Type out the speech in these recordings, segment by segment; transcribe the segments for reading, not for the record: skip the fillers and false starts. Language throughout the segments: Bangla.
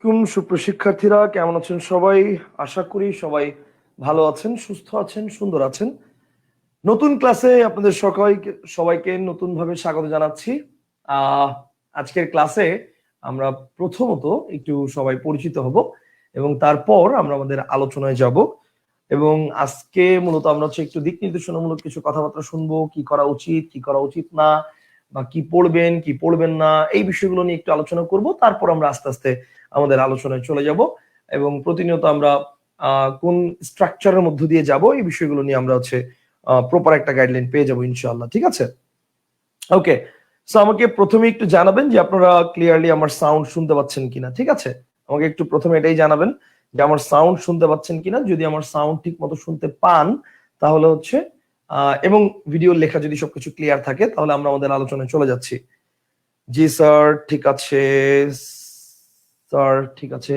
সুপ্রশিক্ষার্থীরা কেমন আছেন সবাই? আশা করি সবাই ভালো আছেন, সুস্থ আছেন, সুন্দর আছেন। নতুন ক্লাসে আপনাদের সবাইকে নতুন ভাবে স্বাগত জানাচ্ছি। আজকের ক্লাসে আমরা প্রথমত একটু সবাই পরিচিত হব এবং তারপর আমরা আমাদের আলোচনায় যাব। এবং আজকে মূলত আমরা একটু দিক নির্দেশনামূলক কিছু কথাবার্তা শুনবো, কি করা উচিত, কি করা উচিত না, বা কি পড়বেন কি পড়বেন না, এই বিষয়গুলো নিয়ে একটু আলোচনা করব। তারপর আমরা আস্তে আস্তে আমাদের আলোচনায় চলে যাব এবং প্রতিনিয়ত আমরা কোন স্ট্রাকচারের মধ্য দিয়ে যাব এই বিষয়গুলো নিয়ে আমরা প্রপার একটা গাইডলাইন পেয়ে যাবো ইনশাআল্লাহ। ঠিক আছে, ওকে। সো আমাকে প্রথমে একটু জানাবেন যে আপনারা ক্লিয়ারলি আমার সাউন্ড শুনতে পাচ্ছেন কিনা। ঠিক আছে, আমাকে একটু প্রথমে এটাই জানাবেন যে আমার সাউন্ড শুনতে পাচ্ছেন কিনা। যদি আমার সাউন্ড ঠিক মতো শুনতে পান তাহলে এবং ভিডিও লেখা যদি সবকিছু ক্লিয়ার থাকে তাহলে আমরা আমাদের আলোচনায় চলে যাচ্ছি। জি স্যার, ঠিক আছে স্যার, ঠিক আছে।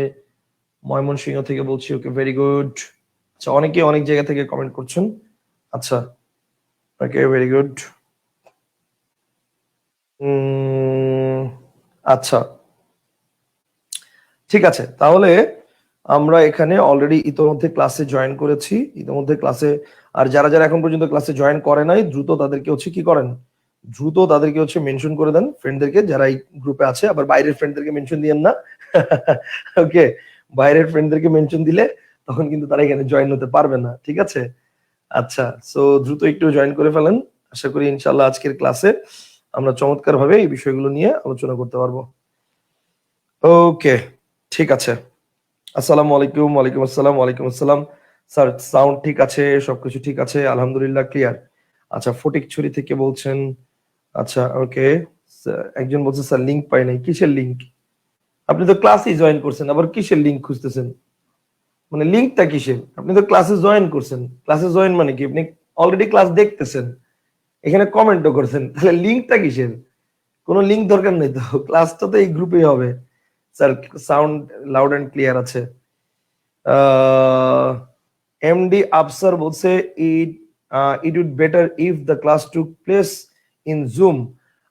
ময়মনসিংহ থেকে বলছি, ওকে, ভেরি গুড। আচ্ছা, অনেকে অনেক জায়গা থেকে কমেন্ট করছেন। আচ্ছা, ওকে, ভেরি গুড। আচ্ছা, ঠিক আছে। তাহলে আমরা এখানে অলরেডি ইতোমধ্যে ক্লাসে জয়েন করেছি, আর যারা যারা এখন পর্যন্ত ক্লাসে জয়েন করে নাই দ্রুত তাদেরকে কি করেন, দ্রুত তাদেরকে মেনশন করে দেন ফ্রেন্ডদেরকে যারা এই গ্রুপে আছে। আবার বাইরের ফ্রেন্ডদেরকে মেনশন দিয়েন না। ওকে, বাইরের ফ্রেন্ডদেরকে মেনশন দিলে তখন কিন্তু তারা এখানে জয়েন হতে পারবে না। ঠিক আছে, আচ্ছা। সো দ্রুত একটু জয়েন করে ফেলেন। আশা করি ইনশাআল্লাহ আজকের ক্লাসে আমরা চমৎকার ভাবে এই বিষয়গুলো নিয়ে আলোচনা করতে পারবো। ওকে, ঠিক আছে। আসসালামু আলাইকুম। ওয়ালাইকুম আসসালাম। ওয়ালাইকুম আসসালাম। স্যার, সাউন্ড ঠিক আছে, সবকিছু ঠিক আছে, আলহামদুলিল্লাহ, ক্লিয়ার। আচ্ছা, ফটিকছড়ি থেকে বলছেন। আচ্ছা, ওকে। একজন বলছে স্যার লিংক পাই নাই। কিসের লিংক? আপনি তো ক্লাসই জয়েন করছেন, আবার কিসের লিংক খুঁজতেছেন? মানে লিংকটা কিসের? আপনি তো ক্লাসে জয়েন করছেন। ক্লাসে জয়েন মানে কি? আপনি অলরেডি ক্লাস দেখতেছেন, এখানে কমেন্টও করছেন, তাহলে লিংকটা কিসের? কোনো লিংক দরকার নেই তো, ক্লাসটা তো এই গ্রুপেই হবে। Sir, sound loud and clear আছে। এমডি আফসার বলছে it would better if the class took place in Zoom.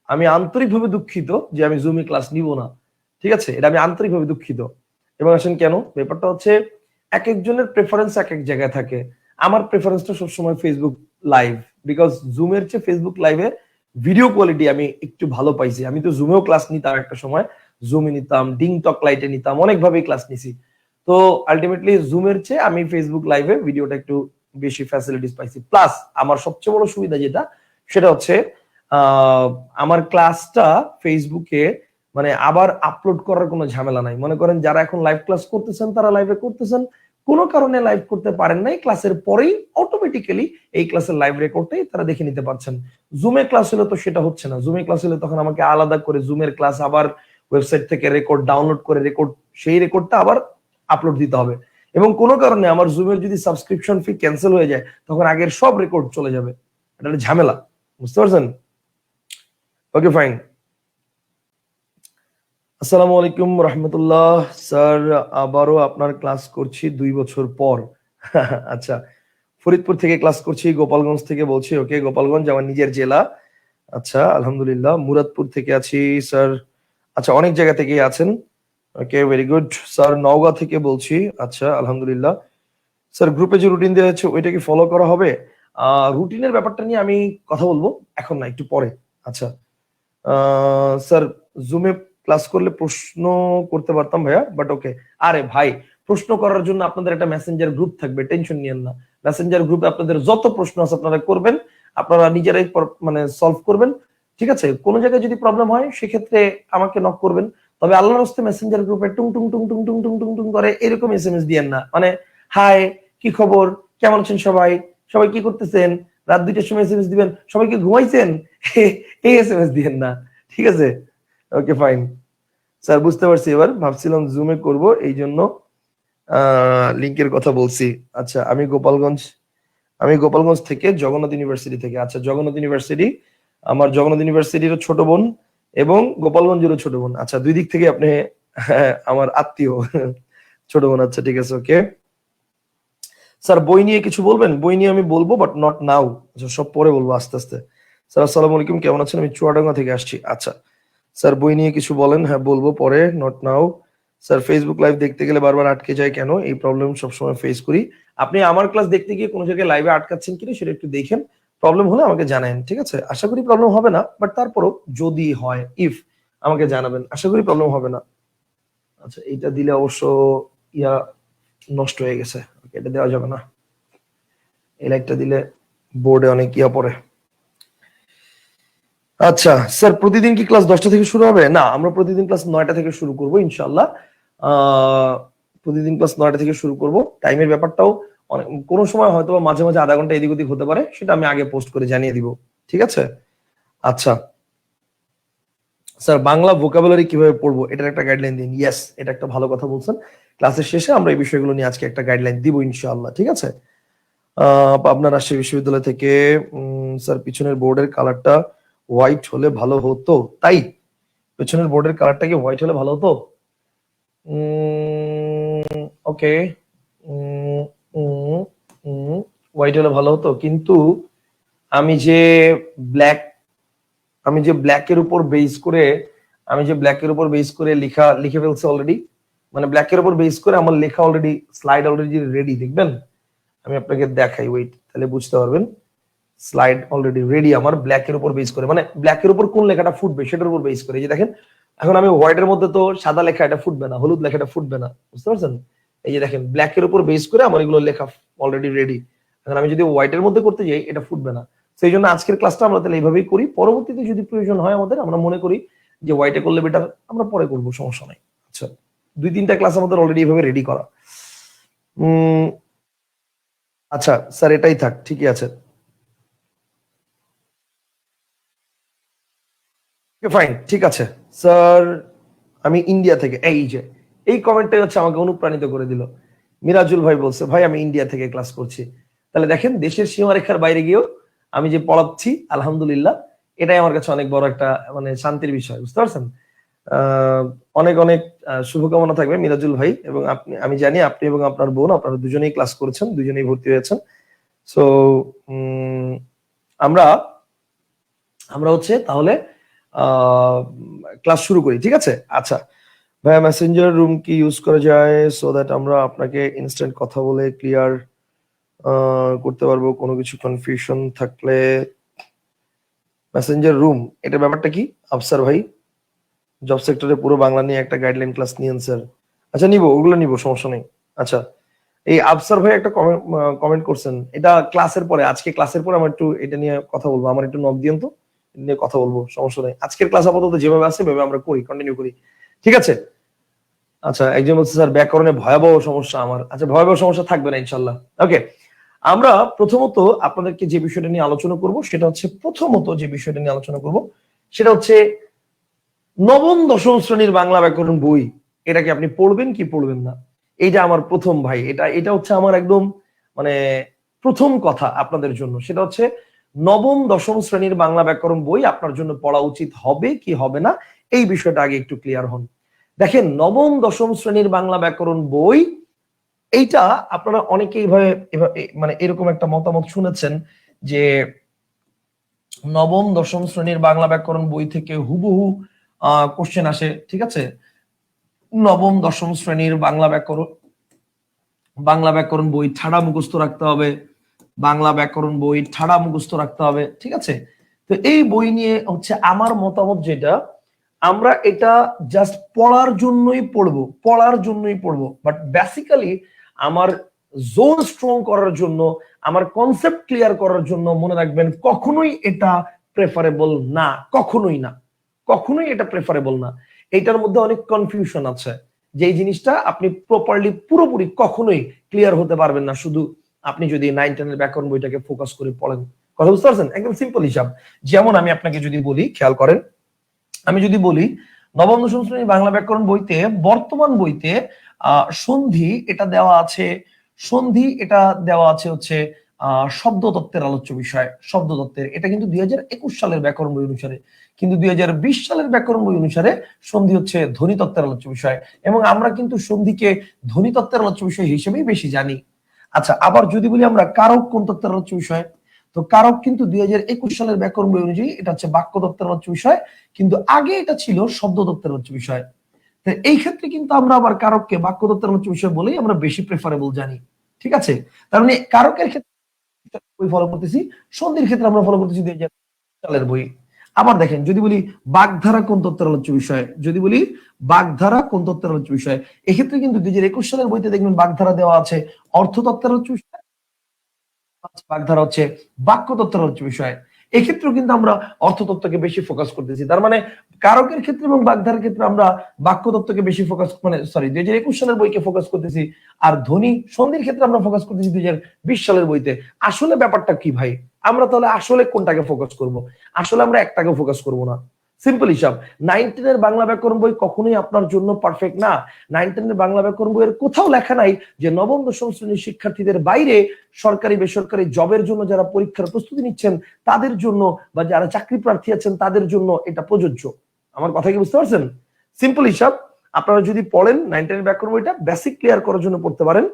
আমি আন্তরিকভাবে দুঃখিত যে আমি জুমে ক্লাস নিব না। ঠিক আছে, এটা আমি আন্তরিকভাবে দুঃখিত। এবং আসেন কেন, ব্যাপারটা এক একজনের প্রেফারেন্স এক এক জায়গায় থাকে। আমার প্রেফারেন্সটা সবসময় ফেসবুক লাইভ, বিকজ জুমের চেয়ে ফেসবুক লাইভে ভিডিও কোয়ালিটি আমি একটু ভালো পাইছি। আমি তো জুমেও ক্লাস নিতাম একটা সময়, জুমে নিতাম, ডিং টক লাইটে নিতাম, অনেকভাবেই ক্লাস নিছি। তো আলটিমেটলি জুমের চেয়ে আমি ফেসবুক লাইভে ভিডিওটা একটু বেশি ফ্যাসিলিটিস পাইছি। প্লাস আমার সবচেয়ে বড় সুবিধা যেটা, সেটা আমার ক্লাসটা ফেসবুকে মানে আবার আপলোড করার কোনো ঝামেলা নাই। মনে করেন যারা এখন লাইভ ক্লাস করতেছেন তারা লাইভে করতেছেন, কোনো কারণে লাইভ করতে পারেন নাই, ক্লাসের পরেই অটোমেটিক্যালি এই ক্লাসের লাইভ রেকর্ডটাই তারা দেখে নিতে পারছেন। জুমে ক্লাস হলে তো সেটা হচ্ছে না। জুমে ক্লাস হলে তখন আমাকে আলাদা করে জুমের ক্লাস আবার ওয়েবসাইট থেকে রেকর্ড ডাউনলোড করে সেই রেকর্ডটা আবার আপলোড দিতে হবে। এবং কোনো কারণে আমার জুমের যদি সাবস্ক্রিপশন ফি ক্যান্সেল হয়ে যায় তখন আগের সব রেকর্ড চলে যাবে। এটা ঝামেলা, বুঝতে পারছেন? ওকে, ফাইন। আসসালামু আলাইকুম রহমতুল্লাহ। স্যার, আবারও আপনার ক্লাস করছি 2 বছর পর। আচ্ছা, ফরিদপুর থেকে ক্লাস করছি, গোপালগঞ্জ থেকে বলছি। ওকে, গোপালগঞ্জ আমার নিজের জেলা। আচ্ছা, আলহামদুলিল্লাহ। মুরাদপুর থেকে আছি স্যার। আচ্ছা, অনেক জায়গা থেকে আছেন। ওকে, ভেরি গুড স্যার। নওগাঁ থেকে বলছি। আচ্ছা, আলহামদুলিল্লাহ। স্যার, গ্রুপে যে রুটিন দেওয়া হচ্ছে ওইটা কি ফলো করা হবে? রুটিনের ব্যাপারটা নিয়ে আমি কথা বলবো, এখন না, একটু পরে। আচ্ছা স্যার, জুমে ক্লাস করলে প্রশ্ন করতে পারতাম ভাইয়া, বাট ওকে। আরে ভাই, প্রশ্ন করার জন্য আপনাদের একটা মেসেঞ্জার গ্রুপ থাকবে, টেনশন নিয়েন না। মেসেঞ্জার গ্রুপে আপনাদের যত প্রশ্ন আছে আপনারা করবেন, আপনারা নিজেরাই মানে সলভ করবেন। ঠিক আছে, কোনো জায়গায় যদি প্রবলেম হয় সেক্ষেত্রে আমাকে নক করবেন। তবে আল্লাহর রাস্তে মেসেঞ্জার গ্রুপে টুং টুং টুং টুং টুং টুং টুং টুং করে এরকম এসএমএস দিয়েন না। মানে হাই, কি খবর, কেমন আছেন সবাই, সবাই কি করতেছেন, রাত 2টার সময় এসএমএস দিবেন, সবাই কি ঘুমাইছেন, এই এসএমএস দিয়েন না। ঠিক আছে, ওকে, ফাইন। স্যার, বুঝতে পারছি। এবার ভাবছিলাম জুমে করব, এই জন্য লিংকের কথা বলছি। আচ্ছা, আমি গোপালগঞ্জ থেকে, জগন্নাথ ইউনিভার্সিটি থেকে। আচ্ছা, জগন্নাথ ইউনিভার্সিটি আমার জগন্নাথ ইউনিভার্সিটিরও ছোট বোন এবং গোপালগঞ্জেরও ছোট বোন। আচ্ছা, দুই দিক থেকে আপনি আমার আত্মীয়, ছোট বোন। আচ্ছা, ঠিক আছে, ওকে। স্যার, বই নিয়ে কিছু বলবেন? বই নিয়ে আমি বলবো, বাট নট নাও। আচ্ছা, সব পরে বলবো, আস্তে আস্তে। স্যার, আসসালামু আলাইকুম, কেমন আছেন? আমি চুয়াডাঙ্গা থেকে আসছি। আচ্ছা স্যার, বই নিয়ে কিছু বলেন। হ্যাঁ, বলবো পরে, not now. Sir Facebook live দেখতে গেলে বারবার আটকে যায় কেন? এই প্রবলেম সবসময় ফেস করি। আপনি আমার ক্লাস দেখতে গিয়ে কোনো জায়গায় লাইভে আটকাচ্ছেন কিনা সেটা একটু দেখেন। প্রবলেম হলে আমাকে জানাবেন, ঠিক আছে? আশা করি প্রবলেম হবে না, বাট তারপরও যদি হয়, ইফ, আমাকে জানাবেন। আশা করি প্রবলেম হবে না। আচ্ছা, এইটা দিলে অবশ্য ইয়া নষ্ট হয়ে গেছে, এটা দেওয়া যাবে না। এই লাইটটা দিলে বোর্ডে অনেক ইয়া পড়ে। আচ্ছা স্যার, প্রতিদিন কি ক্লাস 10টা থেকে শুরু হবে? না, আমরা প্রতিদিন ক্লাস 9টা থেকে শুরু করব ইনশাআল্লাহ। প্রতিদিন ক্লাস 9টা থেকে শুরু করব। টাইমের ব্যাপারটাও কোনো সময় হয়তো মাঝে মাঝে আধা ঘন্টা এদিক ওদিক হতে পারে, সেটা আমি আগে পোস্ট করে জানিয়ে দিব, ঠিক আছে? আচ্ছা স্যার, বাংলা ভোকাবুলারি কিভাবে পড়বো এটার একটা গাইডলাইন দিন। ইয়েস, এটা একটা ভালো কথা বলছেন। ক্লাসের শেষে আমরা এই বিষয়গুলো নিয়ে আজকে একটা গাইডলাইন দিব ইনশাআল্লাহ, ঠিক আছে? পাবনা রাজশাহী বিশ্ববিদ্যালয় থেকে স্যার, পিছনের বোর্ডের কালারটা হোয়াইট হলে ভালো হতো, তাই? পেছনের বোর্ডের কালারটা কি হোয়াইট হলে ভালো হতো? ওকে, হোয়াইট হলে ভালো হতো, কিন্তু আমি যে ব্ল্যাক আমি যে ব্ল্যাকের উপর বেস করে লিখে ফেলছি অলরেডি, মানে ব্ল্যাকের উপর বেস করে আমার লেখা অলরেডি, স্লাইড অলরেডি রেডি। দেখবেন, আমি আপনাকে দেখাই, ওয়েট, তাহলে বুঝতে পারবেন। স্লাইড অলরেডি রেডি আমার, ব্ল্যাকের উপর বেস করে, মানে ব্ল্যাকের উপর কোন লেখাটা ফুটবে সেটার উপর বেস করে। এই যে দেখেন, এখন আমি হোয়াইটের মধ্যে তো সাদা লেখা এটা ফুটবে না, হলুদ লেখাটা ফুটবে না, বুঝতে পারছেন? এই যে দেখেন, ব্ল্যাকের উপর বেস করে আমার এগুলো লেখা অলরেডি রেডি। এখন আমি যদি হোয়াইটের মধ্যে করতে যাই, এটা ফুটবে না। সেই জন্য আজকের ক্লাসটা আমরা তাহলে এইভাবেই করি। পরবর্তীতে যদি প্রয়োজন হয় আমাদের, আমরা মনে করি যে হোয়াইটে করলে বেটার, আমরা পরে করবো, সমস্যা নাই। আচ্ছা, 2-3টা ক্লাস আমাদের অলরেডি এইভাবে রেডি করা। আচ্ছা স্যার, এটাই থাক, ঠিকই আছে, ফাইন, ঠিক আছে স্যার। আমি ইন্ডিয়া থেকে, এই যে এই কমেন্টটাই হচ্ছে আমাকে অনুপ্রাণিত করে দিল। মিরাজুল ভাই বলছে, ভাই আমি ইন্ডিয়া থেকে ক্লাস করছি। তাহলে দেখেন, দেশের সীমারেখার বাইরে গিয়েও আমি যে পড়াচ্ছি, আলহামদুলিল্লাহ, এটাই আমার কাছে অনেক বড় একটা মানে শান্তির বিষয়, বুঝতে পারছেন? আহ অনেক অনেক শুভকামনা থাকবে মিরাজুল ভাই, এবং আপনি, আমি জানি আপনি এবং আপনার বোন, আপনারা দুজনেই ক্লাস করেছেন, দুজনেই ভর্তি হয়েছেন। সো আমরা আমরা হচ্ছে তাহলে ক্লাস শুরু করি, ঠিক আছে? আচ্ছা ভাইয়া, মেসেঞ্জার রুম কি ইউজ করা যায় সো দ্যাট আমরা আপনাকে ইনস্ট্যান্ট কথা বলে ক্লিয়ার করতে পারবো, কোনো কিছু কনফিউশন থাকলে? মেসেঞ্জার রুম, এটা ব্যাপারটা কি আফসার ভাই? জব সেক্টরে পুরো বাংলা নিয়ে একটা গাইডলাইন ক্লাস নিয়েন স্যার। আচ্ছা, নিব, ওগুলো নিব, সমস্যা নেই। আচ্ছা, এই আফসার ভাই একটা কমেন্ট করছেন, এটা ক্লাসের পরে, আজকে ক্লাসের পরে আমরা একটু এটা নিয়ে কথা বলবো। আমার একটু নক দিন তো, নিয়ে কথা বলবো, সমস্যা নেই। আজকের ক্লাস আপাতত যেভাবে আছে সেভাবে আমরা করি, কন্টিনিউ করি, ঠিক আছে? আচ্ছা, একজন বলছে স্যার ব্যাকরণে ভয়াবহ সমস্যা আমার। আচ্ছা, ভয়াবহ সমস্যা থাকবে না ইনশাল্লাহ। ওকে, আমরা প্রথমত আপনাদেরকে যে বিষয়টা নিয়ে আলোচনা করব সেটা হচ্ছে, সেটা হচ্ছে নবম দশম শ্রেণীর বাংলা ব্যাকরণ বই। এটা কি আপনি পড়বেন কি পড়বেন না? এইটা আমার প্রথম ভাই, এটা হচ্ছে আমার একদম মানে প্রথম কথা আপনাদের জন্য। সেটা হচ্ছে, নবম দশম শ্রেণীর বাংলা ব্যাকরণ বই আপনার জন্য পড়া উচিত হবে কি হবে না, এই বিষয়টা আগে একটু ক্লিয়ার হন। দেখেন, নবম দশম শ্রেণীর বাংলা ব্যাকরণ বই, এইটা আপনারা অনেকেই মানে এরকম একটা মতামত শুনেছেন যে নবম দশম শ্রেণীর বাংলা ব্যাকরণ বই থেকে হুবহু কোশ্চেন আসে, ঠিক আছে? নবম দশম শ্রেণীর বাংলা ব্যাকরণ বই ঠাড়া মুখস্থ রাখতে হবে, ঠিক আছে? তো এই বই নিয়ে হচ্ছে আমার মতামত যেটা, আমরা এটা জাস্ট পড়ার জন্যই পড়বো, বাট বেসিক্যালি আমার জোন স্ট্রং করার জন্য, আমার কনসেপ্ট ক্লিয়ার করার জন্য, মনে রাখবেন কখনোই এটা প্রেফারেবল না, কখনোই এটা প্রেফারেবল না। এটার মধ্যে অনেক কনফিউশন আছে, যে জিনিসটা আপনি প্রপারলি পুরোপুরি কখনোই ক্লিয়ার হতে পারবেন না শুধু আপনি যদি 9-10 এর ব্যাকরণ বইটাকে ফোকাস করে পড়েন। কথা বুঝতে পারছেন? একদম সিম্পল হিসাব। যেমন আমি আপনাকে যদি বলি, খেয়াল করেন, আমি যদি বলি নবম দশম শ্রেণীর বাংলা ব্যাকরণ বইতে, বর্তমান বইতে সন্ধি এটা দেওয়া আছে, হচ্ছে শব্দতত্ত্বের আলোচ্য বিষয়, শব্দতত্ত্বের। এটা কিন্তু 2021 সালের ব্যাকরণ বই অনুসারে, কিন্তু 2020 সালের ব্যাকরণ বই অনুসারে সন্ধি হচ্ছে ধ্বনিতত্ত্বের আলোচ্য বিষয়, এবং আমরা কিন্তু সন্ধিকে ধ্বনিতত্ত্বের আলোচ্য বিষয় হিসেবেই বেশি জানি। আচ্ছা, আবার যদি বলি আমরা কারক কোন তত্ত্বের আলোচ্য বিষয়, তো কারক কিন্তু 2021 সালের ব্যাকরণ বই অনুযায়ী এটা হচ্ছে বাক্য তত্ত্বের আলোচ্য বিষয়, কিন্তু আগে এটা ছিল শব্দ তত্ত্বের আলোচ্য বিষয়। এই ক্ষেত্রে কিন্তু আমরা আবার কারককে বাক্যতত্ত্বের আলোচ্য বিষয় বলেই আমরা বেশি প্রেফারেবল জানি। ঠিক আছে, তার মানে কারকের ক্ষেত্রে বই ফলো করতেছি, সন্ধির ক্ষেত্রে আমরা ফলো করতেছি 2000 সালের বই। আবার দেখেন, যদি বলি বাগধারা কোন তত্ত্বের আলোচ্য বিষয়, যদি বলি বাগধারা কোন তত্ত্বের আলোচ্য বিষয়, এক্ষেত্রে কিন্তু 2021 সালের বইতে দেখবেন বাগধারা দেওয়া আছে অর্থতত্ত্বের আলোচ্য বিষয়, বাগধারা হচ্ছে বাক্যতত্ত্বের আলোচ্য বিষয়। এক্ষেত্রেও কিন্তু আমরা অর্থতত্ত্বকে বেশি ফোকাস করতেছি। তার মানে কারকের ক্ষেত্রে এবং বাগধারার ক্ষেত্রে আমরা বাক্যতত্ত্বকে বেশি ফোকাস, মানে সরি 2021 সালের বইকে ফোকাস করতেছি, আর ধ্বনি সন্ধির ক্ষেত্রে আমরা ফোকাস করতেছি 2020 সালের বইতে। আসলে ব্যাপারটা কি ভাই, আমরা তাহলে আসলে কোনটাকে ফোকাস করব? আসলে আমরা একটাকে ফোকাস করব না। সিম্পল হিসাব, 9-10 এর বাংলা ব্যাকরণ বই কখনোই আপনার জন্য পারফেক্ট না। 9-10 এর বাংলা ব্যাকরণ বইয়ের কোথাও লেখা নাই যে নবম দশম শ্রেণীর শিক্ষার্থীদের বাইরে সরকারি বেসরকারি জবের জন্য যারা পরীক্ষার প্রস্তুতি নিচ্ছেন তাদের জন্য, বা যারা চাকরি প্রার্থী আছেন তাদের জন্য এটা প্রযোজ্য। আমার কথা কি বুঝতে পারছেন? সিম্পল হিসাব, আপনারা যদি পড়েন 9-10 এর ব্যাকরণ বইটা বেসিক ক্লিয়ার করার জন্য পড়তে পারেন,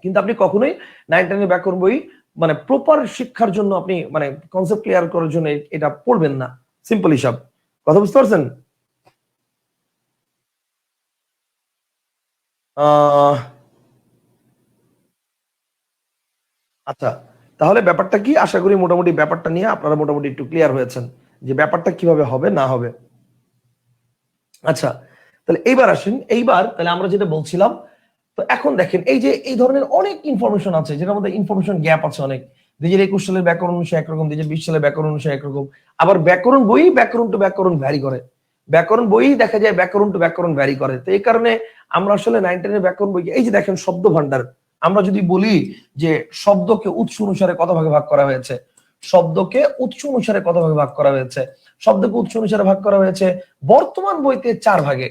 কিন্তু আপনি কখনোই 9-10 এর ব্যাকরণ বই মানে প্রপার শিক্ষার জন্য আপনি মানে কনসেপ্ট ক্লিয়ার করার জন্য এটা পড়বেন না। সিম্পল হিসাব, কথা বুঝতে পারছেন? আচ্ছা, তাহলে ব্যাপারটা কি, আশা করি মোটামুটি ব্যাপারটা নিয়ে আপনারা মোটামুটি একটু ক্লিয়ার হয়েছেন যে ব্যাপারটা কিভাবে হবে না হবে। আচ্ছা, তাহলে এইবার আসেন, এইবার তাহলে আমরা যেটা বলছিলাম, তো এখন দেখেন এই যে এই ধরনের অনেক ইনফরমেশন আছে যেটার মধ্যে ইনফরমেশন গ্যাপ আছে অনেক। 2021 সালের ব্যাকরণ অনুসারে একরকম, 2020 সালের ব্যাকরণ অনুসারে একরকম, আবার ব্যাকরণ বই ব্যাকরণ টু ব্যাকরণ ভ্যারি করে, ব্যাকরণ বই দেখা যায় ব্যাকরণ টু ব্যাকরণ ভ্যারি করে। তো এই কারণে আমরা আসলে 9-10 এর ব্যাকরণ বই, এই যে দেখেন শব্দ ভান্ডার, আমরা যদি বলি যে শব্দকে উৎস অনুসারে কত ভাগে ভাগ করা হয়েছে, শব্দকে উৎস অনুসারে কত ভাগে ভাগ করা হয়েছে, শব্দকে উৎস অনুসারে ভাগ করা হয়েছে বর্তমান বইতে 4 ভাগে,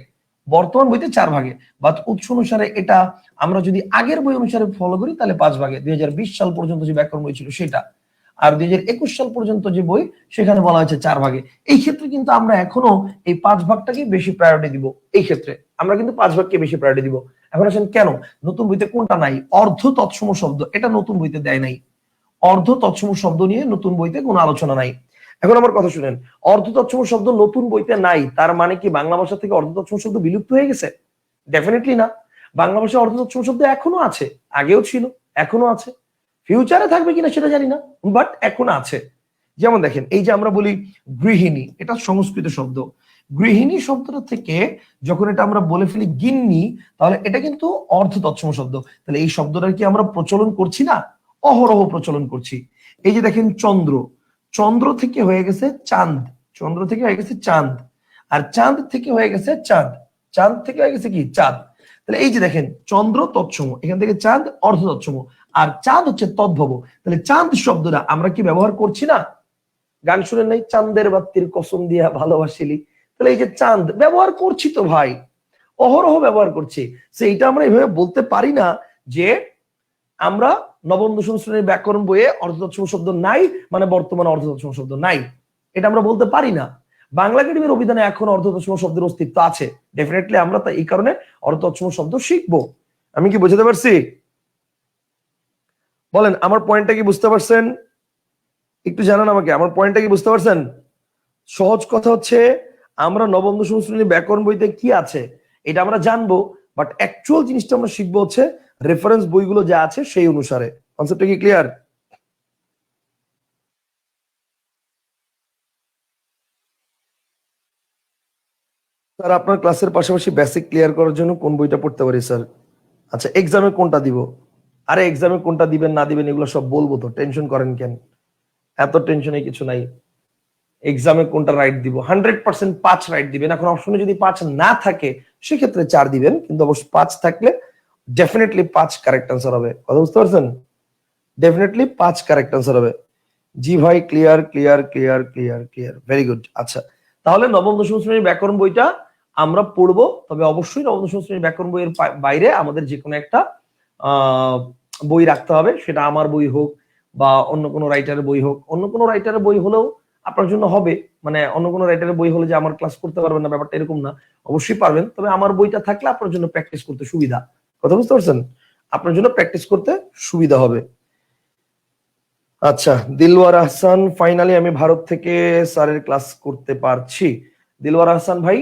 বর্তমান বইতে 4 ভাগে, বা উৎস অনুসারে এটা আমরা যদি আগের বই অনুসারে ফলো করি তাহলে 5 ভাগে, 2020 সাল পর্যন্ত যে ব্যাকরণ বই ছিল সেটা, আর 2021 সাল পর্যন্ত যে বই সেখানে বলা হয়েছে 4 ভাগে। এই ক্ষেত্রে কিন্তু আমরা এখনো এই 5 ভাগটাকে বেশি প্রায়োরিটি দিব। এই ক্ষেত্রে আমরা কিন্তু 5 ভাগকে বেশি প্রায়োরিটি দিব। এখন আসেন কেন, নতুন বইতে কোনটা নাই? অর্ধ তৎসম শব্দ, এটা নতুন বইতে দেয় নাই। অর্ধ তৎসম শব্দ নিয়ে নতুন বইতে কোনো আলোচনা নাই। এখন আমার কথা শুনেন, অর্ধ তৎসম শব্দ নতুন বইতে নাই তার মানে কি বাংলা ভাষা থেকে অর্ধ তৎসম শব্দ বিলুপ্ত হয়ে গেছে? ডেফিনেটলি না। বাংলা ভাষায় অর্ধ তৎসম শব্দ এখনো আছে, আগেও ছিল, এখনো আছে, ফিউচারে থাকবে কিনা সেটা জানি না, বাট এখন আছে। যেমন দেখেন, এই যে আমরা বলি গৃহিণী, এটা সংস্কৃত শব্দ। গৃহিণী শব্দটা থেকে যখন এটা আমরা বলে ফেলি গিন্নি, তাহলে এটা কিন্তু অর্ধ তৎসম শব্দ। তাহলে এই শব্দটার কি আমরা প্রচলন করছি না? অহরহ প্রচলন করছি। এই যে দেখেন চন্দ্র, চন্দ্র থেকে হয়ে গেছে চাঁদ, চন্দ্র থেকে হয়ে গেছে চাঁদ, আর চাঁদ থেকে হয়ে গেছে চাঁদ, চাঁদ থেকে হয়ে গেছে কি চাঁদ। তাহলে এই যে দেখেন চন্দ্র তৎসম, এখান থেকে চাঁদ অর্ধ তৎসম, আর চাঁদ হচ্ছে তদ্ভব। তাহলে চাঁদ শব্দটা আমরা কি ব্যবহার করছি না? গান শুনে নাই, চাঁদের বাতির কসম দিয়া ভালোবাসিলি, তাহলে এই যে চাঁদ ব্যবহার করছি তো ভাই, অহরহ ব্যবহার করছি। সেইটা আমরা এইভাবে বলতে পারি না যে আমরা নবম দশম শ্রেণীর ব্যাকরণ বইয়ে অর্ধতৎসম শব্দ নাই মানে বর্তমানে অর্ধতৎসম শব্দ নাই, এটা আমরা বলতে পারি না। বাংলা একাডেমির অভিধানে এখন অর্ধতৎসম শব্দের অস্তিত্ব আছে, ডেফিনেটলি আমরা এই কারণে অর্ধতৎসম শব্দ শিখবো। আমি কি বুঝতে পারছি? বলেন আমার পয়েন্টটা কি বুঝতে পারছেন? একটু জানান আমাকে, আমার পয়েন্টটা কি বুঝতে পারছেন? সহজ কথা হচ্ছে, আমরা নবম দশম শ্রেণীর ব্যাকরণ বইতে কি আছে এটা আমরা জানবো, বাট অ্যাকচুয়াল জিনিসটা আমরা শিখবো হচ্ছে রেফারেন্স বইগুলো যা আছে সেই অনুসারে। কনসেপ্টটা কি ক্লিয়ার? স্যার আপনার ক্লাসের পাশাপাশি বেসিক ক্লিয়ার করার জন্য কোন বইটা পড়তে পারি স্যার? আচ্ছা, এক্সামে কোনটা দিব? আরে এক্সামে কোনটা দিবেন না দিবেন এগুলো সব বলবো, তো টেনশন করেন কেন? এত টেনশনে কিছু নাই। এক্সামে কোনটা রাইট দিব, 100% 5 রাইট দিবেন। এখন অপশনে যদি 5 না থাকে সেক্ষেত্রে 4 দিবেন, কিন্তু অবশ্য 5 থাকলে ডেফিনেটলি 5 কারেক্ট আনসার হবে। কথা বুঝতে পারছেন? ডেফিনেটলি 5 কারেক্ট আনসার হবে। জি ভাই, clear clear clear clear clear, very good. আচ্ছা, তাহলে নবম দশম শ্রেণীর ব্যাকরণ বইটা আমরা পড়বো, তবে অবশ্যই নবম দশম শ্রেণীর ব্যাকরণ বইয়ের বাইরে আমাদের যে কোনো একটা বই রাখতে হবে, সেটা আমার বই হোক বা অন্য কোনো রাইটারের বই হোক। অন্য কোনো রাইটারের বই হলেও আপনার জন্য হবে, মানে অন্য কোনো রাইটারের বই হলে যে আমার ক্লাস করতে পারবেন না ব্যাপারটা এরকম না, অবশ্যই পারবেন, তবে আমার বইটা থাকলে আপনার জন্য প্র্যাকটিস করতে সুবিধা। কথা বুঝতে পারছেন? আপনার জন্য প্র্যাকটিস করতে সুবিধা হবে। আচ্ছা, দিলওয়ার আহসান, ফাইনালি আমি ভারত থেকে স্যারের ক্লাস করতে পারছি। দিলওয়ার আহসান ভাই,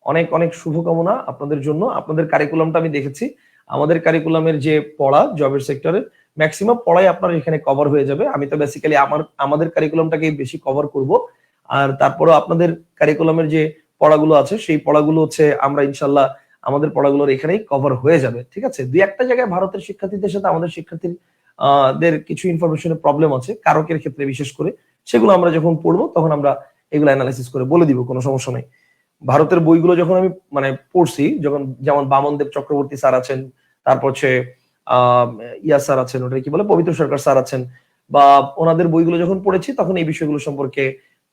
অনেক অনেক শুভকামনা আপনাদের জন্য। আপনাদের কারিকুলামটা আমি দেখেছি, আমাদের কারিকুলামের যে পড়া জবের সেক্টরের ম্যাক্সিমাম পড়াই আপনার এখানে কভার হয়ে যাবে। আমি তো বেসিক্যালি আমাদের কারিকুলামটাকে বেশি কভার করব। আর তারপরেও আপনাদের কারিকুলামের যে পড়াগুলো আছে সেই পড়াগুলো হচ্ছে আমরা ইনশাল্লাহ আমাদের পড়াগুলোর এখানেই কভার হয়ে যাবে। ঠিক আছে, দুই একটা জায়গায় ভারতের শিক্ষার্থীদের সাথে আমাদের শিক্ষার্থীর দের কিছু ইনফরমেশনের প্রবলেম আছে কারকের ক্ষেত্রে বিশেষ করে, সেগুলো আমরা যখন পড়বো তখন আমরা এগুলো অ্যানালাইসিস করে বলে দিব, কোনো সমস্যা নেই। ভারতের বইগুলো যখন আমি মানে পড়ছি, যখন যেমন বামনদেব চক্রবর্তী স্যার আছেন, তারপর হচ্ছে আহ ইয়া স্যার আছেন, ওটা কি বলে, পবিত্র সরকার স্যার আছেন, বা ওনাদের বইগুলো যখন পড়েছি তখন এই বিষয়গুলো সম্পর্কে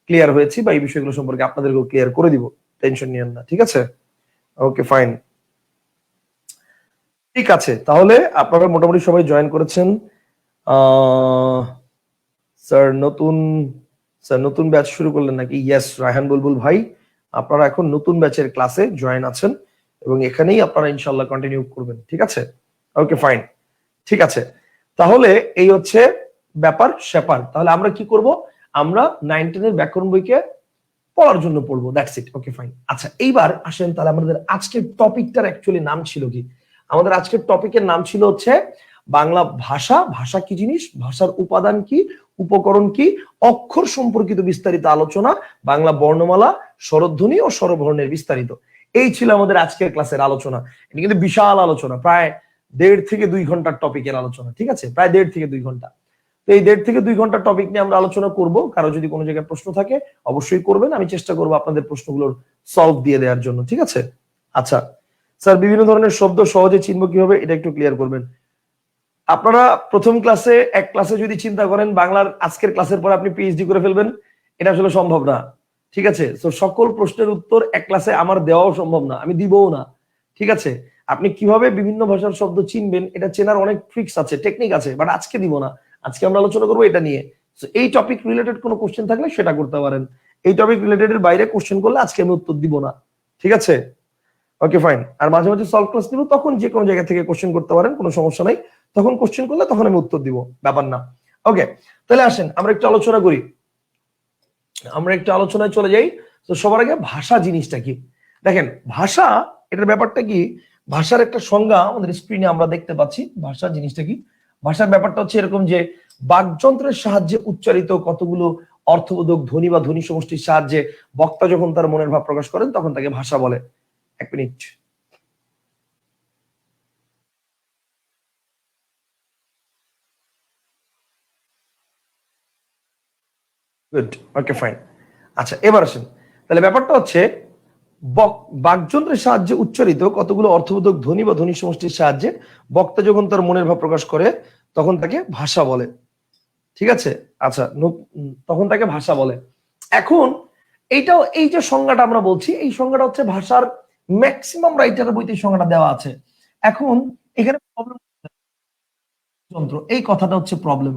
ক্লিয়ার হয়েছি, বা এই বিষয়গুলো সম্পর্কে আপনাদেরকেও ক্লিয়ার করে দিব, টেনশন নিয়েন না। ঠিক আছে, ওকে ফাইন। ঠিক আছে, তাহলে আপনারা মোটামুটি সবাই জয়েন করেছেন। আহ স্যার নতুন স্যার নতুন ব্যাচ শুরু করলেন নাকি? ইয়েস রায়হান বুলবুল ভাই, আপনারা এখন নতুন ব্যাচের ক্লাসে জয়েন আছেন এবং এখানেই আপনারা ইনশাল্লাহ কন্টিনিউ করবেন। ঠিক আছে, ওকে ফাইন। ঠিক আছে, তাহলে এই হচ্ছে ব্যাপার স্যাপার। তাহলে আমরা কি করব, আমরা 9-10 এর ব্যাকরণ বইকে পড়ার জন্য পড়বো, দ্যাটস ইট। Okay fine. আচ্ছা, এইবার আসেন তাহলে আমাদের আজকের টপিকটার অ্যাকচুয়ালি নাম ছিল কি? আমাদের আজকের টপিকের নাম ছিল হচ্ছে বাংলা ভাষা, ভাষা কি জিনিস, ভাষার উপাদান কি, উপকরণ কি, অক্ষর সম্পর্কিত বিস্তারিত আলোচনা, বাংলা বর্ণমালা, স্বরধ্বনি ও স্বরবর্ণের বিস্তারিত। এই ছিল আমাদের আজকের ক্লাসের আলোচনা। এটা কিন্তু বিশাল আলোচনা, প্রায় 1.5 থেকে 2 ঘন্টার টপিকের আলোচনা। ঠিক আছে, প্রায় 1.5 থেকে 2 ঘন্টা। তো এই 1.5 থেকে 2 ঘন্টার টপিক নিয়ে আমরা আলোচনা করব। কারো যদি কোনো জায়গায় প্রশ্ন থাকে অবশ্যই করবেন, আমি চেষ্টা করবো আপনাদের প্রশ্নগুলোর সলভ দিয়ে দেওয়ার জন্য। ঠিক আছে, আচ্ছা স্যার, বিভিন্ন ধরনের শব্দ সহজে চিনবো কিভাবে, এটা একটু ক্লিয়ার করবেন। আপনারা প্রথম ক্লাসে এক ক্লাসে যদি চিন্তা করেন বাংলার আজকের ক্লাসের পর আপনি পিএইচডি করে ফেলবেন, এটা আসলে সম্ভব না। ঠিক আছে, তো সকল প্রশ্নের উত্তর এক ক্লাসে আমার দেওয়াও সম্ভব না, আমি দিবও না। ঠিক আছে, আপনি কিভাবে বিভিন্ন ভাষার শব্দ চিনবেন এটা চেনার অনেক ট্রিক্স আছে, টেকনিক আছে, বাট আজকে দিব না। আজকে আমরা আলোচনা করবো এটা নিয়ে। এই টপিক রিলেটেড কোনো কোশ্চেন থাকলে সেটা করতে পারেন, এই টপিক রিলেটেড এর বাইরে কোশ্চেন করলে আজকে আমি উত্তর দিব না। ঠিক আছে, ওকে ফাইন। আর মাঝে মাঝে সলভ ক্লাস দিব, তখন যে কোনো জায়গা থেকে কোশ্চেন করতে পারেন, কোনো সমস্যা নাই। তখন কোশ্চেন করলে তখন আমি উত্তর দিব, ব্যাপার না। ওকে, তাহলে আসেন আমরা একটু আলোচনা করি, আমরা একটু আলোচনায় চলে যাই। তো সবার আগে ভাষা জিনিসটা কি? দেখেন, ভাষা এটার ব্যাপারটা কি, ভাষার একটা সংজ্ঞা আমাদের স্ক্রিনে আমরা দেখতে পাচ্ছি। ভাষা জিনিসটা কি? ভাষার ব্যাপারটা হচ্ছে এরকম যে বাকযন্ত্রের সাহায্যে উচ্চারিত কতগুলো অর্থবোধক ধ্বনি বা ধ্বনি সমষ্টির সাহায্যে বক্তা যখন তার মনের ভাব প্রকাশ করেন তখন তাকে ভাষা বলে। এক মিনিট। Good, okay fine. আচ্ছা, এবার আসেন, তাহলে ব্যাপারটা হচ্ছে বাকযন্ত্রের সাহায্যে উচ্চারিত কতগুলো অর্থবোধক ধ্বনি বা ধ্বনি সমষ্টির সাহায্যে বক্তা যখন তার মনের ভাব প্রকাশ করে তখন তাকে ভাষা বলে। ঠিক আছে, আচ্ছা, তখন তাকে ভাষা বলে। এখন এইটাও, এই যে সংজ্ঞাটা আমরা বলছি, এই সংজ্ঞাটা হচ্ছে ভাষার ম্যাক্সিমাম রাইটারের বইতে এই সংজ্ঞাটা দেওয়া আছে। এখন এখানে প্রবলেম, যন্ত্র এই কথাটা হচ্ছে প্রবলেম,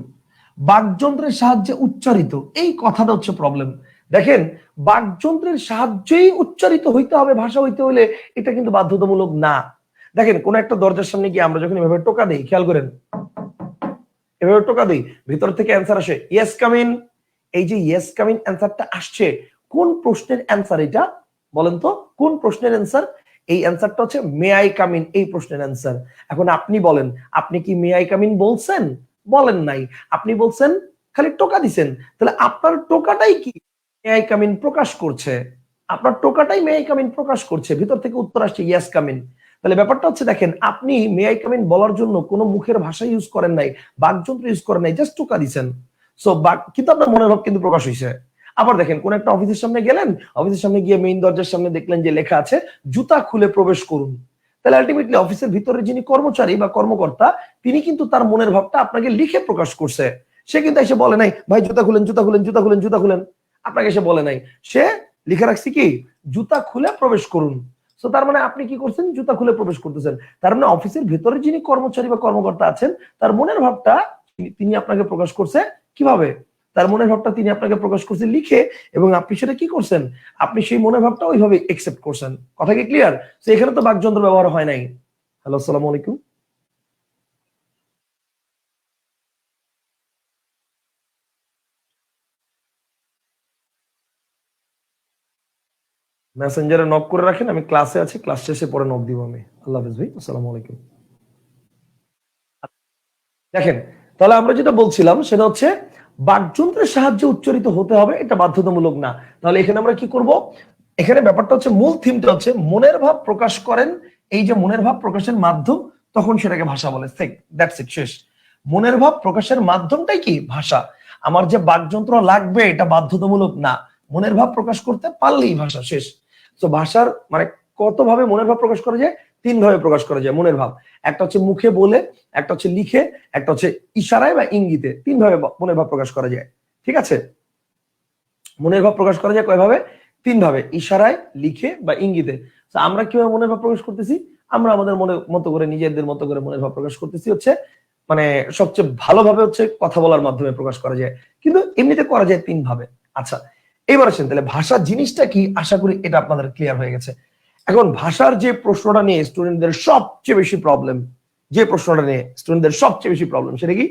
বাকযন্ত্রের সাহায্যে উচ্চারিত এই কথাটা হচ্ছে প্রবলেম। দেখেন, বাকযন্ত্রের সাহায্যেই উচ্চারিত হইতে হবে ভাষা হইতে হলে, এটা কিন্তু বাধ্যতামূলক না। দেখেন, কোন একটা দরজার সামনে গিয়ে আমরা যখন এভাবে টোকা দেই, খেয়াল করেন, এভাবে টোকা দেই, ভিতর থেকে অ্যান্সার আসে ইয়েস কাম ইন। এই যে ইয়েস কাম ইন অ্যান্সারটা আসছে, কোন প্রশ্নের অ্যান্সার এটা বলেন তো? কোন প্রশ্নের অ্যান্সার? এই অ্যান্সারটা হচ্ছে মে আই কাম ইন, এই প্রশ্নের অ্যান্সার। এখন আপনি বলেন, আপনি কি মে আই কাম ইন বলছেন? বলেন নাই, আপনি বলছেন খালি টোকা দিছেন। তাহলে আপনার টোকাটাই কি মে আই কাম ইন প্রকাশ করছে, আপনার টোকাটাই মে আই কাম ইন প্রকাশ করছে, ভিতর থেকে উত্তর আসছে ইয়েস কাম ইন। তাহলে ব্যাপারটা হচ্ছে, দেখেন, আপনি মে আই কাম ইন বলার জন্য কোনো মুখের ভাষা ইউজ করেন নাই, বাকযন্ত্র ইউজ করেন নাই, জাস্ট টোকা দিছেন। সো কিন্তু আপনার মনের ভাব কিন্তু প্রকাশ হয়েছে। আবার দেখেন, কোন একটা অফিসের সামনে গেলেন, অফিসের সামনে গিয়ে মেইন দরজার সামনে দেখলেন যে লেখা আছে জুতা খুলে প্রবেশ করুন। তাহলে আলটিমেটলি অফিসের ভিতরে যিনি কর্মচারী বা কর্মকর্তা, তিনি কিন্তু তার মনের ভাবটা আপনাকে লিখে প্রকাশ করছে। সে কিন্তু এসে বলে নাই ভাই জুতা খুলেন, জুতা খুলেন, জুতা খুলেন, জুতা খুলেন, আপনাকে এসে বলে নাই। সে লিখে রাখছে কি জুতা খুলে প্রবেশ করুন। তো তার মানে আপনি কি করছেন? জুতা খুলে প্রবেশ করতেছেন। তার মানে অফিসের ভেতরে যিনি কর্মচারী বা কর্মকর্তা আছেন, তার মনের ভাবটা তিনি আপনাকে প্রকাশ করছে কিভাবে? তার মনের ভাবটা তিনি আপনাকে প্রকাশ করছে লিখে, এবং আপনি সেটা কি করছেন? আপনি সেই মনের ভাবটা ওইভাবে একসেপ্ট করছেন। কথা কি ক্লিয়ার? তো এখানে তো বাকযন্ত্র ব্যবহার হয় নাই। হ্যালো, আসসালামু আলাইকুম। মেসেঞ্জারে নক করে রাখেন, আমি ক্লাসে আছি, ক্লাস শেষে পরে নক দিব আমি। আল্লাহ হাফেজ ভাই, আসসালামু আলাইকুম। দেখেন, তাহলে আমরা যেটা বলছিলাম সেটা হচ্ছে বাকযন্ত্রের সাহায্যে উচ্চারিত হতে হবে, এটা বাধ্যতামূলক না। তাহলে এখানে আমরা কি করব, এখানে ব্যাপারটা হচ্ছে মূল থিমটা হচ্ছে মনের ভাব প্রকাশ করেন, এই যে মনের ভাব প্রকাশের মাধ্যম, তখন সেটাকে ভাষা বলে। দ্যাটস ইট, শেষ। মনের ভাব প্রকাশের মাধ্যমটাই কি ভাষা। আমার যে বাকযন্ত্র লাগবে এটা বাধ্যতামূলক না, মনের ভাব প্রকাশ করতে পারলেই ভাষা, শেষ। তো ভাষার মানে কত ভাবে মনের ভাব প্রকাশ করা যায়? তিন ভাবে প্রকাশ করা যায় মনের ভাব। একটা হচ্ছে মুখে বলে, একটা হচ্ছে লিখে, একটা হচ্ছে ইশারায় বা ইঙ্গিতে। তিন ভাবে মনের ভাব প্রকাশ করা যায়, ঠিক আছে? মনের ভাব প্রকাশ করা যায় কয় ভাবে? তিন ভাবে, ইশারায়, লিখে বা ইঙ্গিতে। আমরা কিভাবে মনের ভাব প্রকাশ করতেছি? আমরা আমাদের মনের মতো করে, নিজেদের মতো করে মনের ভাব প্রকাশ করতেছি হচ্ছে মানে সবচেয়ে ভালোভাবে হচ্ছে কথা বলার মাধ্যমে প্রকাশ করা যায়, কিন্তু এমনিতে করা যায় তিন ভাবে। আচ্ছা, এবার আসেন তাহলে ভাষা জিনিসটা কি, আশা করি এটা আপনাদের ক্লিয়ার হয়ে গেছে। এখন ভাষার যে প্রশ্নটা নিয়ে স্টুডেন্টদের সবচেয়ে বেশি প্রবলেম, যে প্রশ্নটা নিয়ে স্টুডেন্টদের সবচেয়ে বেশি প্রবলেম, সেটা কি?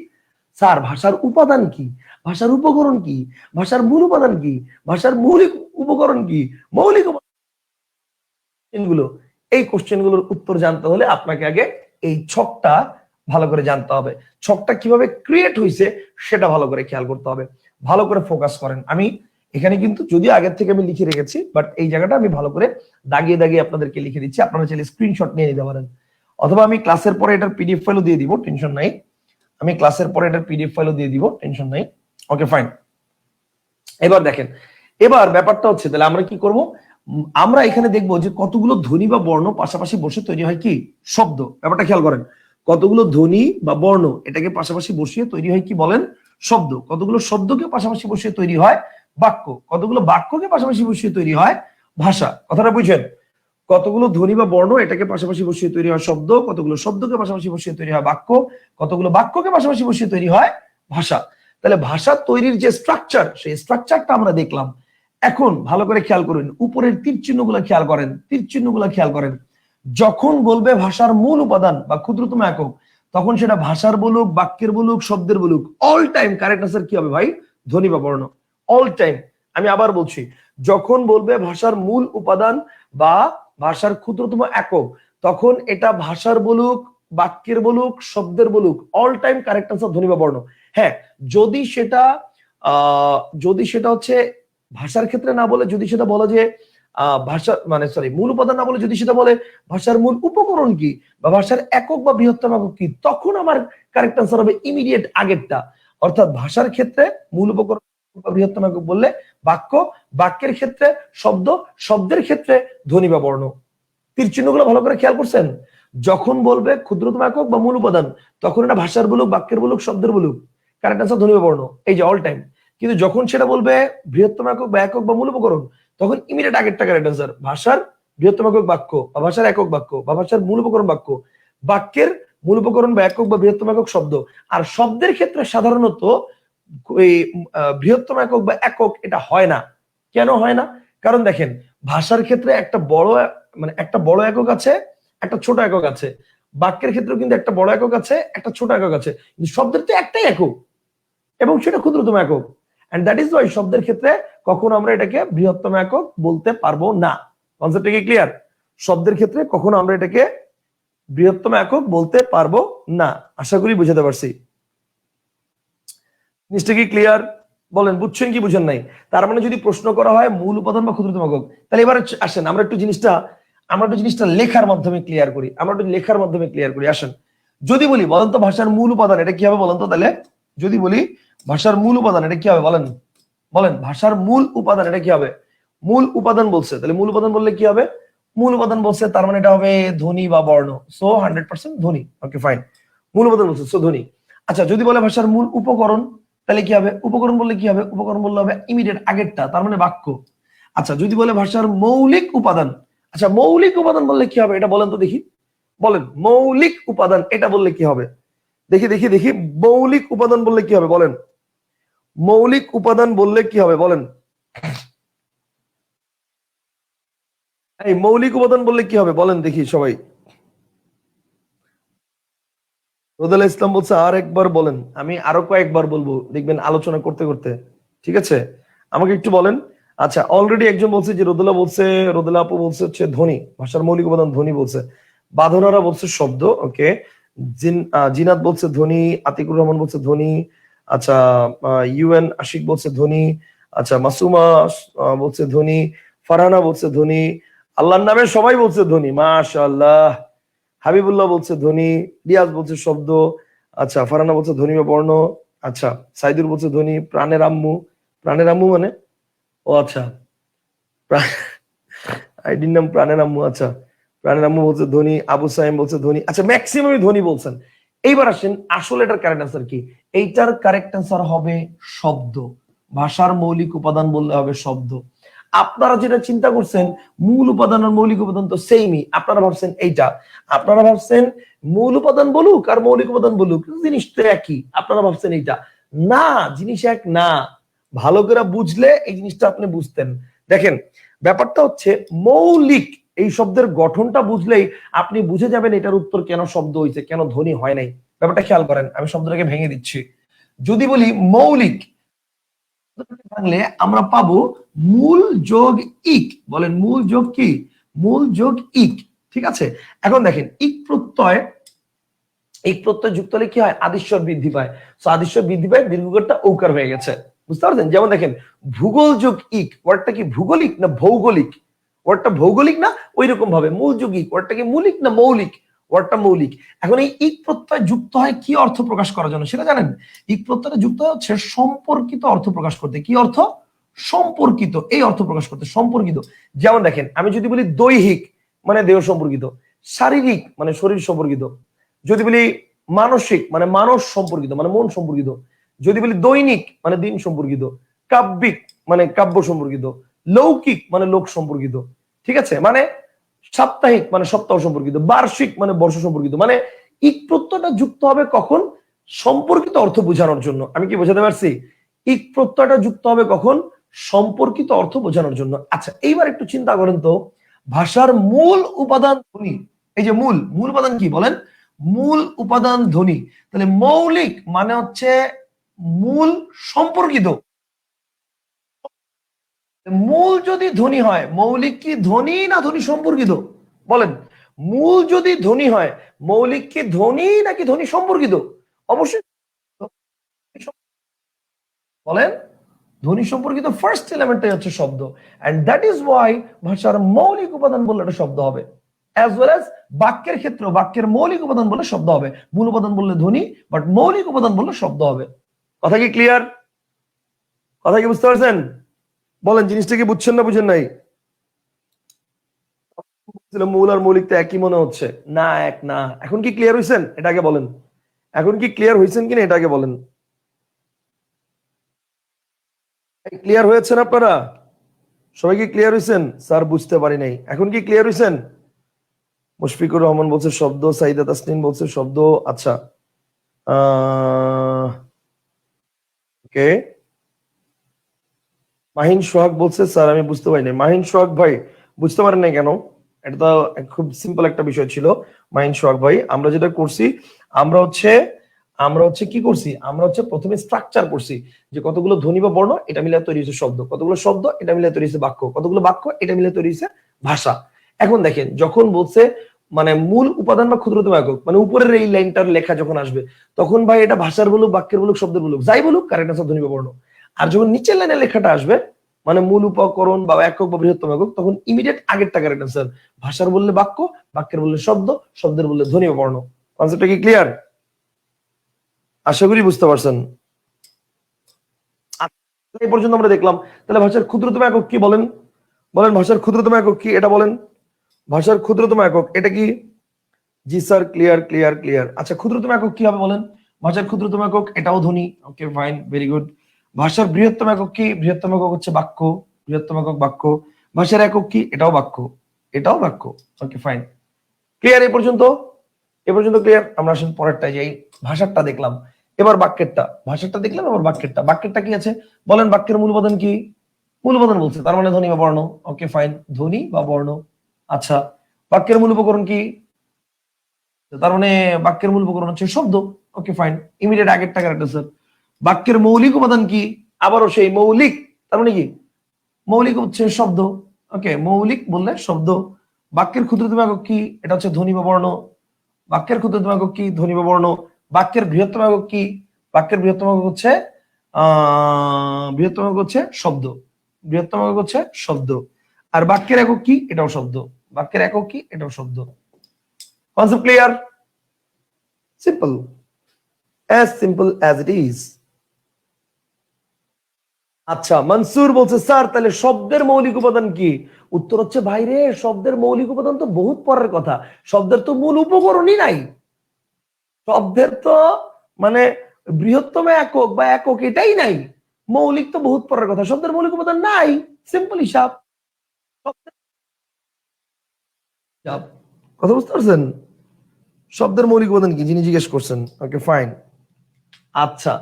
স্যার ভাষার উপাদান কি, ভাষার উপকরণ কি, ভাষার মূল উপাদান কি, ভাষার মৌলিক উপকরণ কি, মৌলিক গুলো, এই কোশ্চেন গুলোর উত্তর জানতে হলে আপনাকে আগে এই ছকটা ভালো করে জানতে হবে। ছকটা কিভাবে ক্রিয়েট হয়েছে সেটা ভালো করে খেয়াল করতে হবে, ভালো করে ফোকাস করেন। আমি এখানে কিন্তু যদিও আগের থেকে আমি লিখে রেখেছি, বাট এই জায়গাটা আমি ভালো করে দাগিয়ে দাগিয়ে আপনাদেরকে লিখে দিচ্ছি, আপনারা চাইলে স্ক্রিনশট নিয়ে নিতে পারেন, অথবা আমি ক্লাসের পরে এটার পিডিএফ ফাইলও দিয়ে দিব, টেনশন নাই। আমি ক্লাসের পরে এটার পিডিএফ ফাইলও দিয়ে দিব, টেনশন নাই। Okay fine. এবার দেখেন, এবার ব্যাপারটা হচ্ছে তাহলে আমরা কি করব, আমরা এখানে দেখবো যে কতগুলো ধ্বনি বা বর্ণ পাশাপাশি বসে তৈরি হয় কি শব্দ। ব্যাপারটা খেয়াল করেন, কতগুলো ধ্বনি বা বর্ণ এটাকে পাশাপাশি বসিয়ে তৈরি হয় কি বলেন? শব্দ। কতগুলো শব্দকে পাশাপাশি বসিয়ে তৈরি হয় বাক্য। কতগুলো বাক্যকে পাশাপাশি বসিয়ে তৈরি হয় ভাষা। কথাটা বুঝছেন? কতগুলো ধ্বনি বা বর্ণ এটাকে পাশাপাশি বসিয়ে তৈরি হয় শব্দ, কতগুলো শব্দকে পাশাপাশি বসিয়ে তৈরি হয় বাক্য, কতগুলো বাক্যকে পাশাপাশি বসিয়ে তৈরি হয় ভাষা। তাহলে ভাষা তৈরির যে স্ট্রাকচার, সেই স্ট্রাকচারটা আমরা দেখলাম। এখন ভালো করে খেয়াল করুন, উপরের তীর চিহ্নগুলো খেয়াল করেন, তীর চিহ্নগুলো খেয়াল করেন। যখন বলবে ভাষার মূল উপাদান বা ক্ষুদ্রতম একক, তখন সেটা ভাষার বলুক, বাক্যের বলুক, শব্দের বলুক, অল টাইম কারেক্ট আনসার কি হবে ভাই? ধ্বনি বা বর্ণ। All time. আমি আবার বলছি, যখন বলবে ভাষার মূল উপাদান বা ভাষার ক্ষুদ্রতম একক, তখন এটা ভাষার বলুক, বাক্যের বলুক, শব্দের বলুক, অল টাইম কারেক্ট আনসার ধ্বনি বা বর্ণ। হ্যাঁ, যদি সেটা হচ্ছে ভাষার ক্ষেত্রে না বলে, যদি সেটা বলে যে ভাষা মানে সরি মূল উপাদান না বলে যদি সেটা বলে ভাষার মূল উপকরণ কি বা ভাষার একক বা বৃহত্তম একক কি, তখন আমার কারেক্ট আনসার হবে ইমিডিয়েট আগেরটা। অর্থাৎ ভাষার ক্ষেত্রে মূল উপকরণ বা বৃহত্তম একক বললে বাক্য, বাক্যের ক্ষেত্রে শব্দ, শব্দের ক্ষেত্রে ধ্বনি বা বর্ণ। তীর চিহ্নগুলো ভালো করে খেয়াল করছেন? যখন বলবে ক্ষুদ্রতম একক বা মূল উপাদান, তখন এটা ভাষার বলুক, বাক্যের বলুক, শব্দের বলুক, কারেক্ট আনসার ধ্বনি বা বর্ণ, এই যে অল টাইম। কিন্তু যখন সেটা বলবে বৃহত্তম একক বা একক বা মূল উপকরণ, তখন ইমিডিয়েট আগেরটা কারেক্ট আনসার, ভাষার বৃহত্তম একক বাক্য বা ভাষার একক বাক্য বা ভাষার মূল উপকরণ বাক্য, বাক্যের মূল উপকরণ বা একক বা বৃহত্তম একক শব্দ। আর শব্দের ক্ষেত্রে সাধারণত এই বৃহত্তম একক বা একক এটা হয় না। কেন হয় না? কারণ দেখেন, ভাষার ক্ষেত্রে একটা বড় মানে একটা বড় একক আছে, একটা ছোট একক আছে। বাক্যের ক্ষেত্রেও কিন্তু একটা বড় একক আছে, একটা ছোট একক আছে। কিন্তু শব্দের তো একটাই একক এবং সেটা ক্ষুদ্রতম একক। এন্ড দ্যাট ইজ ওয়াই শব্দের ক্ষেত্রে কখনো আমরা এটাকে বৃহত্তম একক বলতে পারবো না। কনসেপ্টটা কি ক্লিয়ার? শব্দের ক্ষেত্রে কখনো আমরা এটাকে বৃহত্তম একক বলতে পারবো না। আশা করি বুঝাতে পারছি। জিনিসটা কি ক্লিয়ার? বলেন বুঝছেন কি বুঝেন নাই? তার মানে যদি প্রশ্ন করা হয় মূল উপাদান বা ক্ষুদ্রতম একক, তাহলে এবার আসেন আমরা একটু জিনিসটা লেখার মাধ্যমে ক্লিয়ার করি। আমরা একটু লেখার মাধ্যমে ক্লিয়ার করি। আসেন, যদি বলি বলেন তো ভাষার মূল উপাদান এটা কি হবে বলেন তো? তাহলে যদি বলি ভাষার মূল উপাদান এটা কি হবে বলেন? বলেন ভাষার মূল উপাদান এটা কি হবে? মূল উপাদান বলছে, তাহলে মূল উপাদান বললে কি হবে? মূল উপাদান বলছে, তার মানে এটা হবে ধ্বনি বা বর্ণ। সো 100% ধ্বনি। ওকে ফাইন, মূল উপাদান বলছে, সো ধ্বনি। আচ্ছা, যদি বলে ভাষার মূল উপকরণ, তাহলে কি হবে? উপকরণ বললে কি হবে? উপকরণ বললে হবে ইমিডিয়েট আগেরটা, তার মানে বাক্য। আচ্ছা, যদি বলে ভাষার মৌলিক উপাদান, আচ্ছা মৌলিক উপাদান বললে কি হবে এটা বলেন তো দেখি? বলেন মৌলিক উপাদান এটা বললে কি হবে? দেখি দেখি দেখি, মৌলিক উপাদান বললে কি হবে বলেন? মৌলিক উপাদান বললে কি হবে বলেন? এই মৌলিক উপাদান বললে কি হবে বলেন দেখি সবাই? রোদেলা ইসলাম বলছে আর একবার বলেন। আমি আরো কয়েকবার বলবো, দেখবেন আলোচনা করতে করতে। ঠিক আছে, আমাকে একটু বলেন আচ্ছা, অলরেডি একজন বলছে যে রোদেলা আপু বলছে হচ্ছে ধ্বনি, ভাষার মৌলিক উপাদান ধ্বনি বলছে। বাঁধনারা বলছে শব্দ, ওকে। জিনাত বলছে ধ্বনি, আতিকুর রহমান বলছে ধ্বনি। আচ্ছা, ইউএন আশিক বলছে ধ্বনি। আচ্ছা, মাসুমা বলছে ধ্বনি। ফারহানা বলছে ধ্বনি। আল্লাহর নামে সবাই বলছে ধ্বনি, মাশাআল্লাহ। হাবিবুল্লাহ বলছে ধ্বনি। রিয়াজ বলছে শব্দ। আচ্ছা, ফারহানা বলছে ধ্বনি বা বর্ণ। আচ্ছা, সাইদুর বলছে ধ্বনি। প্রাণের আম্মু মানে, ও আচ্ছা, আইডির নাম প্রাণের আম্মু। আচ্ছা, প্রাণের আম্মু বলছে ধ্বনি। আবু সাইম বলছে ধ্বনি। আচ্ছা, ম্যাক্সিমামই ধ্বনি বলছেন। এইবার আসেন আসলে এটার কারেক্ট আনসার কি। এইটার কারেক্ট আনসার হবে শব্দ। ভাষার মৌলিক উপাদান বললে হবে শব্দ। আপনারা যেটা চিন্তা করছেন মূল উপাদান আর মৌলিক উপাদান তো সেমই, আপনারা ভাবছেন এইটা, আপনারা ভাবছেন মূল উপাদান বলুক আর মৌলিক উপাদান বলুক জিনিস তো একই, আপনারা ভাবছেন এইটা। না, জিনিস এক না। ভালো করে বুঝলে এই জিনিসটা আপনি বুঝতেন। দেখেন, ব্যাপারটা হচ্ছে মৌলিক এই শব্দের গঠনটা বুঝলেই আপনি বুঝে যাবেন এটার উত্তর কেন শব্দ হয়েছে, কেন ধ্বনি হয় নাই। ব্যাপারটা খেয়াল করেন, আমি শব্দটাকে ভেঙে দিচ্ছি। যদি বলি মৌলিক, ভাঙলে আমরা পাবো মূল যোগ ইক। বলেন মূল যোগ কি? মূল যোগ ইক। ঠিক আছে, এখন দেখেন ইক প্রত্যয় যুক্ত হলে কি হয়? আদিশ্বর বৃদ্ধি পায়। তো আদিশ্বর বৃদ্ধি পায়, দীর্ঘকারটা ঔকার হয়ে গেছে। বুঝতে পারছেন? যেমন দেখেন ভূগোল যোগ ইক, ওয়ার্ডটা কি ভূগোলিক না ভৌগোলিক? ওয়ার্ডটা ভৌগোলিক না? ওই রকম ভাবে মূল যোগ ইক, ওয়ার্ডটা কি মৌলিক না মৌলিক? ওয়ার্ডটা মৌলিক। এখন এই ইক প্রত্যয় যুক্ত হয় কি অর্থ প্রকাশ করার জন্য সেটা জানেন? ইক প্রত্যয়টা যুক্ত হচ্ছে সম্পর্কিত অর্থ প্রকাশ করতে। কি অর্থ? সম্পর্কিত, এই অর্থ প্রকাশ করতে, সম্পর্কিত। যেমন দেখেন আমি যদি বলি দৈহিক মানে দেহ সম্পর্কিত, শারীরিক মানে শরীর সম্পর্কিত, যদি বলি মানসিক মানে মানস সম্পর্কিত মানে মন সম্পর্কিত, যদি বলি দৈনিক মানে দিন সম্পর্কিত, কাব্যিক মানে কাব্য সম্পর্কিত, লৌকিক মানে লোক সম্পর্কিত। ঠিক আছে, মানে সাপ্তাহিক মানে সপ্তাহ সম্পর্কিত, বার্ষিক মানে বর্ষ সম্পর্কিত। মানে ইক প্রত্যয়টা যুক্ত হবে কখন? সম্পর্কিত অর্থ বোঝানোর জন্য। আমি কি বোঝাতে পারছি? ইক প্রত্যয়টা যুক্ত হবে কখন? সম্পর্কিত অর্থ বোঝানোর জন্য। আচ্ছা, এইবার একটু চিন্তা করেন তো, ভাষার মূল উপাদান ধ্বনি। এই যে মূল উপাদান কি বলেন? মূল উপাদান ধ্বনি। তাহলে মৌলিক মানে হচ্ছে মূল সম্পর্কিত। মূল যদি ধ্বনি হয়, মৌলিক কি ধ্বনি না ধ্বনি সম্পর্কিত? বলেন, মূল যদি ধ্বনি হয় মৌলিক কি ধ্বনি নাকি ধ্বনি সম্পর্কিত? অবশ্যই বলেন, ধ্বনি সম্পর্কিত ফার্স্ট এলিমেন্টটাই হচ্ছে শব্দ। এন্ড দ্যাট ইজ ওয়াই ভাষার মৌলিক উপাদান বললে এটা শব্দ হবে। অ্যাজ ওয়েল অ্যাজ বাক্যের ক্ষেত্রে বাক্যের মৌলিক উপাদান বললে শব্দ হবে। মূল উপাদান বললে ধ্বনি, বাট মৌলিক উপাদান বললে শব্দ হবে। কথা কি ক্লিয়ার? কথা কি বুঝতে পারছেন? বলেন, জিনিসটা কি বুঝছেন না বুঝেন নাই? মূল আর মৌলিক তো একই মনে হচ্ছে না, এক না। এখন কি ক্লিয়ার হয়েছেন? এটা আগে বলেন। এখন কি ক্লিয়ার হয়েছেন কিনা এটা আগে বলেন। ক্লিয়ার হয়েছেন আপনারা? সবাই কি ক্লিয়ার হয়েছেন? স্যার বুঝতে পারি নাই। এখন কি ক্লিয়ার হয়েছেন? মুশফিকুর রহমান বলছে শব্দ, সাইদা তাসনিন বলছে শব্দ। আচ্ছা, ওকে। মাহিন সোহাগ বলছে স্যার আমি বুঝতে পারিনি। মাহিন সোহাগ ভাই বুঝতে পারেন নাই কেন? এটা তো খুব সিম্পল একটা বিষয় ছিল। মাহিন সোহাগ ভাই, আমরা যেটা করছি, আমরা হচ্ছে কি করছি, আমরা হচ্ছে প্রথমে স্ট্রাকচার করছি যে কতগুলো ধ্বনি বা বর্ণ এটা মিলে তৈরি হয়েছে শব্দ, কতগুলো শব্দ এটা মিলে তৈরি হয়েছে বাক্য, কতগুলো বাক্য এটা মিলে তৈরি হয়েছে ভাষা। এখন দেখেন যখন বলছে মানে মূল উপাদান বা ক্ষুদ্রতম একক, মানে উপরের এই লাইনটার লেখা যখন আসবে তখন ভাই এটা ভাষার বলুক, বাক্যের বলুক, শব্দের বলুক, যাই বলুক, কারেক্ট আনসার ধ্বনি বা বর্ণ। আর যখন নিচের লাইনে লেখাটা আসবে মানে মূল উপকরণ বা একক বা বৃহত্তম একক, তখন ইমিডিয়েট আগেরটা কারেক্ট আনসার। ভাষার বললে বাক্য, বাক্যের বললে শব্দ, শব্দের বললে ধ্বনি বা বর্ণ। কনসেপ্টটা কি ক্লিয়ার? আশা করি বুঝতে পারছেন। এই পর্যন্ত আমরা দেখলাম। তাহলে ভাষার ক্ষুদ্রতম একক কি বলেন? বলেন ভাষার ক্ষুদ্রতম একক কি এটা বলেন। ভাষার ক্ষুদ্রতম একক এটা কি? জি স্যার, ক্লিয়ার ক্লিয়ার ক্লিয়ার। আচ্ছা, ক্ষুদ্রতম একক কি হবে বলেন? ভাষার ক্ষুদ্রতম একক এটাও ধ্বনি। Okay fine, very good. ভাষার বৃহত্তম একক কি? বৃহত্তম একক হচ্ছে বাক্য। বৃহত্তম একক বাক্য। ভাষার একক কি? এটাও বাক্য, এটাও বাক্য। ওকে ফাইন, ক্লিয়ার এই পর্যন্ত? এ পর্যন্ত ক্লিয়ার? আমরা আসলে পরেরটাই যাই। ভাষারটা দেখলাম, এবার বাক্যেরটা। ভাষারটা দেখলাম, এবার বাক্যেরটা। বাক্যেরটা কি আছে বলেন? বাক্যের মূল উপাদান কি? মূল উপাদান বলছে, তার মানে ধ্বনি বা বর্ণ। ওকে ফাইন, ধ্বনি বা বর্ণ। আচ্ছা, বাক্যের মূল উপকরণ কি? তার মানে বাক্যের মূল উপকরণ হচ্ছে শব্দ। ওকে ফাইন, ইমিডিয়েট আগেরটা কারেক্ট স্যার। বাক্যের মৌলিক উপাদান কি? আবারও সেই মৌলিক, তার মানে কি? মৌলিক হচ্ছে শব্দ। ওকে, মৌলিক বললে শব্দ। বাক্যের ক্ষুদ্রতম একক কি? এটা হচ্ছে ধ্বনি বা বর্ণ। বাক্যের ক্ষুদ্রতম একক কি? ধ্বনি বা বর্ণ। বাক্যের বৃহত্তম একক কি? বাক্যের বৃহত্তম একক হচ্ছে বৃহত্তম একক হচ্ছে শব্দ। বৃহত্তম একক হচ্ছে শব্দ। আর বাক্যের একক কি? এটাও শব্দ। বাক্যের একক কি? এটাও শব্দ। Concept clear? Simple, as simple as it is. আচ্ছা, মনসুর বলছে স্যার তাহলে শব্দের মৌলিক উপাদান কি? উত্তর হচ্ছে ভাইরে, শব্দের মৌলিক উপাদান তো বহুত পরের কথা। শব্দের তো মূল উপকরণই নাই। শব্দের তো মানে বৃহত্তম একক বা একক এটাই নাই। মৌলিক তো বহুত পরের কথা, শব্দের মৌলিক উপাদান নাই। সিম্পল হিসাব। কথা বুঝতে পারছেন? শব্দের মৌলিক উপাদান কি যিনি জিজ্ঞেস করছেন। Okay fine. আচ্ছা,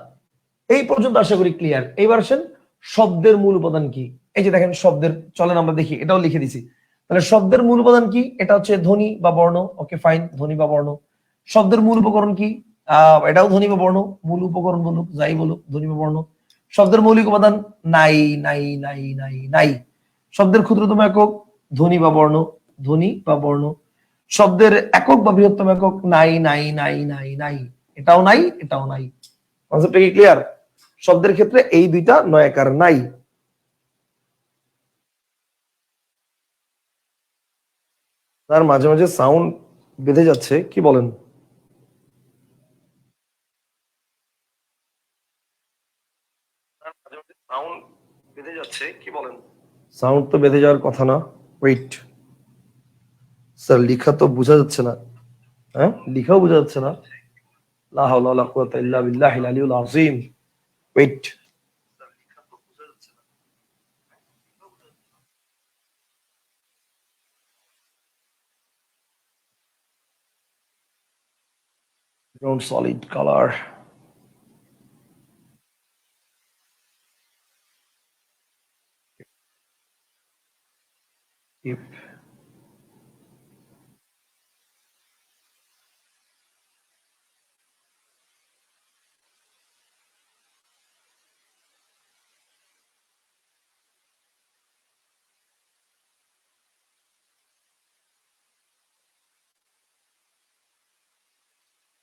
এই পর্যন্ত আশা করি ক্লিয়ার। এইবার আসেন শব্দের মূল উপাদান কি। এই যে দেখেন শব্দের, চলেন আমরা দেখি, এটাও লিখে দিছি। তাহলে শব্দের মূল উপাদান কি? এটা হচ্ছে ধ্বনি বা বর্ণ। ওকে ফাইন, ধ্বনি বা বর্ণ। শব্দের মূল উপকরণ কি? এটাও ধ্বনি বা বর্ণ। মূল উপকরণ বলুক যাই বলুক, ধ্বনি বা বর্ণ। শব্দের মৌলিক উপাদান নাই নাই নাই নাই নাই। শব্দের ক্ষুদ্রতম একক ধ্বনি বা বর্ণ। ধ্বনি বা বর্ণ। শব্দের একক বা বৃহত্তম একক নাই নাই নাই নাই নাই। এটাও নাই, এটাও নাই। কনসেপ্টটা কি ক্লিয়ার? শব্দের ক্ষেত্রে এই দুইটা নয়াকার নাই। তার মাঝে মাঝে সাউন্ড বেঁধে যাচ্ছে, কি বলেন? সাউন্ড বেঁধে যাচ্ছে, কি বলেন? সাউন্ড তো বেঁধে যাওয়ার কথা না। ওয়েট স্যার, লিখা তো বোঝা যাচ্ছে না। হ্যাঁ, লিখাও বোঝা যাচ্ছে না। লা হাওলা ওয়ালা কুওয়াতা ইল্লা বিল্লাহিল আলিয়্যিল আযীম। Wait, ground solid color. If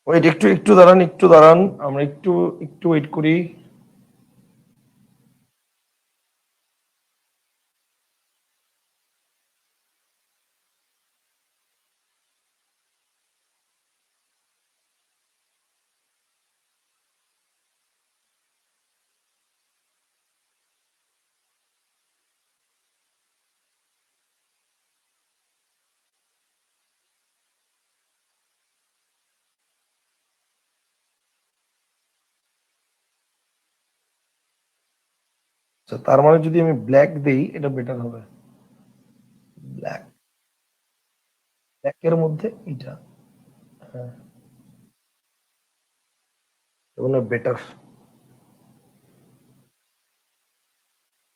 wait, একটু একটু দাঁড়ান, একটু দাঁড়ান, আমরা একটু একটু ওয়েট করি। আচ্ছা, তার মানে যদি আমি ব্ল্যাক দেই এটা বেটার হবে। ব্ল্যাক, ব্ল্যাকের মধ্যে এটা, হ্যাঁ, মনে হয় বেটার।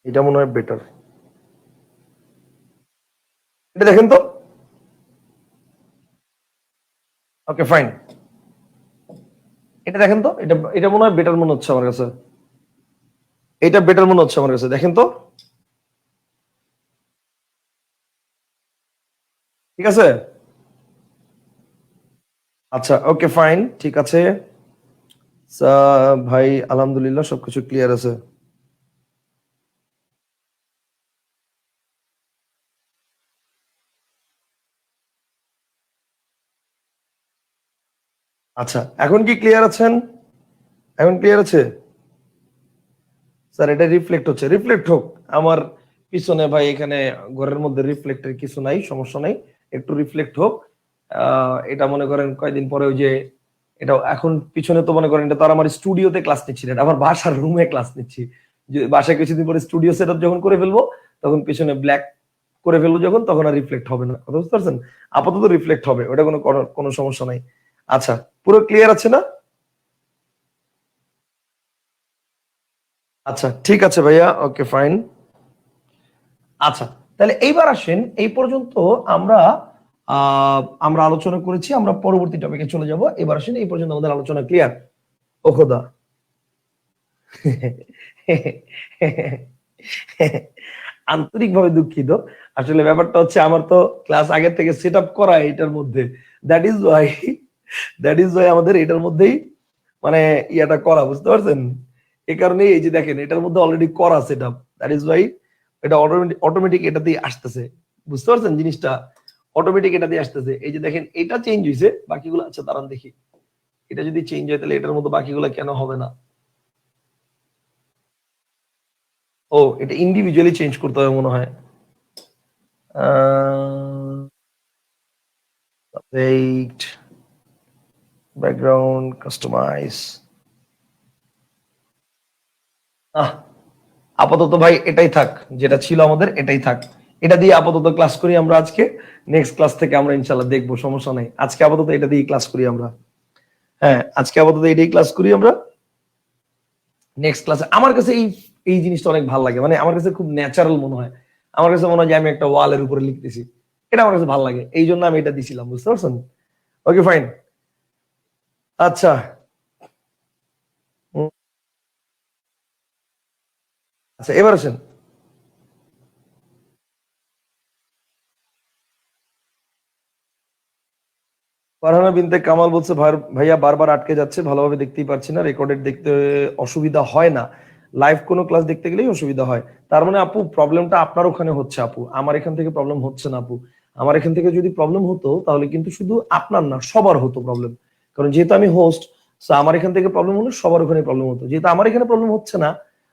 এটা মনে হয় বেটার। এটা দেখেন তো। ওকে ফাইন, এটা দেখেন তো। এটা এটা মনে হয় বেটার মনে হচ্ছে আমার কাছে। এটা বেটার মনে হচ্ছে আমার কাছে, দেখেন তো। ঠিক আছে। আচ্ছা ওকে ফাইন, ঠিক আছে। ভাই আলহামদুলিল্লাহ সবকিছু ক্লিয়ার আছে। আচ্ছা, এখন কি ক্লিয়ার আছেন? এখন ক্লিয়ার আছে? স্যার এটা রিফ্লেক্ট হচ্ছে, রিফ্লেক্ট হোক। আমার পিছনে ভাই এখানে ঘরের মধ্যে রিফ্লেক্টের কিছু নাই, সমস্যা নাই। একটু রিফ্লেক্ট হোক। এটা মনে করেন কয়দিন পরে ওই যে, এটা এখন পিছনে তো মনে করেন এটা তো আর আমার স্টুডিওতে ক্লাস নিচ্ছি না, এটা আমার বাসার রুমে ক্লাস নিচ্ছি। যে বাসায় কিছুদিন পরে স্টুডিও সেটআপ যখন করে ফেলবো, তখন পিছনে ব্ল্যাক করে ফেলবো যখন, তখন আর রিফ্লেক্ট হবে না। কথা বুঝতে পারছেন? আপাতত রিফ্লেক্ট হবে, ওটা কোনো কোনো সমস্যা নাই। আচ্ছা, পুরো ক্লিয়ার আছে না? আচ্ছা ঠিক আছে ভাইয়া, ওকে ফাইন। আচ্ছা, তাহলে এইবার আসেন, এই পর্যন্ত আমরা আমরা আলোচনা করেছি, আমরা পরবর্তী টপিকে চলে যাব। এবার আসেন, এই পর্যন্ত আমাদের আলোচনা ক্লিয়ার। ও খোদা। আন্তরিকভাবে দুঃখিত। আসলে ব্যাপারটা হচ্ছে আমার তো ক্লাস আগে থেকে সেট আপ করা এটার মধ্যে, দ্যাট ইজ ওয়াই আমাদের এটার মধ্যেই মানে ইয়াটা করা, বুঝতে পারছেন? এই কারণে এই যে দেখেন এটার মধ্যে অলরেডি করা set up, that is Y এটা অটোমেটিক এটা দিয়ে আসতেছে, বুঝতে পারছেন জিনিসটা? অটোমেটিক এটা দিয়ে আসতেছে। এই যে দেখেন এটা চেঞ্জ হয়েছে, বাকিগুলো আচ্ছা দাঁড়ান দেখি, এটা যদি চেঞ্জ হয় তাহলে এটার মধ্যে বাকিগুলো কেন হবে না? ও এটা ইন্ডিভিজুয়ালি চেঞ্জ করতে হবে মনে হয়। Wait, background customize. আপাতত ভাই এটাই থাক, যেটা ছিল আমাদের এটাই থাক। এটা দিয়ে আপাতত ক্লাস করি আমরা আজকে, নেক্সট ক্লাস থেকে আমরা ইনশাল্লাহ দেখবো, সমস্যা নেই। আজকে আপাতত এটা দিয়ে ক্লাস করি আমরা। হ্যাঁ আজকে আপাতত এটাই ক্লাস করি আমরা। নেক্সট ক্লাসে আমার কাছে এই এই জিনিসটা অনেক ভালো লাগে, মানে আমার কাছে খুব ন্যাচারাল মনে হয়। আমার কাছে মনে হয় যে আমি একটা ওয়ালের উপরে লিখতেছি, এটা আমার কাছে ভালো লাগে, এই জন্য আমি এটা দিছিলাম, বুঝতে পারছেন? Okay fine. আচ্ছা আচ্ছা এবার আসেন। ফারহানা বিনতে কামাল বলছে, ভাইয়া বারবার আটকে যাচ্ছে, ভালোভাবে দেখতেই পারছি না, রেকর্ডেড দেখতে অসুবিধা হয় না, লাইভ কোনো ক্লাস দেখতে গেলেই অসুবিধা হয়। তার মানে আপু প্রবলেমটা আপনার ওখানে হচ্ছে আপু, আমার এখান থেকে প্রবলেম হচ্ছে না আপু। আমার এখান থেকে যদি প্রবলেম হতো তাহলে কিন্তু শুধু আপনার না সবার হতো প্রবলেম, কারণ যেহেতু আমি হোস্ট, আমার এখান থেকে প্রবলেম হলে সবার ওখানে প্রবলেম হতো। যেহেতু আমার এখানে প্রবলেম হচ্ছে না,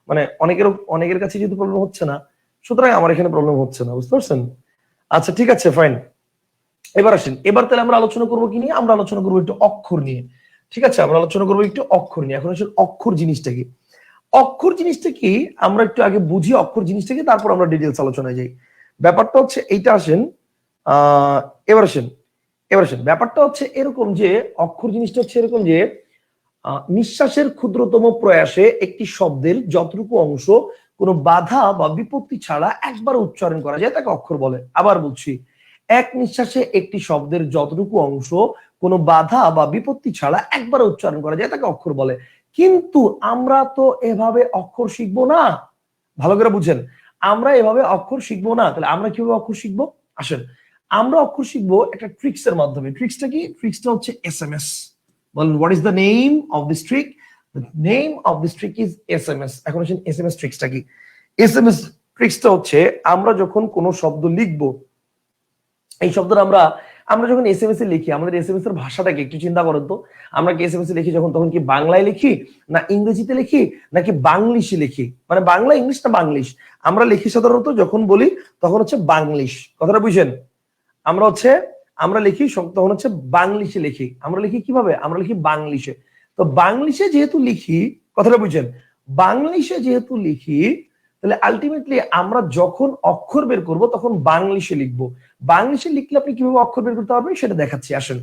মানে অনেকের কাছে যেহেতু প্রবলেম হচ্ছে না, সুতরাং আমার এখানে প্রবলেম হচ্ছে না, বুঝতে পারছেন? আচ্ছা ঠিক আছে ফাইন। এবার আসেন, এবার তাহলে আমরা আলোচনা করবো কি নিয়ে? আমরা আলোচনা করবো একটু অক্ষর নিয়ে। ঠিক আছে, আমরা আলোচনা করবো একটু অক্ষর নিয়ে। এখন আসলে অক্ষর জিনিসটা কি? অক্ষর জিনিসটা কি আমরা একটু আগে বুঝি, অক্ষর জিনিসটা কি, তারপর আমরা ডিটেলস আলোচনায় যাই। ব্যাপারটা হচ্ছে এইটা, আসেন আহ এবার আসেন, ব্যাপারটা হচ্ছে এরকম যে অক্ষর জিনিসটা হচ্ছে এরকম যে নিঃশ্বাসের ক্ষুদ্রতম প্রয়াসে একটি শব্দের যতটুকু অংশ কোনো বাধা বা বিপত্তি ছাড়া একবার উচ্চারণ করা যায় তাকে অক্ষর বলে। আবার বলছি, এক নিঃশ্বাসে একটি শব্দের যতটুকু অংশ কোনো বাধা বা বিপত্তি ছাড়া একবার উচ্চারণ করা যায় তাকে অক্ষর বলে। কিন্তু আমরা তো এভাবে অক্ষর শিখবো না, ভালো করে বুঝেন, আমরা এভাবে অক্ষর শিখবো না। তাহলে আমরা কিভাবে অক্ষর শিখবো? আসেন, আমরা অক্ষর শিখবো একটা ট্রিক্স এর মাধ্যমে। ট্রিক্সটা কি? ট্রিক্সটা হচ্ছে এসএমএস। বলেন, what is the name of this trick? The name of this trick is SMS. এখন আসেন এসএমএস ট্রিক্সটা কি? এসএমএস ট্রিক্সটা হচ্ছে আমরা যখন কোনো শব্দ লিখবো, এই শব্দটা আমরা আমরা যখন এসএমএস এ লিখি, আমাদের এসএমএস এর ভাষাটাকে একটু চিন্তা করেন তো। আমরা কি এসএমএস এ লিখি যখন, তখন কি বাংলায় লিখি, না ইংরেজিতে লিখি, নাকি বাংলিশে লিখি? মানে বাংলা ইংলিশ না বাংলিশ? আমরা লিখি সাধারণত যখন বলি তখন হচ্ছে বাংলিশ, কথাটা বুঝেন? আমরা হচ্ছে আমরা লিখি তখন হচ্ছে বাংলিশে লিখি। আমরা লিখি কিভাবে? আমরা লিখি বাংলিশে। তো বাংলিশে যেহেতু লিখি, কথাটা বুঝেন, বাংলিশে যেহেতু লিখি, তাহলে আলটিমেটলি আমরা যখন অক্ষর বের করব তখন বাংলিশে লিখবো। বাংলিশে লিখলে আপনি কিভাবে অক্ষর বের করতে পারবেন সেটা দেখাচ্ছি, আসেন।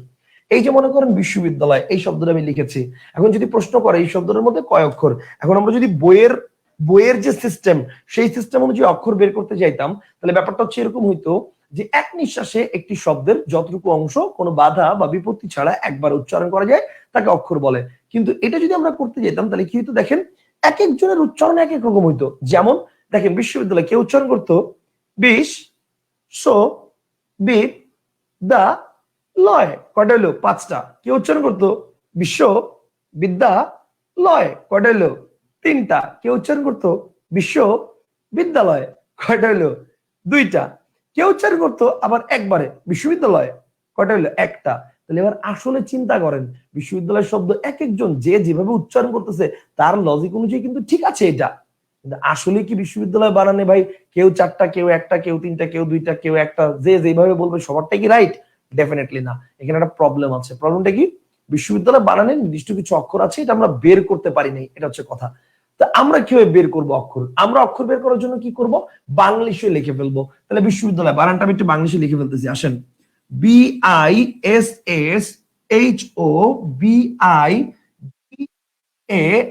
এই যে মনে করেন বিশ্ববিদ্যালয়, এই শব্দটা আমি লিখেছি। এখন যদি প্রশ্ন করে এই শব্দটার মধ্যে কয় অক্ষর, এখন আমরা যদি বইয়ের যে সিস্টেম, সেই সিস্টেম অনুযায়ী অক্ষর বের করতে যাইতাম, তাহলে ব্যাপারটা হচ্ছে এরকম হইতো যে এক নিঃশ্বাসে একটি শব্দের যতটুকু অংশ কোনো বাধা বা বিপত্তি ছাড়া একবার উচ্চারণ করা যায় তাকে অক্ষর বলে। কিন্তু এটা যদি আমরা করতে যেতাম তাহলে কি হইতো দেখেন, এক একজনের উচ্চারণ এক এক রকম হইতো। যেমন দেখেন বিশ্ববিদ্যালয় কেউ উচ্চারণ করতো বিশ সো বিদ দা লয়, কয়টা হলো? পাঁচটা। কেউ উচ্চারণ করতো বিশ্ব বিদ্যা লয়, কয়টা হলো? তিনটা। কেউ উচ্চারণ করতো বিশ্ব বিদ্যালয়, কয়টা হলো? দুইটা। কেউ উচ্চারণ করতো আবার একবারে বিশ্ববিদ্যালয়, কয়টা হলো? একটা। তাহলে এবার আসলে চিন্তা করেন, বিশ্ববিদ্যালয় শব্দ এক একজন যে যেভাবে উচ্চারণ করতেছে তার লজিক অনুযায়ী কিন্তু ঠিক আছে এটা, কিন্তু আসলে কি বিশ্ববিদ্যালয় বানানে ভাই কেউ চারটা, কেউ একটা, কেউ তিনটা, কেউ দুইটা, কেউ একটা, যে যেভাবে বলবে সবারটাই কি রাইট? ডেফিনেটলি না। এখানে একটা প্রবলেম আছে। প্রবলেমটা কি? বিশ্ববিদ্যালয় বানানে নির্দিষ্ট কিছু অক্ষর আছে, এটা আমরা বের করতে পারি নাই, এটা হচ্ছে কথা। তা আমরা কিভাবে বের করব অক্ষর? আমরা অক্ষর বের করার জন্য কি করব? বাংলিশে লিখে ফেলবো। তাহলে বিশ্ববিদ্যালয় বানানটা আমি একটু বাংলিশে লিখে ফেলতেছি, আসেন।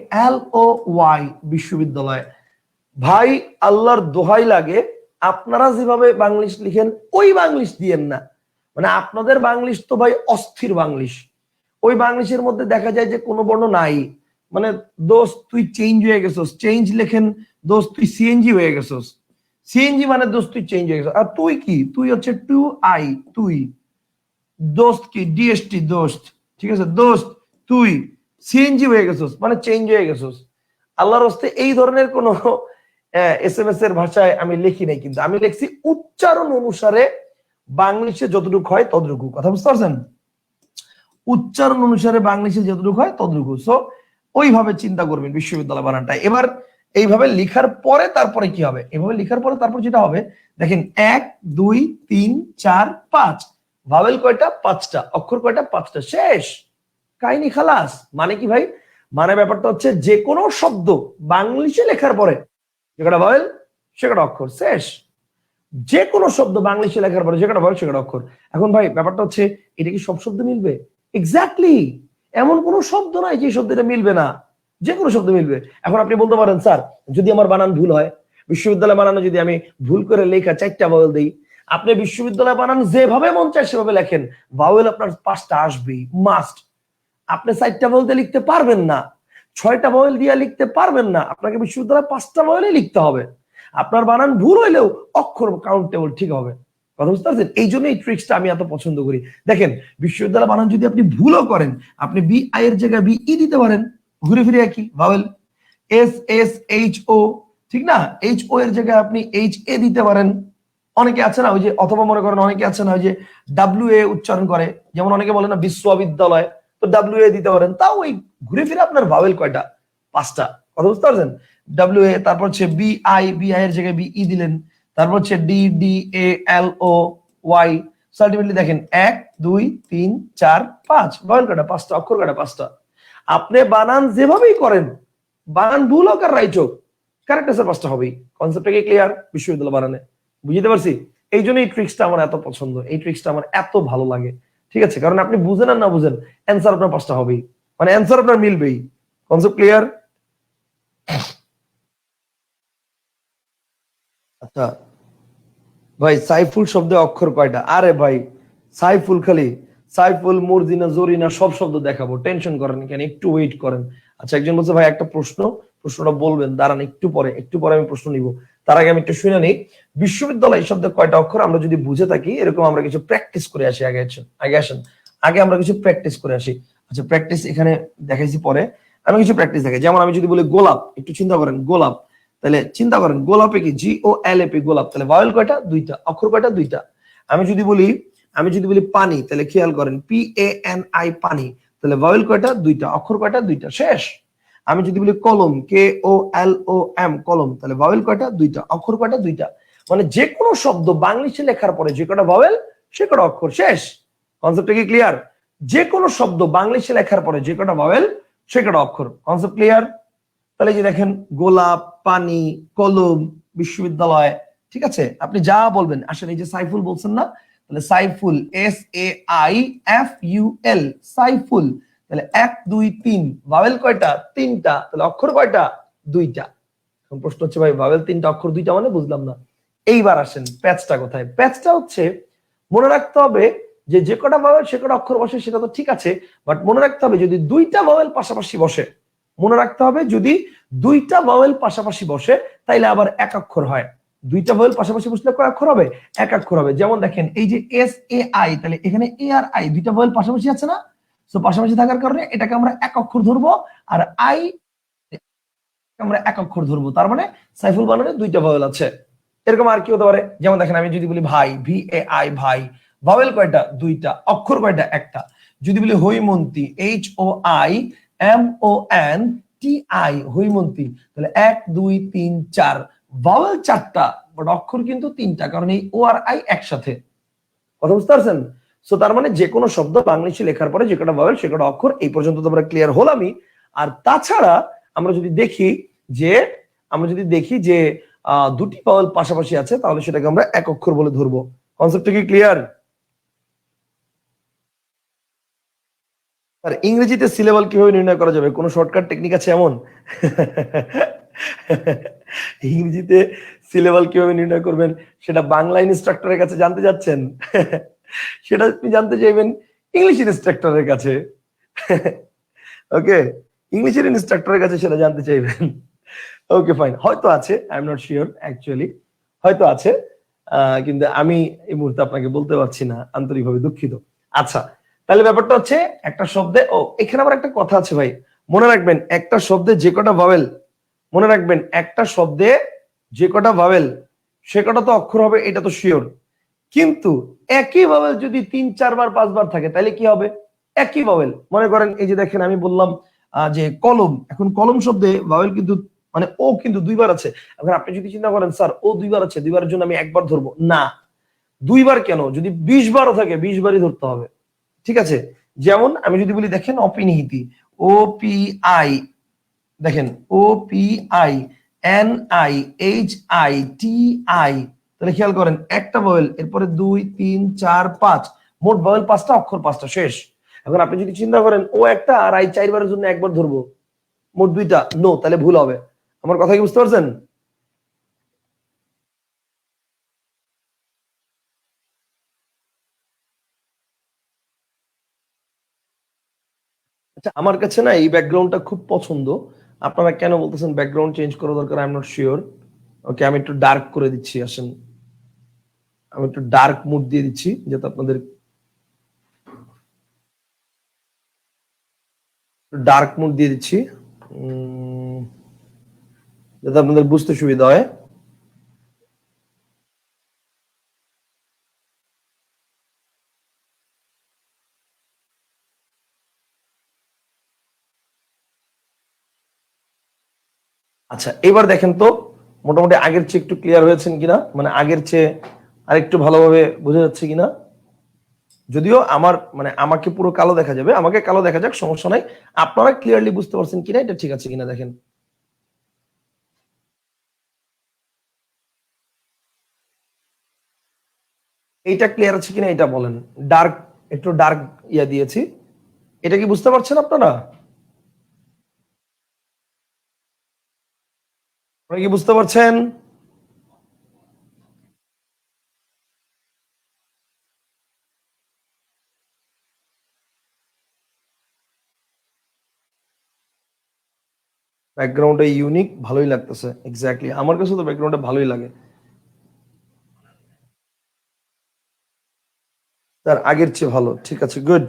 BISSHOBIALOY, বিশ্ববিদ্যালয়। ভাই আল্লাহর দোহাই লাগে, আপনারা যেভাবে বাংলিশ লিখেন ওই বাংলিশ দিয়েন না। মানে আপনাদের বাংলিশ তো ভাই অস্থির বাংলিশ, ওই বাংলিশের মধ্যে দেখা যায় যে কোনো বর্ণ নাই। মানে দোস্ত তুই চেঞ্জ হয়ে গেছস, চেঞ্জ লেখেন দোস্ত তুই সিএনজি হয়ে গেছস। সিএনজি মানে দোস্ত তুই চেঞ্জ হয়ে গেছে। আর তুই কি, তুই হচ্ছে টু আই, তুই। দোস্ত কি ডিএসটি, দোস্ত। ঠিক আছে, দোস্ত তুই সিএনজি হয়ে গেছিস মানে চেঞ্জ হয়ে গেছিস। আল্লাহর হস্তে এই ধরনের কোন এসএমএস এর ভাষায় আমি লিখি নাই, কিন্তু আমি লিখছি উচ্চারণ অনুসারে বাংলাদেশে যতটুকু হয় ততটুকু। কথা বুঝতে পারছেন? উচ্চারণ অনুসারে বাংলাদেশে যতটুকু হয় ততটুকু। সো ওইভাবে চিন্তা করবেন বিশ্ববিদ্যালয় বানানটা। এবার এইভাবে লিখার পরে তারপরে কি হবে, এইভাবে লিখার পরে তারপর যেটা হবে দেখেন, 1 2 3 4 5, ভাওয়েল কয়টা? 5টা, অক্ষর কয়টা? 5টা, শেষ, কাহিনী খালাস। মানে কি ভাই, মানে ব্যাপারটা হচ্ছে যে কোনো শব্দ বাংলিশে লেখার পরে যে কটা ভাওয়েল সে কটা অক্ষর, শেষ। যে কোনো শব্দ বাংলিশে লেখার পরে যে কটা ভাওয়েল সে কটা অক্ষর। এখন ভাই ব্যাপারটা হচ্ছে, এটা কি সব শব্দ মিলবে? এক্স্যাক্টলি, এমন কোন শব্দ নাই যে শব্দটা মিলবে না, যে কোনো শব্দ মিলবে। এখন আপনি বলতে পারেন স্যার যদি আমার বানান ভুল হয়, বিশ্ববিদ্যালয় বানানো যদি আমি ভুল করে লেখা 4টা ভাওয়েল দিই, আপনি বিশ্ববিদ্যালয় বানান যেভাবে মন চায় সেভাবে লেখেন, ভাওয়েল আপনার 5টা আসবেই, মাস্ট। আপনি 4টা ভাওয়েল দিয়ে লিখতে পারবেন না, 6টা ভাওয়েল দিয়ে লিখতে পারবেন না, আপনাকে বিশ্ববিদ্যালয়ে 5টা ভাওয়েলই লিখতে হবে। আপনার বানান ভুল হইলেও অক্ষর কাউন্টেবল ঠিক হবে। কথা বুঝতে পারছেন? এই জন্য এই ট্রিক্সটা আমি এত পছন্দ করি। দেখেন বিশ্ববিদ্যালয় বানান যদি আপনি ভুলও করেন, আপনি বি আই এর জায়গায় বি ই দিতে পারেন, ঘুরে ফিরে একই vowel. S S H O, ঠিক না? এইচ ও এর জায়গায় আপনি এইচ এ দিতে পারেন। অনেকে আছে না ওই যে, অথবা মনে করেন অনেকে আছে না ওই যে ডাব্লিউ এ উচ্চারণ করে, যেমন অনেকে বলে না বিশ্ববিদ্যালয়, তো ডাব্লিউ এ দিতে পারেন। তাও ওই ঘুরে ফিরে আপনার ভাওয়েল কয়টা? 5টা। কথা বুঝতে পারছেন? ডাব্লিউ এ, তারপর হচ্ছে বি আই এর জায়গায় বি ই দিলেন, তারপর হচ্ছে D D A L O Y. Ultimately দেখেন 1 2 3 4 5, ভাওয়েল কয়টা? 5টা, অক্ষর কয়টা? 5টা। আপনি বানান যেভাবেই করেন, বানান ভুল হোক আর রাইট হোক, কারেক্ট আনসার 5টা হবেই। কনসেপ্টটা কি ক্লিয়ার বিশ্ববিদ্যালয় বানানে? বুঝতে পারছি? এই জন্য এই ট্রিক্সটা আমার এত পছন্দ, এই ট্রিক্সটা আমার এত ভালো লাগে। ঠিক আছে, কারণ আপনি বুঝেন আর না বুঝেন, অ্যান্সার আপনার 5টা হবেই, মানে অ্যান্সার আপনার মিলবেই। Concept clear? আচ্ছা ভাই, সাইফুল শব্দে অক্ষর কয়টা? আরে ভাই সাইফুল খালি সাইফুল, মর্জিনা, জরিনা সব শব্দ দেখাবো, টেনশন করেন কেন, একটু ওয়েট করেন। আচ্ছা একজন বলছে ভাই একটা প্রশ্ন, প্রশ্নটা বলবেন, দাঁড়ান একটু পরে আমি প্রশ্ন নিব। তার আগে আমি একটু শুনে নিই, বিশ্ববিদ্যালয় এই শব্দে কয়টা অক্ষর? আমরা যদি বুঝে থাকি এরকম আমরা কিছু প্র্যাকটিস করে আসি। আগে আমরা কিছু প্র্যাকটিস করে আসি। আচ্ছা প্র্যাকটিস এখানে দেখাইছি, পরে আমি কিছু প্র্যাকটিস দেখাই। যেমন আমি যদি বলি গোলাপ, একটু চিন্তা করেন গোলাপ, তাহলে চিন্তা করেন গোলাপে কি? জি ও এল এ পি, গোলাপ, তাহলে ভাওয়েল কয়টা? 2টা, অক্ষর কয়টা? 2টা। আমি যদি বলি পানি, তাহলে খেয়াল করেন পি এ এন আই, পানি, তাহলে ভাওয়েল কয়টা? 2টা, অক্ষর কয়টা? 2টা, শেষ। আমি যদি বলি কলম, কে ও এল ও এম, কলম, তাহলে ভাওয়েল কয়টা? 2টা, অক্ষর কয়টা? 2টা। মানে যে কোনো শব্দ বাংলিশে লেখার পরে যে কটা ভাওয়েল সে কটা অক্ষর, শেষ। কনসেপ্টটা কি ক্লিয়ার? যে কোনো শব্দ বাংলিশে লেখার পরে যে কটা ভাওয়েল সে কটা অক্ষর। Concept clear? তাহলে যে দেখেন গোলাপ, পানি, কলম, বিশ্ববিদ্যালয়, ঠিক আছে? আপনি যা বলবেন আসলে, এই যে সাইফুল বলছেন না, তাহলে Saiful, S A I F U L, Saiful, তাহলে 1 2 3, ভাওয়েল কয়টা? 3টা, তাহলে অক্ষর কয়টা? 2টা। এখন প্রশ্ন হচ্ছে ভাই ভাওয়েল 3টা অক্ষর 2টা মানে বুঝলাম না। এইবার আসেন প্যাচটা কোথায়? প্যাচটা হচ্ছে মনে রাখতে হবে যে যে কটা ভাওয়েল সে কটা অক্ষর বসে সেটা তো ঠিক আছে, বাট মনে রাখতে হবে যদি 2টা ভাওয়েল পাশাপাশি বসে, মনে রাখতে হবে যদি 2টা ভাওয়েল পাশাপাশি বসে তাইলে আবার এক অক্ষর হয়। 2টা ভাওয়েল পাশাপাশি বসলে কয় অক্ষর হবে? এক অক্ষর হবে। যেমন দেখেন এই যে এস এ আই, তাহলে এখানে এ আর আই 2টা ভাওয়েল পাশাপাশি আছে না? সো পাশাপাশি থাকার কারণে এটাকে আমরা এক অক্ষর ধরবো, আর আই আমরা এক অক্ষর ধরবো। তার মানে সাইফুল বানানে 2টা ভাওয়েল আছে। এরকম আর কি হতে পারে? যেমন দেখেন আমি যদি বলি ভাই, ভি এ আই, ভাই, ভাওয়েল কয়টা? 2টা, অক্ষর কয়টা? একটা। যদি বলি Haimanti, H O I M O N T I, Haimanti, তাহলে 1 2 3 4, ভাওয়েল 4টা, বাট অক্ষর কিন্তু 3টা, কারণ এই ও আর আই একসাথে। কথা বুঝতে পারছেন? সো তার মানে যে কোনো শব্দ বাংলাদেশে লেখার পরে যে কটা ভাওয়েল সে কটা অক্ষর। এই পর্যন্ত তোমরা ক্লিয়ার হলামই। আর তাছাড়া আমরা যদি দেখি যে দুটি ভাওয়েল পাশাপাশি আছে, তাহলে সেটাকে আমরা এক অক্ষর বলে ধরবো। কনসেপ্টটা কি ক্লিয়ার? আর ইংরেজিতে সিলেবাল কিভাবে নির্ণয় করা যাবে? কোনো শর্টকাট টেকনিক আছে এমন? ইংরেজিতে সিলেবাল কিভাবে নির্ণয় করবেন সেটা বাংলা ইনস্ট্রাক্টরের কাছে জানতে যাচ্ছেন? সেটা আপনি জানতে চাইবেন ইংলিশ ইনস্ট্রাক্টরের কাছে। ওকে, ইংলিশের ইনস্ট্রাক্টরের কাছে সেটা জানতে চাইবেন। ওকে ফাইন, হয়তো আছে, I am not sure actually. হয়তো আছে, কিন্তু আমি এই মুহূর্তে আপনাকে বলতে পারছি না, আন্তরিকভাবে দুঃখিত। আচ্ছা, তাহলে ব্যাপারটা হচ্ছে একটা শব্দে, এখানে আবার একটা কথা আছে ভাই, মনে রাখবেন একটা শব্দে যে কটা ভাওয়েল, মনে রাখবেন একটা শব্দে যে কটা ভাওয়েল সে কটা তো অক্ষর হবে, এটা তো শিওর। কিন্তু একই ভাওয়েল যদি 3-4 বার 5 বার থাকে তাহলে কি হবে? একই ভাওয়েল, মনে করেন এই যে দেখেন আমি বললাম যে কলম, এখন কলম শব্দে ভাওয়েল কিন্তু মানে ও কিন্তু 2 বার আছে। এখন আপনি যদি চিন্তা করেন স্যার ও 2 বার আছে, 2 বারের জন্য আমি একবার ধরবো না, 2 বার কেন, যদি 20 বারও থাকে 20 বারই ধরতে হবে। ঠিক আছে, যেমন আমি যদি বলি দেখেন অপিনিহিতি, ও পি আই, দেখেন O P I N I H I T I, তাহলে খেয়াল করেন একটা ভাওয়েল, এরপরে 2 3 4 5, মোট ভাওয়েল 5টা, অক্ষর 5টা, শেষ। এখন আপনি যদি চিন্তা করেন ও একটা আর আই 4 বারের জন্য একবার ধরবো, মোট 2টা, নো, তাহলে ভুল হবে। আমার কথা কি বুঝতে পারছেন? আচ্ছা, আমার কাছে না এই ব্যাকগ্রাউন্ডটা খুব পছন্দ। আপনারা কেন বলতেছেন ব্যাকগ্রাউন্ড চেঞ্জ করা দরকার, আই এম নট শিওর। ওকে, আমি একটু ডার্ক করে দিচ্ছি, আসেন আমি একটু ডার্ক মুড দিয়ে দিচ্ছি যাতে আপনাদের ডার্ক মুড দিয়ে দিচ্ছি, উম, যাতে আপনাদের বুঝতে সুবিধা হয়। আচ্ছা, এবার দেখেন তো মোটামুটি আগের চেয়ে একটু ক্লিয়ার হয়েছেন কিনা, মানে আগের চেয়ে আরেকটু ভালোভাবে বোঝা যাচ্ছে কিনা। যদিও আমার মানে আমাকে পুরো কালো দেখা যাবে, আমাকে কালো দেখা যাক, সমস্যা নাই। আপনারা ক্লিয়ারলি বুঝতে পারছেন কিনা, এটা ঠিক আছে কিনা দেখেন। এইটা ক্লিয়ার আছে কিনা এটা বলেন। ডার্ক, একটু ডার্ক ইয়া দিয়েছি, এটা কি বুঝতে পারছেন আপনারা? আপনারা কি বুঝতে পারছেন? ব্যাকগ্রাউন্ডে ইউনিক, ভালোই লাগতেছে, এক্স্যাক্টলি আমার কাছে তো ব্যাকগ্রাউন্ডে ভালোই লাগে। তার আগের চেয়ে ভালো, ঠিক আছে, গুড।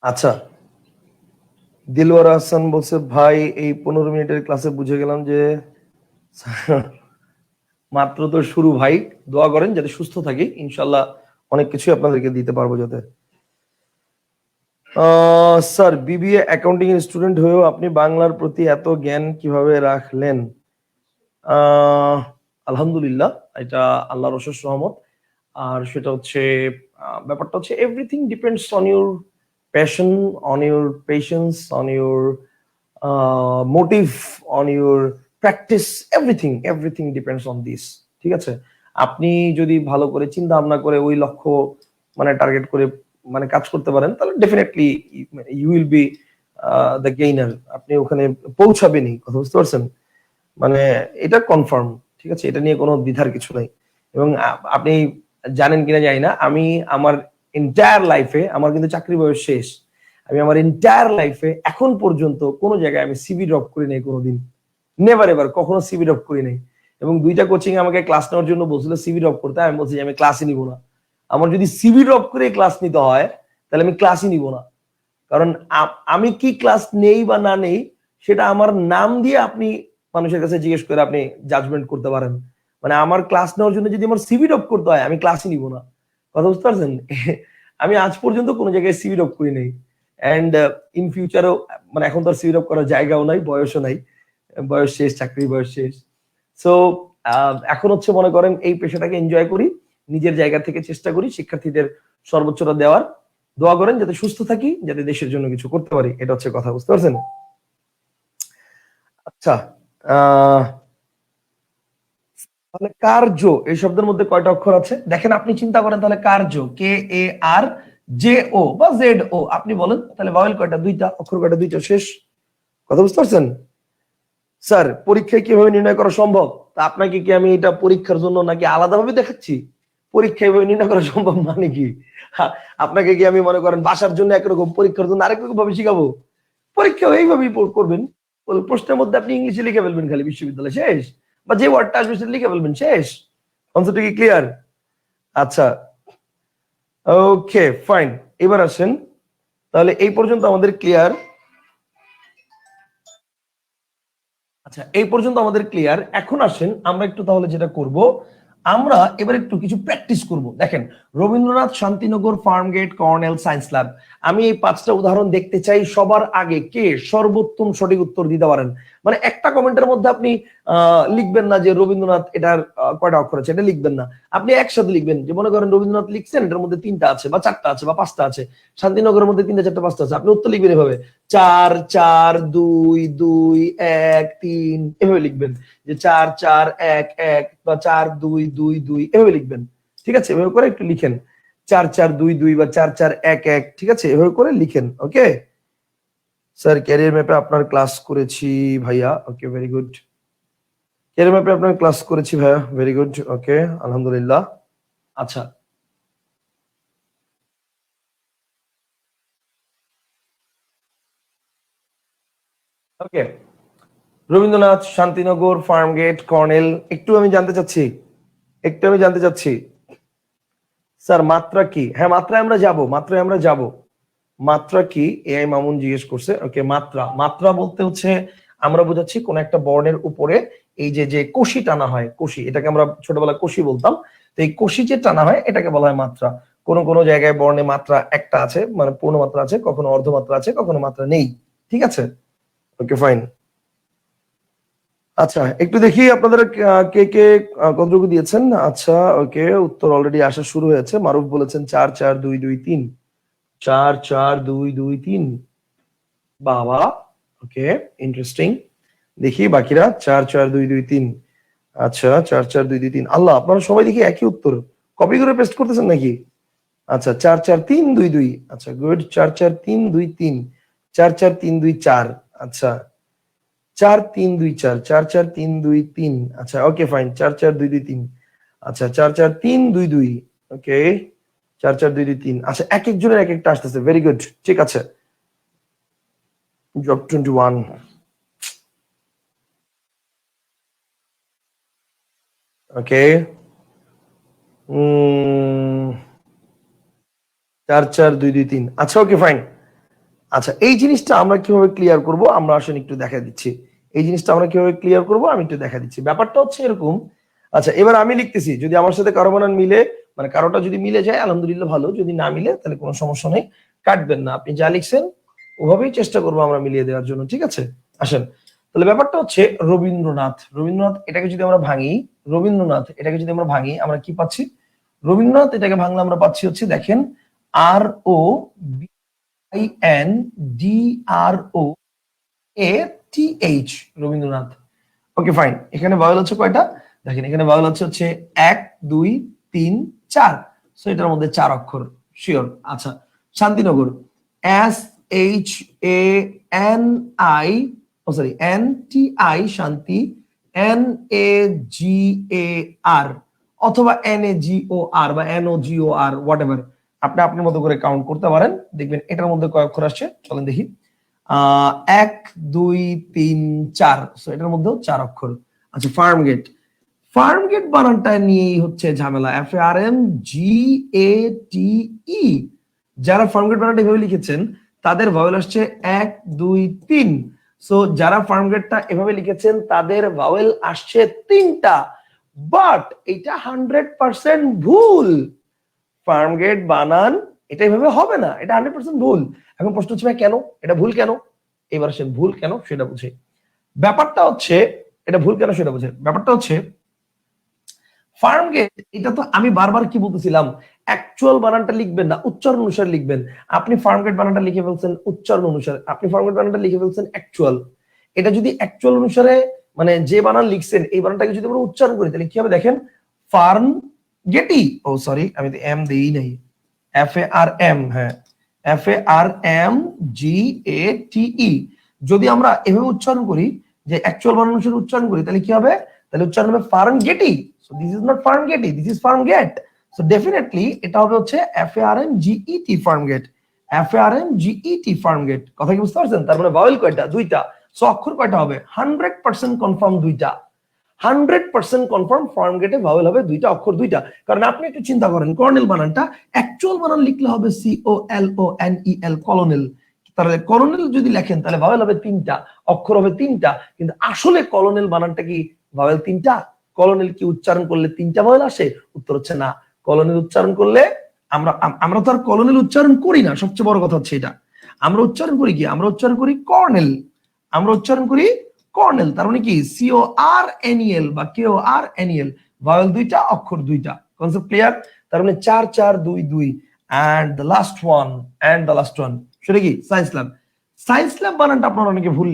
আচ্ছা, দিলওয়ার হাসান বলছে ভাই এই 15 মিনিটের ক্লাসে বুঝে গেলাম যে মাত্র তো শুরু ভাই, দোয়া করেন যাতে সুস্থ থাকি, ইনশাল্লাহ অনেক কিছু আপনাদেরকে দিতে পারবো যাতে। স্যার, বিবিএ অ্যাকাউন্টিং এর স্টুডেন্ট হয়েও আপনি বাংলার প্রতি এত জ্ঞান কিভাবে রাখলেন? আহ আলহামদুলিল্লাহ, এটা আল্লাহর অশেষ রহমত। আর সেটা হচ্ছে ব্যাপারটা হচ্ছে everything depends on your passion, on your patience, on your motive, on your practice, everything everything depends on this. ঠিক আছে, আপনি যদি ভালো করে চিন্তা ভাবনা করে ওই লক্ষ্য মানে টার্গেট করে মানে কাজ করতে পারেন, তাহলে definitely you will be the gainer, আপনি ওখানে পৌঁছাবেনই, কথা বুঝতে পারছেন? মানে এটা কনফার্ম, ঠিক আছে, এটা নিয়ে কোনো দ্বিধার কিছু নাই। এবং আপনি জানেন কিনা জানি না, আমি আমার এন্টায়ার লাইফে, আমার কিন্তু চাকরি বয়স শেষ, আমি আমার এন্টায়ার লাইফে এখন পর্যন্ত কোনো জায়গায় আমি সিভি ড্রপ করি নাই কোনোদিন, নেভার এভার, কখনো সিভি ড্রপ করি নাই। এবং 2টা কোচিং আমাকে ক্লাস নেওয়ার জন্য বলছিল সিভি ড্রপ করতে, আমি বলছি যে আমি ক্লাসই নিব না। আমার যদি সিভি ড্রপ করে ক্লাস নিতে হয় তাহলে আমি ক্লাসই নিব না। কারণ আমি কি ক্লাস নেই বা না নেই সেটা আমার নাম দিয়ে আপনি মানুষের কাছে জিজ্ঞেস করে আপনি জাজমেন্ট করতে পারেন। মানে আমার ক্লাস নেওয়ার জন্য যদি আমার সিভি ড্রপ করতে হয় আমি ক্লাসই নিব না, কথা বুঝতে পারছেন? আমি আজ পর্যন্ত কোনো জায়গায় সিভি ড্রপ করি নাই। অ্যান্ড ইন ফিউচারও মানে এখন তো আর সিভি ড্রপ করার জায়গাও নাই, বয়সও নাই, বয়স শেষ, চাকরি বয়স শেষ। সো এখন হচ্ছে মনে করেন এই পেশাটাকে এনজয় করি, নিজের জায়গা থেকে চেষ্টা করি শিক্ষার্থীদের সর্বোচ্চটা দেওয়ার। দোয়া করেন যাতে সুস্থ থাকি, যাতে দেশের জন্য কিছু করতে পারি, এটা হচ্ছে কথা, বুঝতে পারছেন? আচ্ছা, আহ তাহলে কার্য এই শব্দের মধ্যে কয়টা অক্ষর আছে দেখেন, আপনি চিন্তা করেন তাহলে কার্য, কে এ আর জে ও বা জেড ও, আপনি বলেন তাহলে ভাওয়েল কয়টা? 2টা, অক্ষর কয়টা? 2টা, শেষ। কথা বুঝতে পারছেন? স্যার, পরীক্ষায় কিভাবে নির্ণয় করা সম্ভব? তা আপনাকে কি আমি এটা পরীক্ষার জন্য নাকি আলাদাভাবে দেখাচ্ছি? পরীক্ষা এভাবে নির্ণয় করা সম্ভব মানে কি? আপনাকে কি আমি মনে করেন বাসার জন্য একরকম, পরীক্ষার জন্য আরেক রকম ভাবে শিখাবো? পরীক্ষা এইভাবেই করবেন। প্রশ্নের মধ্যে আপনি ইংলিশে লিখে ফেলবেন খালি বিশ্ববিদ্যালয় শেষ, বা যে ওয়ার্ডটা আসবে সেটা লিখে ফেলবেন শেষ। কনসেপ্টটা কি ক্লিয়ার? আচ্ছা ওকে ফাইন, এবার আসেন তাহলে এই পর্যন্ত আমাদের ক্লিয়ার। আচ্ছা এই পর্যন্ত আমাদের ক্লিয়ার। এখন আসেন আমরা একটু তাহলে যেটা করব, আমরা এবার একটু কিছু প্র্যাকটিস করব। দেখেন Rabindranath, Shantinagar, Farmgate, colonel, science lab, আমি এই 5টা উদাহরণ দেখতে চাই। সবার আগে কে সর্বোত্তম সঠিক উত্তর দিতে পারেন, মানে একটা কমেন্টের মধ্যে আপনি লিখবেন না যে রবীন্দ্রনাথ এটার কয়টা অক্ষর আছে, এটা লিখবেন না, আপনি একসাথে লিখবেন যে মনে করেন রবীন্দ্রনাথ লিখছেন, এটার মধ্যে 3টা আছে বা 4টা আছে বা 5টা আছে, শান্তিনগরের মধ্যে 3টা 4টা 5টা আছে, আপনি উত্তর লিখবেন এভাবে 4 4 2 2 1 3, এভাবে লিখবেন যে 4 4 1 1 বা 4 2 2 2, এভাবে লিখবেন। ঠিক আছে, এভাবে করে একটু লিখেন 4 4 2 2 বা 4 4 1 1, ঠিক আছে, এভাবে করে লিখেন। ওকে স্যার, ক্যারিয়ার ম্যাপে আপনার ক্লাস করেছি ভাইয়া, ওকে ভেরি গুড। ক্যারিয়ার ম্যাপে আপনার ক্লাস করেছি ভাইয়া, ভেরি গুড, ওকে আলহামদুলিল্লাহ। আচ্ছা ওকে, রবীন্দ্রনাথ, শান্তিনগর, ফার্মগেট, কর্নেল, একটু আমি জানতে চাচ্ছি স্যার মাত্রা কি? হ্যাঁ মাত্রায় আমরা যাব, মাত্রায় আমরা যাব। মাত্রা কি? এআই মামুন জিজ্ঞেস করছে। ওকে মাত্রা, মাত্রা বলতে হচ্ছে আমরা বোঝাচ্ছি কোন একটা বর্ণের উপরে এই যে যে কষি টানা হয়, কষি, এটাকে আমরা ছোটবেলায় কষি বলতাম, তো এই কষি যে টানা হয় এটাকে বলা হয় মাত্রা। কোন কোন জায়গায় বর্ণে মাত্রা একটা আছে, মানে পূর্ণ মাত্রা আছে, কখনো অর্ধমাত্রা আছে, কখনো মাত্রা নেই। ঠিক আছে, ওকে ফাইন। আচ্ছা একটু দেখি আপনাদের কে কে কতটুকু দিয়েছেন। আচ্ছা ওকে, উত্তর অলরেডি আসা শুরু হয়েছে। মারুফ বলেছেন 4 4 2 2 3, 4 4 2 2 3, বাবা ওকে ইন্টারেস্টিং। দেখি বাকিরা 4 4 2 2 3, আচ্ছা 4 4 2 2 3, আল্লাহ আপনারা সবাই দেখি একই উত্তর, কপি করে পেস্ট করতেছেন নাকি? আচ্ছা 4 4 3 2 2, আচ্ছা গুড, 4 4 3 2 3, 4 4 3 2 4, আচ্ছা 4 3 2 4, 4 4 3 2 3, আচ্ছা ওকে ফাইন, 4 4 2 2 3, আচ্ছা 4 4 3 2 2, ওকে 4 4 2 2 3, আচ্ছা এক একজনের এক একটা আসতেছে, ভেরি গুড, ঠিক আছে। জব 21, ওকে 4 4 2 2 3, আচ্ছা ওকে ফাইন। আচ্ছা এই জিনিসটা আমরা কিভাবে ক্লিয়ার করব, আমরা আসলে একটু দেখা দিচ্ছি। এই জিনিসটা আমরা কিভাবে ক্লিয়ার করব আমি একটু দেখা দিচ্ছি। ব্যাপারটা হচ্ছে এরকম, আচ্ছা এবার আমি লিখতেছি, যদি আমার সাথে কারো বানান মিলে, মানে কারোটা যদি মিলে যায় আলহামদুলিল্লাহ ভালো, যদি না মিলে তাহলে কোনো সমস্যা নেই, কাটবেন না। আপনি যা লিখছেন ওভাবেই চেষ্টা করবো আমরা মিলিয়ে দেওয়ার জন্য, ঠিক আছে। আসেন তাহলে ব্যাপারটা হচ্ছে রবীন্দ্রনাথ, রবীন্দ্রনাথ এটাকে যদি আমরা ভাঙি, রবীন্দ্রনাথ এটাকে যদি আমরা ভাঙি আমরা কি পাচ্ছি? রবীন্দ্রনাথ এটাকে ভাঙলে আমরা পাচ্ছি হচ্ছে দেখেন আর ও INDROATH, রবীন্দ্রনাথ। ওকে ফাইন, এখানে ভাওয়েল হচ্ছে কয়টা? দেখেন এখানে ভাওয়েল হচ্ছে 1 2 3 4, সো এটার মধ্যে 4 অক্ষর শিওর। আচ্ছা শান্তিনগর, SHANI, ও সরি NTI, শান্তি, NAGAR অথবা NAGOR বা NOGOR, হোয়াট এভার, আপনি আপনার মতো করে কাউন্ট করতে পারেন। দেখবেন এটার মধ্যে কয় অক্ষর আসছে, চলেন দেখি। 1 2 3 4, সো এটার মধ্যেও 4 অক্ষর। আচ্ছা ফার্মগেট, ফার্মগেট বানানটা নিয়েই হচ্ছে ঝামেলা, FARMGATE। যারা ফার্মগেট বানানটা এভাবে লিখেছেন তাদের ভাওয়েল আসছে 1 2 3, সো যারা ফার্মগেটটা এভাবে লিখেছেন তাদের ভাওয়েল আসছে 3টা, বাট এটা 100% ভুল। ফার্মগেট বানান এটা এভাবে হবে না, এটা 100% ভুল। এখন প্রশ্ন হচ্ছে ভাই কেন এটা ভুল, কেন? এবার সে ভুল কেন সেটা বুঝে। ব্যাপারটা হচ্ছে এটা ভুল কেন সেটা বুঝে। ব্যাপারটা হচ্ছে ফার্মগেট, এটা তো আমি বারবার কি বলতেছিলাম, অ্যাকচুয়াল বানানটা লিখবেন না, উচ্চারণ অনুসারে লিখবেন। আপনি ফার্মগেট বানানটা লিখে ফেলছেন উচ্চারণ অনুসারে, আপনি ফার্মগেট বানানটা লিখে ফেলছেন অ্যাকচুয়াল। এটা যদি অ্যাকচুয়াল অনুসারে মানে যে বানান লিখছেন এই বানানটাকে যদি আমরা উচ্চারণ করি তাহলে কি হবে দেখেন, ফার্ম গেটি, ও সরি আমি তো এম দেই নাই, FARM, হ্যাঁ FARMGATE। যদি আমরা এভাবে উচ্চারণ করি, যে অ্যাকচুয়াল বানান অনুসারে উচ্চারণ করি তাহলে কি হবে, তাহলে উচ্চারণ হবে ফার্মগেটি। সো দিস ইজ নট ফার্মগেটি, this is Farmgate. So definitely এটা হবে হচ্ছে FARMGET ফার্মগেট, FARMGET ফার্মগেট। কথা কি বুঝতে পারছেন? তার মানে ভাওয়েল কয়টা? 2টা, সো অক্ষর কয়টা হবে? 100% কনফার্ম দুইটা। 100% কনফার্ম ফর্ম গেটে ভাওয়েল হবে দুইটা, অক্ষর দুইটা। কারণ আপনি একটু চিন্তা করেন, কর্নেল বানানটা অ্যাকচুয়াল বানান লিখলে হবে COLONEL, কলোনেল। তাহলে কলোনেল যদি লেখেন তাহলে ভাওয়েল হবে তিনটা, অক্ষর হবে তিনটা। কিন্তু আসলে কলোনেল বানানটা কি ভাওয়েল তিনটা? কলোনেল কি উচ্চারণ করলে তিনটা ভাওয়েল আসে? উত্তর হচ্ছে না। কলোনেল উচ্চারণ করলে আমরা তো আর কলোনেল উচ্চারণ করি না, সবচেয়ে বড় কথা হচ্ছে এটা। আমরা উচ্চারণ করি কি? আমরা উচ্চারণ করি কর্নেল। আমরা উচ্চারণ করি কর্নেল। তার মানে কি CORNEL বা KORNEL, ভাওয়েল দুইটা, অক্ষর দুইটা। Concept clear? তার মানে 4 4 2 2 এন্ড দ্য লাস্ট ওয়ান সেটা কি? Science lab. সায়েন্স ল্যাব বানানটা আপনারা অনেকে ভুল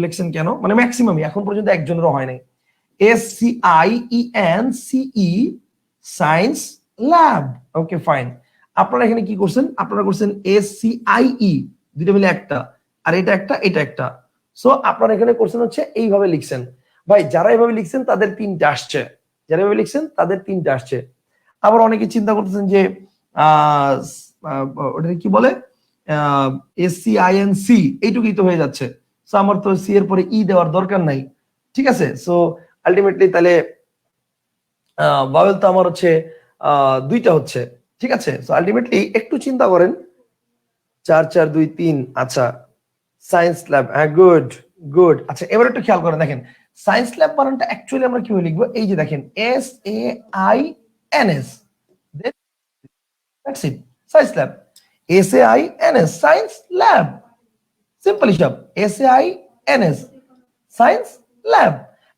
লিখছেন কেন? মানে ম্যাক্সিমামই, এখন পর্যন্ত একজনেরও হয় নাই। SCIENCE, science lab. Okay fine. আপনারা এখানে কি করছেন? আপনারা করছেন SCIE, দুইটা মিলে একটা, আর এটা একটা, এটা একটা। সো আপনারা এখানে করছেন হচ্ছে এইভাবে লিখছেন। ভাই যারা এইভাবে লিখছেন তাদের তিনটা আসছে, যারা এইভাবে লিখছেন তাদের তিনটা আসছে। আবার অনেকে চিন্তা করতেছেন যে ওটা কি বলে, SCINC, এইটুকুই তো হয়ে যাচ্ছে। সো আমার তো সি এর পরে ই দেওয়ার দরকার নাই, ঠিক আছে? সো আলটিমেটলি তাহলে ভাওয়েল তো আমার হচ্ছে দুইটা হচ্ছে, ঠিক আছে? সো আলটিমেটলি একটু চিন্তা করেন, 4 4 2 3। আচ্ছা, সায়েন্স ল্যাব, হ্যাঁ, গুড গুড। আচ্ছা, এবার একটু খেয়াল করেন, দেখেন সায়েন্স ল্যাব বানানটা অ্যাকচুয়ালি আমরা কিভাবে লিখবো? এই যে দেখেন, SAINS, that's it, science lab. SAINS, science lab, simple হিসাব, SAINS, সায়েন্স ল্যাব।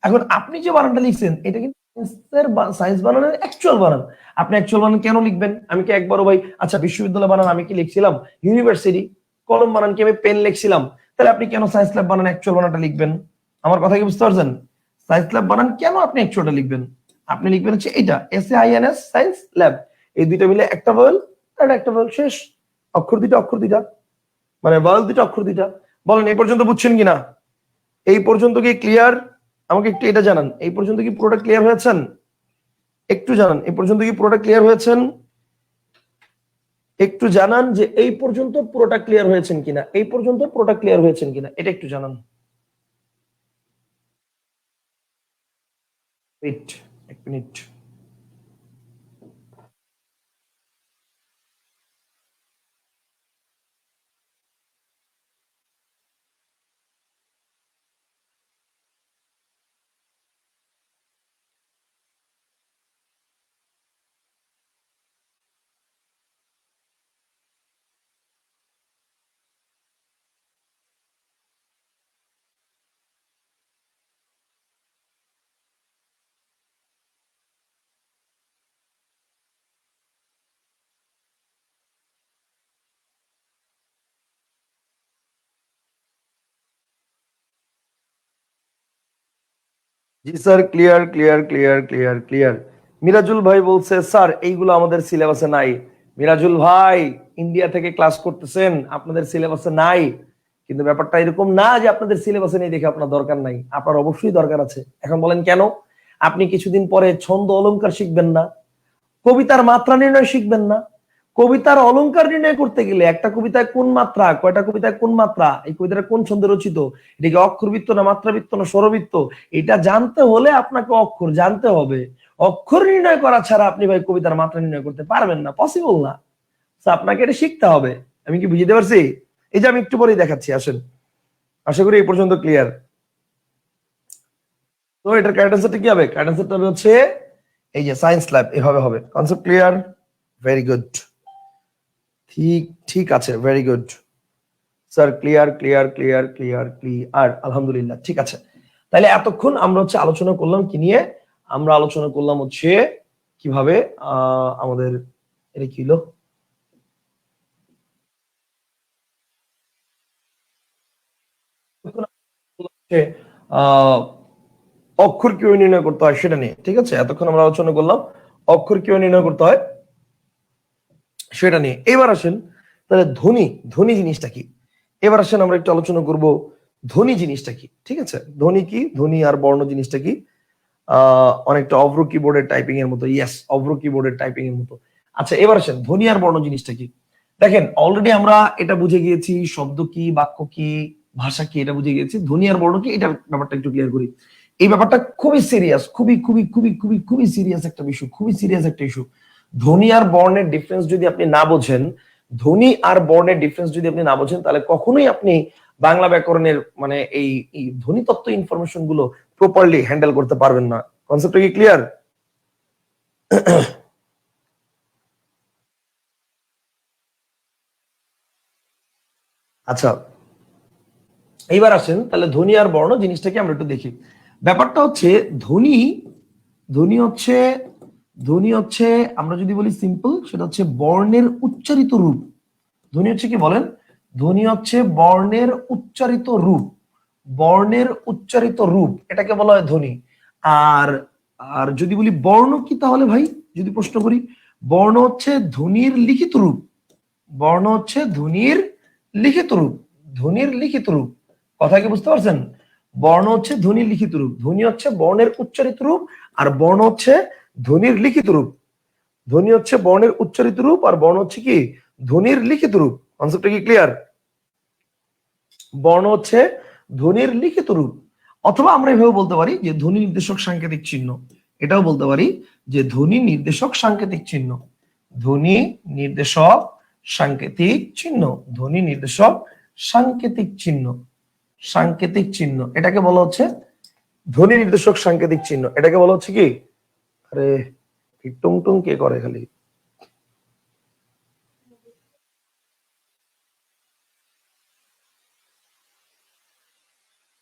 এখন আপনি যে বানানটা লিখছেন এটা কিন্তু সায়েন্স বানানের অ্যাকচুয়াল বানান। আপনি অ্যাকচুয়াল বানান কেন লিখবেন? আমি কি একবারও ভাই, আচ্ছা বিশ্ববিদ্যালয় বানান আমি কি লিখছিলাম? ইউনিভার্সিটি। কলম বানান কি আমি পেন লিখছিলাম? তাহলে আপনি কেন সায়েন্স ল্যাব বানান অ্যাকচুয়াল বানানটা লিখবেন? আমার কথা কি বুঝতে পারছেন? সায়েন্স ল্যাব বানান কেন আপনি অ্যাকচুয়ালটা লিখবেন? আপনি লিখবেন হচ্ছে এইটা, SAINS, সায়েন্স ল্যাব। এই দুইটা মিলে একটা ভাওয়েল আর একটা ভাওয়েল, শেষ। অক্ষর দুইটা, অক্ষর দুইটা, মানে ভাওয়েল দুইটা, অক্ষর দুইটা। বলেন এই পর্যন্ত বুঝছেন কিনা? এই পর্যন্ত কি ক্লিয়ার? আমাকে একটু এটা জানান, এই পর্যন্ত কি পুরোটা ক্লিয়ার হয়েছেন? একটু জানান, এই পর্যন্ত কি পুরোটা ক্লিয়ার হয়েছেন? একটু জানান যে এই পর্যন্ত পুরোটা ক্লিয়ার হয়েছেন কিনা, এই পর্যন্ত পুরোটা ক্লিয়ার হয়েছেন কিনা, এটা একটু জানান। ওয়েট, এক মিনিট। জি sir, clear clear clear clear clear. Mirajul ভাই বলছে স্যার এইগুলো আমাদের সিলেবাসে নাই। মিরাজুল ভাই, ইন্ডিয়া থেকে ক্লাস করতেছেন, আপনাদের সিলেবাসে নাই। কিন্তু ব্যাপারটা এরকম না যে আপনাদের সিলেবাসে নেই দেখে আপনার দরকার নাই, আপনার অবশ্যই দরকার আছে। এখন বলেন কেন? আপনি কিছুদিন পরে ছন্দ অলংকার শিখবেন না, কবিতার মাত্রা নির্ণয় শিখবেন না। কবিতার অলংকার নির্ণয় করতে গেলে একটা কবিতায় কোন মাত্রা, কয়টা কবিতায় কোন মাত্রা, এই কবিতাটা কোন ছন্দে রচিত, এটা কি অক্ষরবৃত্ত না মাত্রাবৃত্ত না স্বরবৃত্ত, এটা জানতে হলে আপনাকে অক্ষর জানতে হবে। অক্ষর নির্ণয় করা ছাড়া আপনি ভাই কবিতার মাত্রা নির্ণয় করতে পারবেন না, পসিবল না। আপনাকে এটা শিখতে হবে। আমি কি বুঝতে পারছি? এই যে আমি একটু পরেই দেখাচ্ছি, আসেন। আশা করি এই পর্যন্ত ক্লিয়ার। তো এটার কারেক্ট অ্যান্সারটা কি হবে? কারেক্ট অ্যান্সারটা হবে হচ্ছে এই যে সায়েন্স ল্যাব, এভাবে হবে। Concept clear? ভেরি গুড, ঠিক ঠিক আছে, very good sir, clear clear clear clear clear, আলহামদুলিল্লাহ, ঠিক আছে। তাহলে এতক্ষণ আমরা হচ্ছে আলোচনা করলাম কি নিয়ে? আমরা আলোচনা করলাম হচ্ছে কিভাবে আমাদের এটা কি হলো, অক্ষর কিভাবে নির্ণয় করতে হয় সেটা নিয়ে, ঠিক আছে? এতক্ষণ আমরা আলোচনা করলাম অক্ষর কিভাবে নির্ণয় করতে হয় সেটা নিয়ে। এবার আসেন তাহলে ধ্বনি, ধ্বনি জিনিসটা কি? এবার আসেন আমরা একটু আলোচনা করব ধ্বনি জিনিসটা কি, ঠিক আছে? ধ্বনি কি, ধ্বনি আর বর্ণ জিনিসটা কি? অনেকটা অভ্র কিবোর্ডের টাইপিং এর মতো, ইয়েস, অভ্র কিবোর্ডের টাইপিং এর মতো। আচ্ছা, এবার আসেন ধ্বনি আর বর্ণ জিনিসটা কি? দেখেন অলরেডি আমরা এটা বুঝে গিয়েছি, শব্দ কি, বাক্য কি, ভাষা কি এটা বুঝে গেছি, ধ্বনি আর বর্ণ কি এটা ব্যাপারটা একটু ক্লিয়ার করি। এই ব্যাপারটা খুবই সিরিয়াস, খুবই খুবই খুবই খুবই খুবই সিরিয়াস একটা বিষয়, খুবই সিরিয়াস একটা ইস্যু। ধ্বনি আর বর্ণের ডিফারেন্স যদি আপনি না বোঝেন, ধ্বনি আর বর্ণের ডিফারেন্স যদি আপনি না বোঝেন, তাহলে কখনোই আপনি বাংলা ব্যাকরণের মানে এই ধ্বনি তত্ত্ব ইনফরমেশন গুলো প্রপারলি হ্যান্ডেল করতে পারবেন না। কনসেপ্টটা কি ক্লিয়ার? আচ্ছা, এইবার আসেন তাহলে ধ্বনি আর বর্ণ জিনিসটাকে আমরা একটু দেখি। ব্যাপারটা হচ্ছে ধ্বনি, ধ্বনি হচ্ছে ধ্বনি হচ্ছে আমরা যদি বলি সিম্পল, সেটা হচ্ছে বর্ণের উচ্চারিত রূপ। ধ্বনি হচ্ছে কি বলেন? ধ্বনি হচ্ছে বর্ণের উচ্চারিত রূপ, বর্ণের উচ্চারিত রূপ, এটাকে বলা হয় ধ্বনি। আর আর যদি বলি বর্ণ কি, তাহলে ভাই যদি প্রশ্ন করি, বর্ণ হচ্ছে ধ্বনির লিখিত রূপ, বর্ণ হচ্ছে ধ্বনির লিখিত রূপ, ধ্বনির লিখিত রূপ। কথা কি বুঝতে পারছেন? বর্ণ হচ্ছে ধ্বনির লিখিত রূপ, ধ্বনি হচ্ছে বর্ণের উচ্চারিত রূপ, আর বর্ণ হচ্ছে ধ্বনির লিখিত রূপ। ধ্বনি হচ্ছে বর্ণের উচ্চারিত রূপ আর বর্ণ হচ্ছে কি ধ্বনির লিখিত রূপ। কনসেপ্টটা কি ক্লিয়ার? বর্ণ হচ্ছে ধ্বনির লিখিত রূপ, অথবা আমরা এভাবে বলতে পারি যে ধ্বনি নির্দেশক সাংকেতিক চিহ্ন। এটাও বলতে পারি যে ধ্বনি নির্দেশক সাংকেতিক চিহ্ন, ধ্বনি নির্দেশক সাংকেতিক চিহ্ন, ধ্বনি নির্দেশক সাংকেতিক চিহ্ন, সাংকেতিক চিহ্ন, এটাকে বলা হচ্ছে ধ্বনি নির্দেশক সাংকেতিক চিহ্ন। এটাকে বলা হচ্ছে কি, আরে টুং টুং কে করে খালি।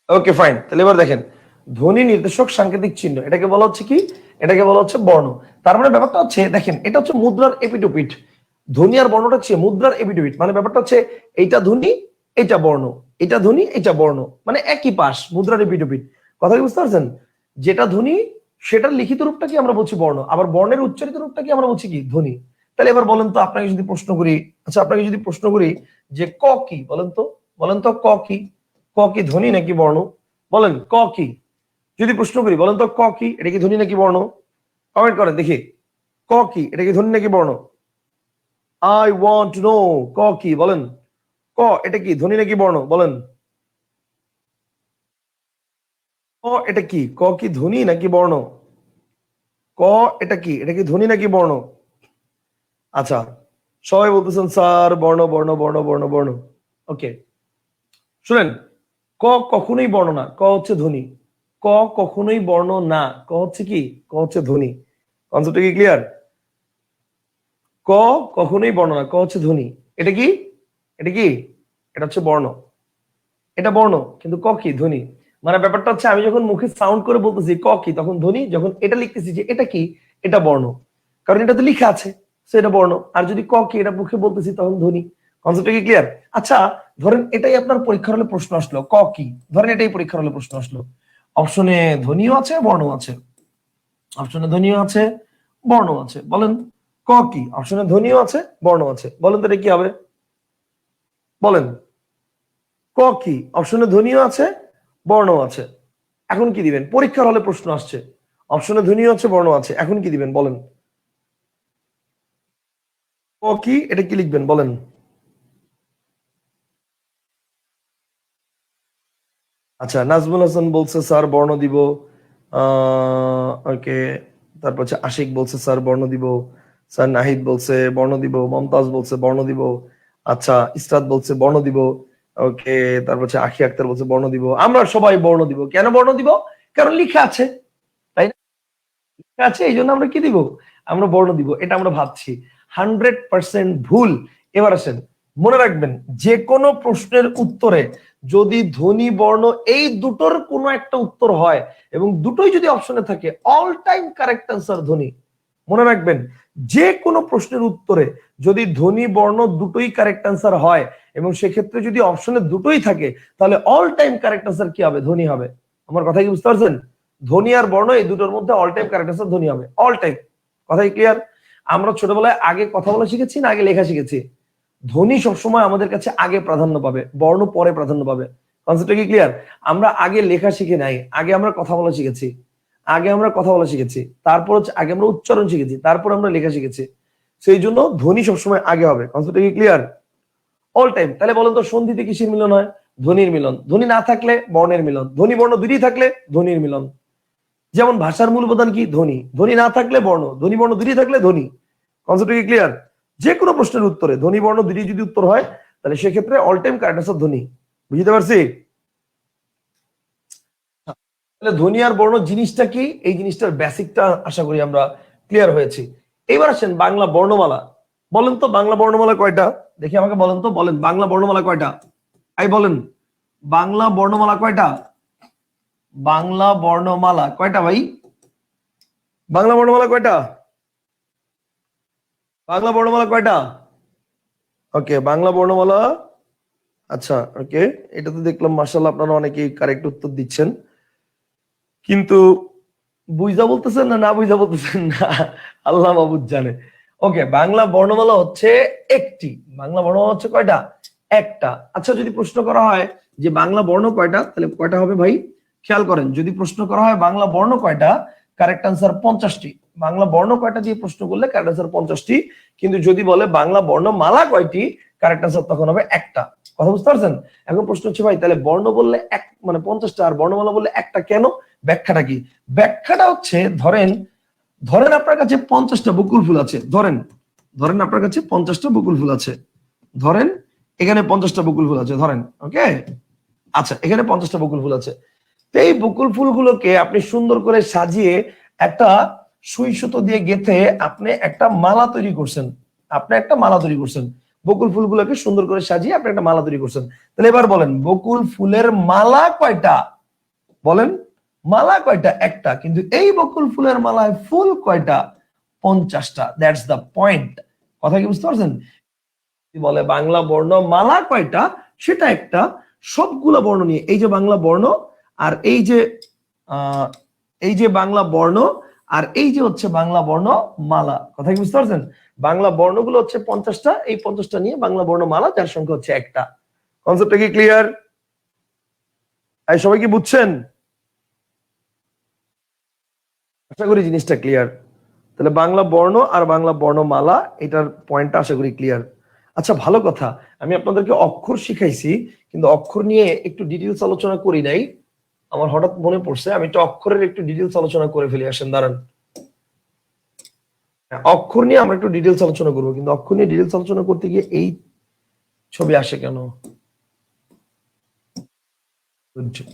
ওকে ফাইন, তাহলে এবার দেখেন ধ্বনি নির্দেশক সাংকেতিক চিহ্ন, এটাকে বলা হচ্ছে কি, এটাকে বলা হচ্ছে বর্ণ। তার মানে ব্যাপারটা হচ্ছে দেখেন, এটা হচ্ছে মুদ্রার এপিটোপিট। ধ্বনি আর বর্ণটা হচ্ছে মুদ্রার এপিটোপিট, মানে ব্যাপারটা হচ্ছে এইটা ধ্বনি, এটা বর্ণ, এটা ধ্বনি, এটা বর্ণ, মানে একই পাশ, মুদ্রার এপিটোপিট। কথা কি বুঝতে পারছেন? যেটা ধ্বনি সেটার লিখিত রূপটা কি আমরা বলছি বর্ণ, আবার বর্ণের উচ্চারিত রূপটা কি আমরা বলছি কি ধ্বনি। তাহলে এবার বলেন তো, আপনাকে যদি প্রশ্ন করি, আচ্ছা আপনাকে যদি প্রশ্ন করি যে ক কি, বলেন তো, বলেন তো ক কি, ক কি ধ্বনি নাকি বর্ণ? বলেন ক কি, যদি প্রশ্ন করি বলেন তো ক কি, এটা কি ধ্বনি নাকি বর্ণ? কমেন্ট করেন দেখি, ক কি, এটা কি ধ্বনি নাকি বর্ণ? আই ওয়ান্ট টু নো, ক কি বলেন, ক এটা কি ধ্বনি নাকি বর্ণ বলেন? ক এটা কি, ক কি ধ্বনি নাকি বর্ণ? ক এটা কি, এটা কি ধ্বনি নাকি বর্ণ? আচ্ছা, সবাই বলতেছেন স্যার বর্ণ বর্ণ বর্ণ বর্ণ বর্ণ। ওকে, শুনেন, ক কখনোই বর্ণ না, ক হচ্ছে ধ্বনি। ক কখনোই বর্ণ না, ক হচ্ছে কি, ক হচ্ছে ধ্বনি। কনসেপ্টটা কি ক্লিয়ার? ক কখনোই বর্ণ না, ক হচ্ছে ধ্বনি। এটা কি, এটা কি, এটা হচ্ছে বর্ণ, এটা বর্ণ, কিন্তু ক কি ধ্বনি। মানে ব্যাপারটা হচ্ছে আমি যখন মুখে সাউন্ড করে বলতেছি ক কি, তখন ধ্বনি, যখন এটা লিখতেছি যে এটা কি, এটা বর্ণ, কারণ এটা তো লিখা আছে, সেটা বর্ণ। আর যদি ক কি এটা মুখে বলতেছি তখন ধ্বনি। কনসেপ্টটা কি ক্লিয়ার? আচ্ছা, ধরেন এটাই আপনার পরীক্ষার হলে প্রশ্ন আসলো ক কি, ধরেন এটাই পরীক্ষার হলে প্রশ্ন আসলো, অপশনে ধ্বনিও আছে বর্ণ আছে, অপশনে ধ্বনিও আছে বর্ণ আছে, বলেন ক কি, অপশনে ধ্বনিও আছে বর্ণ আছে, বলেন তো এটা কি হবে? বলেন ক কি, অপশনে ধ্বনিও আছে বর্ণ আছে, এখন কি দিবেন? পরীক্ষার হলে প্রশ্ন আসছে, অপশনে ধ্বনিও আছে বর্ণ আছে, এখন কি দিবেন বলেন? ক কি, এটা কি লিখবেন বলেন? আচ্ছা, নাজমুল হাসান বলছে স্যার বর্ণ দিব। ওকে, তারপর হচ্ছে আশিক বলছে স্যার বর্ণ দিব। স্যার নাহিদ বলছে বর্ণ দিব। মমতাজ বলছে বর্ণ দিব। আচ্ছা, ইসরাত বলছে বর্ণ দিব। ওকে, তারপর হচ্ছে আখি আক্তার বলছে বর্ণ দিব। আমরা সবাই বর্ণ দিব। কেন বর্ণ দিব? কারণ লিখা আছে, তাই না? লেখা আছে, এই জন্য আমরা কি দিব? আমরা বর্ণ দিব। এটা আমরা ভাবছি, 100% ভুল। এবার আসেন, মনে রাখবেন যে কোনো প্রশ্নের উত্তরে যদি ধ্বনি বর্ণ এই দুটোর কোনো একটা উত্তর হয় এবং দুটোই যদি অপশনে থাকে, অল টাইম কারেক্ট আনসার ধ্বনি। মনে রাখবেন, যে কোনো প্রশ্নের উত্তরে যদি ধ্বনি বর্ণ দুটোই কারেক্ট আনসার হয় এবং সেক্ষেত্রে যদি অপশনে দুটোই থাকে, তাহলে অল টাইম কারেক্ট আনসার কি হবে? ধ্বনি হবে। আমার কথা কি বুঝতে পারছেন? ধ্বনি আর বর্ণ এই দুটোর মধ্যে অল টাইম কারেক্ট আনসার ধ্বনি হবে, অল টাইম। কথাই ক্লিয়ার? আমরা ছোটবেলায় আগে কথা বলা শিখেছি না আগে লেখা শিখেছি? ধ্বনি সবসময় আমাদের কাছে আগে প্রাধান্য পাবে, বর্ণ পরে প্রাধান্য পাবে। কনসেপ্টটা কি ক্লিয়ার? আমরা আগে লেখা শিখে নাই, আগে আমরা কথা বলা শিখেছি, আগে আমরা কথা বলা শিখেছি, তারপর হচ্ছে আগে আমরা উচ্চারণ শিখেছি, তারপর আমরা লেখা শিখেছি। সেই জন্য ধ্বনি সবসময় আগে হবে। কনসেপ্টটা কি ক্লিয়ার? All time. তাহলে বলেন তো সন্ধিতে কিসের মিলন হয়? ধ্বনির মিলন, ধ্বনি না থাকলে বর্ণের মিলন, ধ্বনি বর্ণ দুটোই থাকলে ধ্বনির মিলন। যেমন ভাষার মূল উপাদান কি? ধ্বনি। ধ্বনি না থাকলে বর্ণ, ধ্বনি বর্ণ দুটোই থাকলে ধ্বনি। কনসেপ্ট কি ক্লিয়ার? যে কোনো প্রশ্নের উত্তরে ধ্বনি বর্ণ দুটোই যদি উত্তর হয় তাহলে সেক্ষেত্রে অল টাইম কারেক্ট আনসার ধ্বনি। বুঝতে পারছি? তাহলে ধ্বনি আর বর্ণ জিনিসটা কি, এই জিনিসটার বেসিকটা আশা করি আমরা ক্লিয়ার হয়েছি। এবার আসেন বাংলা বর্ণমালা। বলেন তো বাংলা বর্ণমালা কয়টা? দেখি আমাকে বলেন তো, বলেন বাংলা বর্ণমালা কয়টা? বলেন বাংলা বর্ণমালা কয়টা? বাংলা বর্ণমালা কয়টা ভাই? বাংলা বর্ণমালা কয়টা? বাংলা বর্ণমালা কয়টা? ওকে, বাংলা বর্ণমালা। আচ্ছা ওকে, এটা তো দেখলাম মাশাআল্লাহ আপনারা অনেকেই কারেক্ট উত্তর দিচ্ছেন, কিন্তু বুঝা বলতেছেন না না বুঝা বলতেছেন না আল্লাহ মাবুদ জানে। ওকে, বাংলা বর্ণমালা হচ্ছে একটি। বাংলা বর্ণমালা হচ্ছে কয়টা? একটা। আচ্ছা, যদি প্রশ্ন করা হয় যে বাংলা বর্ণ কয়টা, তাহলে কয়টা হবে ভাই? খেয়াল করেন, যদি প্রশ্ন করা হয় বাংলা বর্ণ কয়টা, কারেক্ট আনসার 50টি। বাংলা বর্ণ কয়টা দিয়ে প্রশ্ন করলে কারেক্ট আনসার 50টি। কিন্তু যদি বলে বাংলা বর্ণমালা কয়টি, কারেক্ট আনসার তখন হবে একটা। কথা বুঝতে পারছেন? এখন প্রশ্ন হচ্ছে ভাই তাহলে বর্ণ বললে এক মানে 50টা আর বর্ণমালা বললে একটা কেন? ব্যাখ্যাটা কি? ব্যাখ্যাটা হচ্ছে ধরেন ধরেন আপনার কাছে 50টা বকুল ফুল আছে, ধরেন ধরেন আপনার কাছে 50টা বকুল ফুল আছে, ধরেন এখানে 50টা বকুল ফুল আছে, ধরেন ওকে। আচ্ছা, এখানে 50টা বকুল ফুল আছে। তো এই বকুল ফুলগুলোকে আপনি সুন্দর করে সাজিয়ে একটা সুই সুতো দিয়ে গেঁথে আপনি একটা মালা তৈরি করছেন। আপনি একটা মালা তৈরি করছেন, বকুল ফুলগুলোকে সুন্দর করে সাজিয়ে আপনি একটা মালা তৈরি করছেন। তাহলে এবার বলেন বকুল ফুলের মালা কয়টা? বলেন মালা কয়টা? একটা। কিন্তু এই বকুল ফুলের মালায় ফুল কয়টা? 50টা। That's the point. কথা কি বুঝতে পারছেন? বলে বাংলা বর্ণ মালা কয়টা, সেটা একটা। সবগুলা বর্ণ নিয়ে, এই যে বাংলা বর্ণ আর এই যে বাংলা বর্ণ আর এই যে হচ্ছে বাংলা বর্ণ মালা। কথা কি বুঝতে পারছেন? বাংলা বর্ণগুলো হচ্ছে 50টা, এই 50টা নিয়ে বাংলা বর্ণ মালা, যার সংখ্যা হচ্ছে একটা। কনসেপ্টটা কি ক্লিয়ার? সবাই কি বুঝছেন? আশা করি জিনিসটা ক্লিয়ার। তাহলে বাংলা বর্ণ আর বাংলা বর্ণমালা, এটার পয়েন্টটা আশা করি ক্লিয়ার। আচ্ছা, ভালো কথা, আমি আপনাদেরকে অক্ষর শিখাইছি, কিন্তু অক্ষর নিয়ে একটু ডিটেইলস আলোচনা করি নাই। আমার হঠাৎ মনে পড়ছে আমি একটু অক্ষরের একটু ডিটেইলস আলোচনা করে ফেলি। আসেন দাঁড়ান, অক্ষর নিয়ে আমরা একটু ডিটেইলস আলোচনা করবো, কিন্তু অক্ষর নিয়ে ডিটেইলস আলোচনা করতে গিয়ে এই ছবি আসে কেন?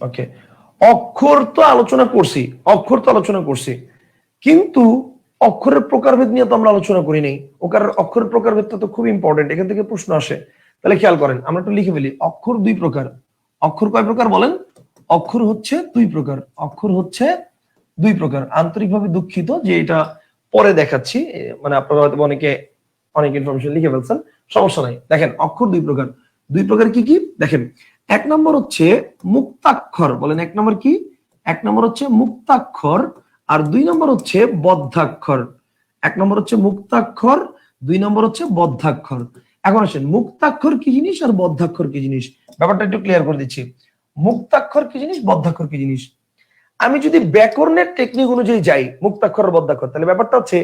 ওকে, অক্ষর তো আলোচনা করছি, অক্ষর তো আলোচনা করছি, কিন্তু অক্ষরের প্রকারভেদ নিয়ে তো আমরা আলোচনা করি নাই। অক্ষরের প্রকারভেদটা তো খুব ইম্পর্টেন্ট, এখান থেকে প্রশ্ন আসে। তাহলে খেয়াল করেন, আমরা একটু লিখে ফেলি। অক্ষর দুই প্রকার। অক্ষর কয় প্রকার বলেন? অক্ষর হচ্ছে দুই প্রকার। অক্ষর হচ্ছে দুই প্রকার। আন্তরিকভাবে দুঃখিত যে এটা পরে দেখাচ্ছি, মানে আপনারা হয়তো অনেকে অনেক ইনফরমেশন লিখে ফেলছেন, সমস্যা নাই। দেখেন অক্ষর দুই প্রকার। দুই প্রকার কি কি দেখেন। এক নম্বর হচ্ছে মুক্তাক্ষর। বলেন এক নম্বর কি? এক নম্বর হচ্ছে মুক্তাক্ষর, আর দুই নম্বর হচ্ছে বদ্ধাক্ষর। এক নম্বর হচ্ছে মুক্তাক্ষর, দুই নম্বর হচ্ছে বদ্ধাক্ষর। এখন আসেন, মুক্তাক্ষর কি জিনিস আর বদ্ধাক্ষর কি জিনিস, ব্যাপারটা একটু ক্লিয়ার করে দিচ্ছি। মুক্তাক্ষর কি জিনিস, বদ্ধাক্ষর কি জিনিস। আমি যদি ব্যাকরণের টেকনিক অনুযায়ী যাই, মুক্তাক্ষর আর বদ্ধাক্ষর, তাহলে ব্যাপারটা হচ্ছে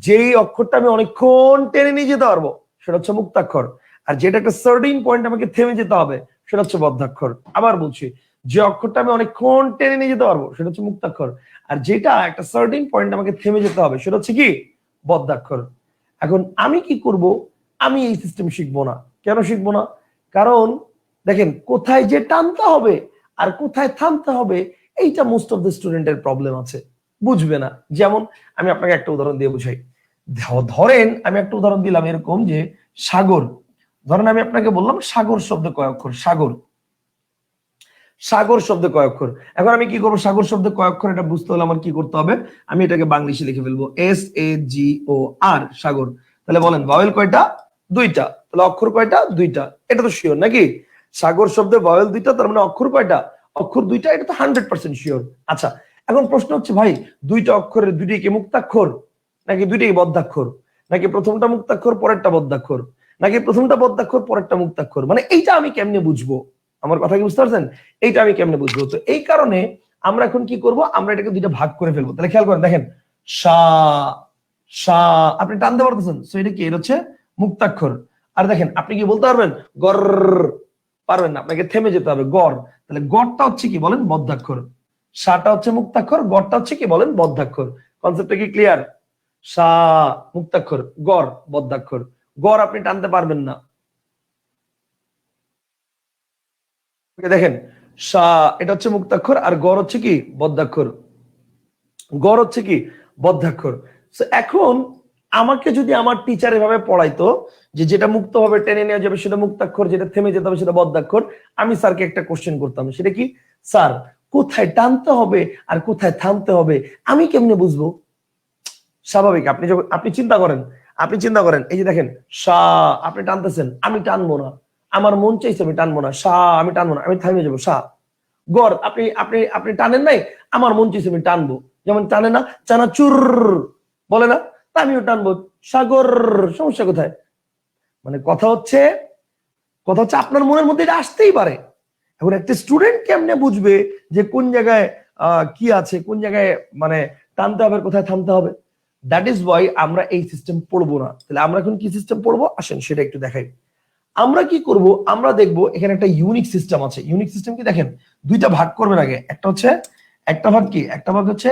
যেই অক্ষরটা আমি অনেকক্ষণ টেনে নিয়ে যেতে পারবো সেটা হচ্ছে মুক্তাক্ষর, আর যেটা একটা সার্টেন পয়েন্ট আমাকে থেমে যেতে হবে সেটা হচ্ছে বদ্ধাক্ষর। আবার বলছি, যে অক্ষরটা আমি অনেকক্ষণ টেনে নিয়ে যেতে পারবো সেটা হচ্ছে মুক্তাক্ষর, আর যেটা একটা সার্টেন পয়েন্ট আমাকে থেমে যেতে হবে সেটা হচ্ছে কি? বদ্ধাক্ষর। এখন আমি কি করব? আমি এই সিস্টেম শিখবো না। কেন শিখবো না? কারণ দেখেন, কোথায় যে টানতে হবে আর কোথায় থামতে হবে, এইটা মোস্ট অফ দ্য স্টুডেন্টের প্রবলেম আছে, বুঝবে না। যেমন আমি আপনাকে একটা উদাহরণ দিয়ে বুঝাই। ধরেন আমি একটা উদাহরণ দিলাম এরকম যে সাগর। ধরেন আমি আপনাকে বললাম সাগর শব্দ কয় অক্ষর? সাগর, সাগর শব্দ কয় অক্ষর? এখন আমি কি করবো? সাগর শব্দ কয় অক্ষর এটা বুঝতে হলে আমার কি করতে হবে? আমি এটাকে বাংলিশে লিখে ফেলবো, SAGOR, সাগর। তাহলে বলেন ভাওয়েল কয়টা? দুইটা। তাহলে অক্ষর কয়টা? দুইটা। এটা তো শিওর নাকি? সাগর শব্দের ভাওয়েল দুইটা, তার মানে অক্ষর কয়টা? অক্ষর দুইটা, এটা তো 100% শিওর। আচ্ছা, এখন প্রশ্ন হচ্ছে ভাই, দুইটা অক্ষরের দুইটাই কি মুক্তাক্ষর, নাকি দুইটাই বদ্ধাক্ষর, নাকি প্রথমটা মুক্তাক্ষর পরেরটা বদ্ধাক্ষর, নাকি প্রথমটা বদ্ধাক্ষর পরেরটা মুক্তাক্ষর? মানে এইটা আমি কেমনে বুঝবো? আমার কথা কি বুঝতে পারছেন? এইটা আমি কেমনে বুঝবো? তো এই কারণে আমরা এখন কি করব? আমরা এটাকে দুইটা ভাগ করে ফেলবো। তাহলে খেয়াল করেন, দেখেন সা, সা, আপনি টানতে পারতেছেন, সো এটা কি? এটা হচ্ছে মুক্তাক্ষর। আর দেখেন আপনি কি বলতে পারবেন? গর, পারবেন না, আপনাকে থেমে যেতে হবে। গড়, তাহলে গড়টা হচ্ছে কি বলেন? বদ্ধাক্ষর। সাটা হচ্ছে মুক্তাক্ষর, গড়টা হচ্ছে কি বলেন? বদ্ধাক্ষর। কনসেপ্টটা কি ক্লিয়ার? সা মুক্তাক্ষর, গড় বদ্ধাক্ষর। গড় আপনি টানতে পারবেন না। দেখেন, সা এটা হচ্ছে মুক্তাক্ষর, আর গড় হচ্ছে কি? বদ্ধাক্ষর। গড় হচ্ছে কি? বদ্ধাক্ষর। এখন আমাকে যদি আমার টিচার এভাবে পড়াইতো যে যেটা মুক্ত ভাবে টেনে নেওয়া যাবে সেটা মুক্তাক্ষর, যেটা থেমে যেতে হবে সেটা বদ্ধাক্ষর, আমি স্যারকে একটা কোশ্চেন করতাম, সেটা কি? স্যার, কোথায় টানতে হবে আর কোথায় থামতে হবে আমি কেমনে বুঝবো? স্বাভাবিক, আপনি যখন আপনি চিন্তা করেন এই যে দেখেন, সা আপনি টানতেছেন, আমি টানবো না, আমার মন চাইছে আমি টানবো না, সা আমি টানবো না, আমি থামে যাবো, সা। গড় আপনি আপনি আপনি টানেন নাই, আমার মন চাইছে আমি টানবো, যেমন টানে না চানাচুর বলে না, তা আমিও টানবো সাগর। সমস্যা কোথায়? মানে কথা হচ্ছে আপনার মনের মধ্যে এটা আসতেই পারে। এখন একটা স্টুডেন্ট কেমনে বুঝবে যে কোন জায়গায় কি আছে, কোন জায়গায় মানে টানতে হবে, কোথায় থামতে হবে? দ্যাট ইজ ওয়াই আমরা এই সিস্টেম পড়বো না। তাহলে আমরা এখন কি সিস্টেম পড়বো আসেন সেটা একটু দেখাই। আমরা কি করব? আমরা দেখবো এখানে একটা ইউনিক সিস্টেম আছে। ইউনিক সিস্টেম কি দেখেন, দুইটা ভাগ করবেন আগে। একটা ভাগ কি? একটা ভাগ হচ্ছে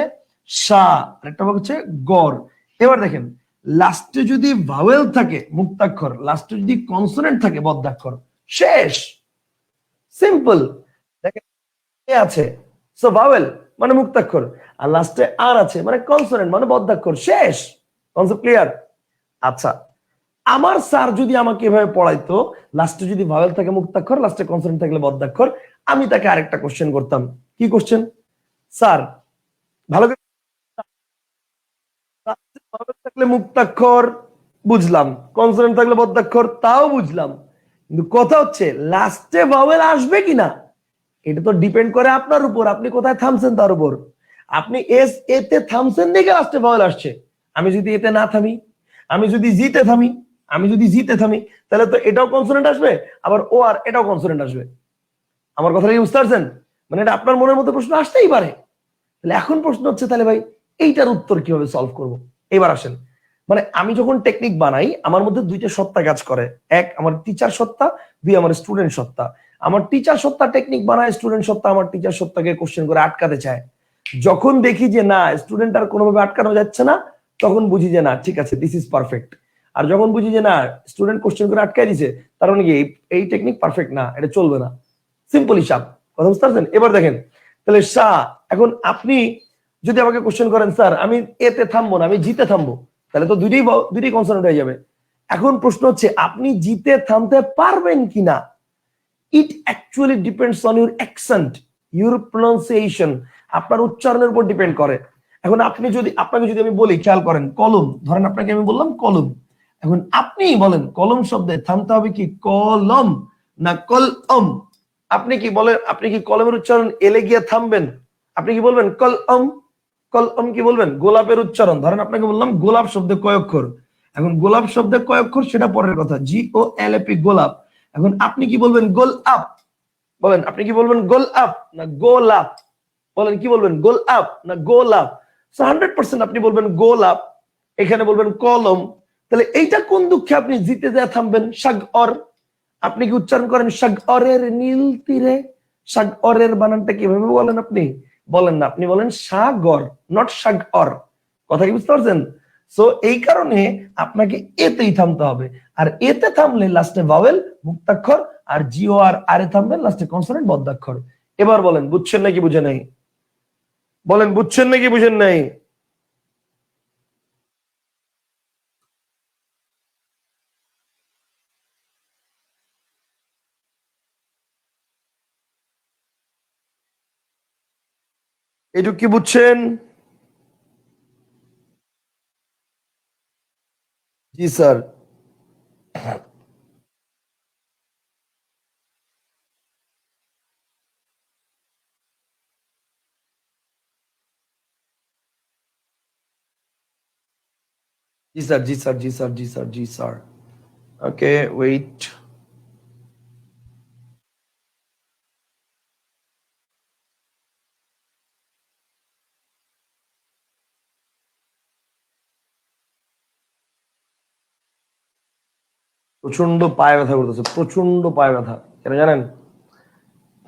সা, আর একটা ভাগ হচ্ছে গড়। এবার দেখেন, লাস্টে যদি ভাওয়েল থাকে মুক্তাক্ষর, লাস্টে যদি কনসোনেন্ট থাকে বদ্ধাক্ষর, শেষ। সিম্পল। দেখেন এ আছে, সো ভাওয়েল মানে মুক্তাক্ষর, আর লাস্টে আর আছে মানে কনসোনেন্ট মানে বদ্ধাক্ষর, শেষ। Concept clear? আচ্ছা, আমার স্যার যদি আমাকে এভাবে পড়াইতো, লাস্টে যদি ভাওয়েল থাকে মুক্তাক্ষর, লাস্টে কনসোনেন্ট থাকলে বদ্ধাক্ষর, আমি তাকে আরেকটা কোশ্চেন করতাম। কি কোশ্চেন? স্যার, ভালো করে, ভাওয়েল থাকলে মুক্তাক্ষর বুঝলাম, কনসোনেন্ট থাকলে বদ্ধাক্ষর তাও বুঝলাম, কিন্তু কথা হচ্ছে লাস্টে ভাওয়েল আসবে কিনা এটা তো ডিপেন্ড করে আপনার উপর, আপনি কোথায় থামছেন তার উপর। আপনি এস এতে থামছেন দেখে লাস্টে ভাওয়েল আসছে। আমি যদি এতে না থামি, আমি যদি জিতে থামি, তাহলে তো এটাও কনসোনেন্ট আসবে, আবার ও আর এটাও কনসোনেন্ট আসবে। আমার কথাটা কি বুঝতে পারছেন? মানে এটা আপনার মনের মধ্যে প্রশ্ন আসতেই পারে। তাহলে এখন প্রশ্ন হচ্ছে, তাহলে ভাই এইটার উত্তর কিভাবে সলভ করব? এবার আসেন, মানে আমি যখন টেকনিক বানাই আমার মধ্যে দুইটা সত্তা কাজ করে। এক আমার টিচার সত্তা, দুই আমার স্টুডেন্ট সত্তা। আমার টিচার সত্তা টেকনিক বানায়, স্টুডেন্ট সত্তা আমার টিচার সত্তাকে কোশ্চেন করে আটকাতে চায়। যখন দেখি যে না স্টুডেন্ট আর কোনোভাবে আটকানো যাচ্ছে না, তখন বুঝি যে না ঠিক আছে, দিস ইজ পারফেক্ট। আর যখন বুঝি যে না স্টুডেন্ট কোশ্চেন করে আটকাই দিছে, তার মানে কি এই টেকনিক পারফেক্ট না, এটা চলবে না। সিম্পল হিসাব। কথা বুঝতে পারছেন? এবার দেখেন, তাহলে শাহ, এখন আপনি যদি আমাকে কোশ্চেন করেন স্যার আমি এতে থামবো না, আমি জিতে থামবো, তাহলে তো দুইটাই কনসার্ন হয়ে যাবে। এখন প্রশ্ন হচ্ছে আপনি জিতে থামতে পারবেন কিনা। It actually depends on your accent, your pronunciation, আপনার উচ্চারণের উপর ডিপেন্ড করে। এখন আপনাকে যদি আমি বলি, খেয়াল করেন, কলম, ধরেন আপনাকে আমি বললাম কলম, এখন আপনি বলেন কলম শব্দে থামতে হবে কি কলম না কলম? আপনি কি কলমের উচ্চারণ এলে গিয়ে থামবেন? আপনি কি বলবেন কলম? কলম কি বলবেন? গোলাপের উচ্চারণ, ধরেন আপনাকে বললাম গোলাপ শব্দে কয় অক্ষর, এখন গোলাপ শব্দে কয় অক্ষর সেটা পরের কথা, GOLAP গোলাপ। এখন আপনি কি বলবেন? গোল আপ। বলেন আপনি কি বলবেন? গোল আপ না গোলাপ? বলেন কি বলবেন? গোল আপ না গোলাপ? 100% আপনি বলবেন গোলাপ, এখানে বলবেন কলম। তাহলে এইটা কোন দুঃখে আপনি জিতে যায় থামবেন? সাগ অর। আপনি কি উচ্চারণ করেন সাগ অরের নীল তীরে? সাগ অরের বানানটা কিভাবে বলেন আপনি? বলেন না, আপনি বলেন সাগর, নট সাগ অর। কথা কি বুঝতে পারছেন? সো এই কারণে আপনাকে এতেই থামতে হবে। আর এতে থামলে লাস্টে ভাওয়েল মুক্তাক্ষর, আর GOR আর এ থামবেন লাস্টে কনসোনেন্ট বদ্ধাক্ষর। এবার বলেন বুঝছেন নাকি বুঝে নাই? বলেন বুঝছেন নাকি বুঝেন নাই? এটুক কি বুঝছেন? জি স্যার। জি স্যার, জি স্যার, জি স্যার, জি স্যার, জি স্যার। ওকে, ওয়েট। প্রচন্ড পায়ে ব্যথা করতেছে, প্রচন্ড পায়ে ব্যথা, কেন জানেন?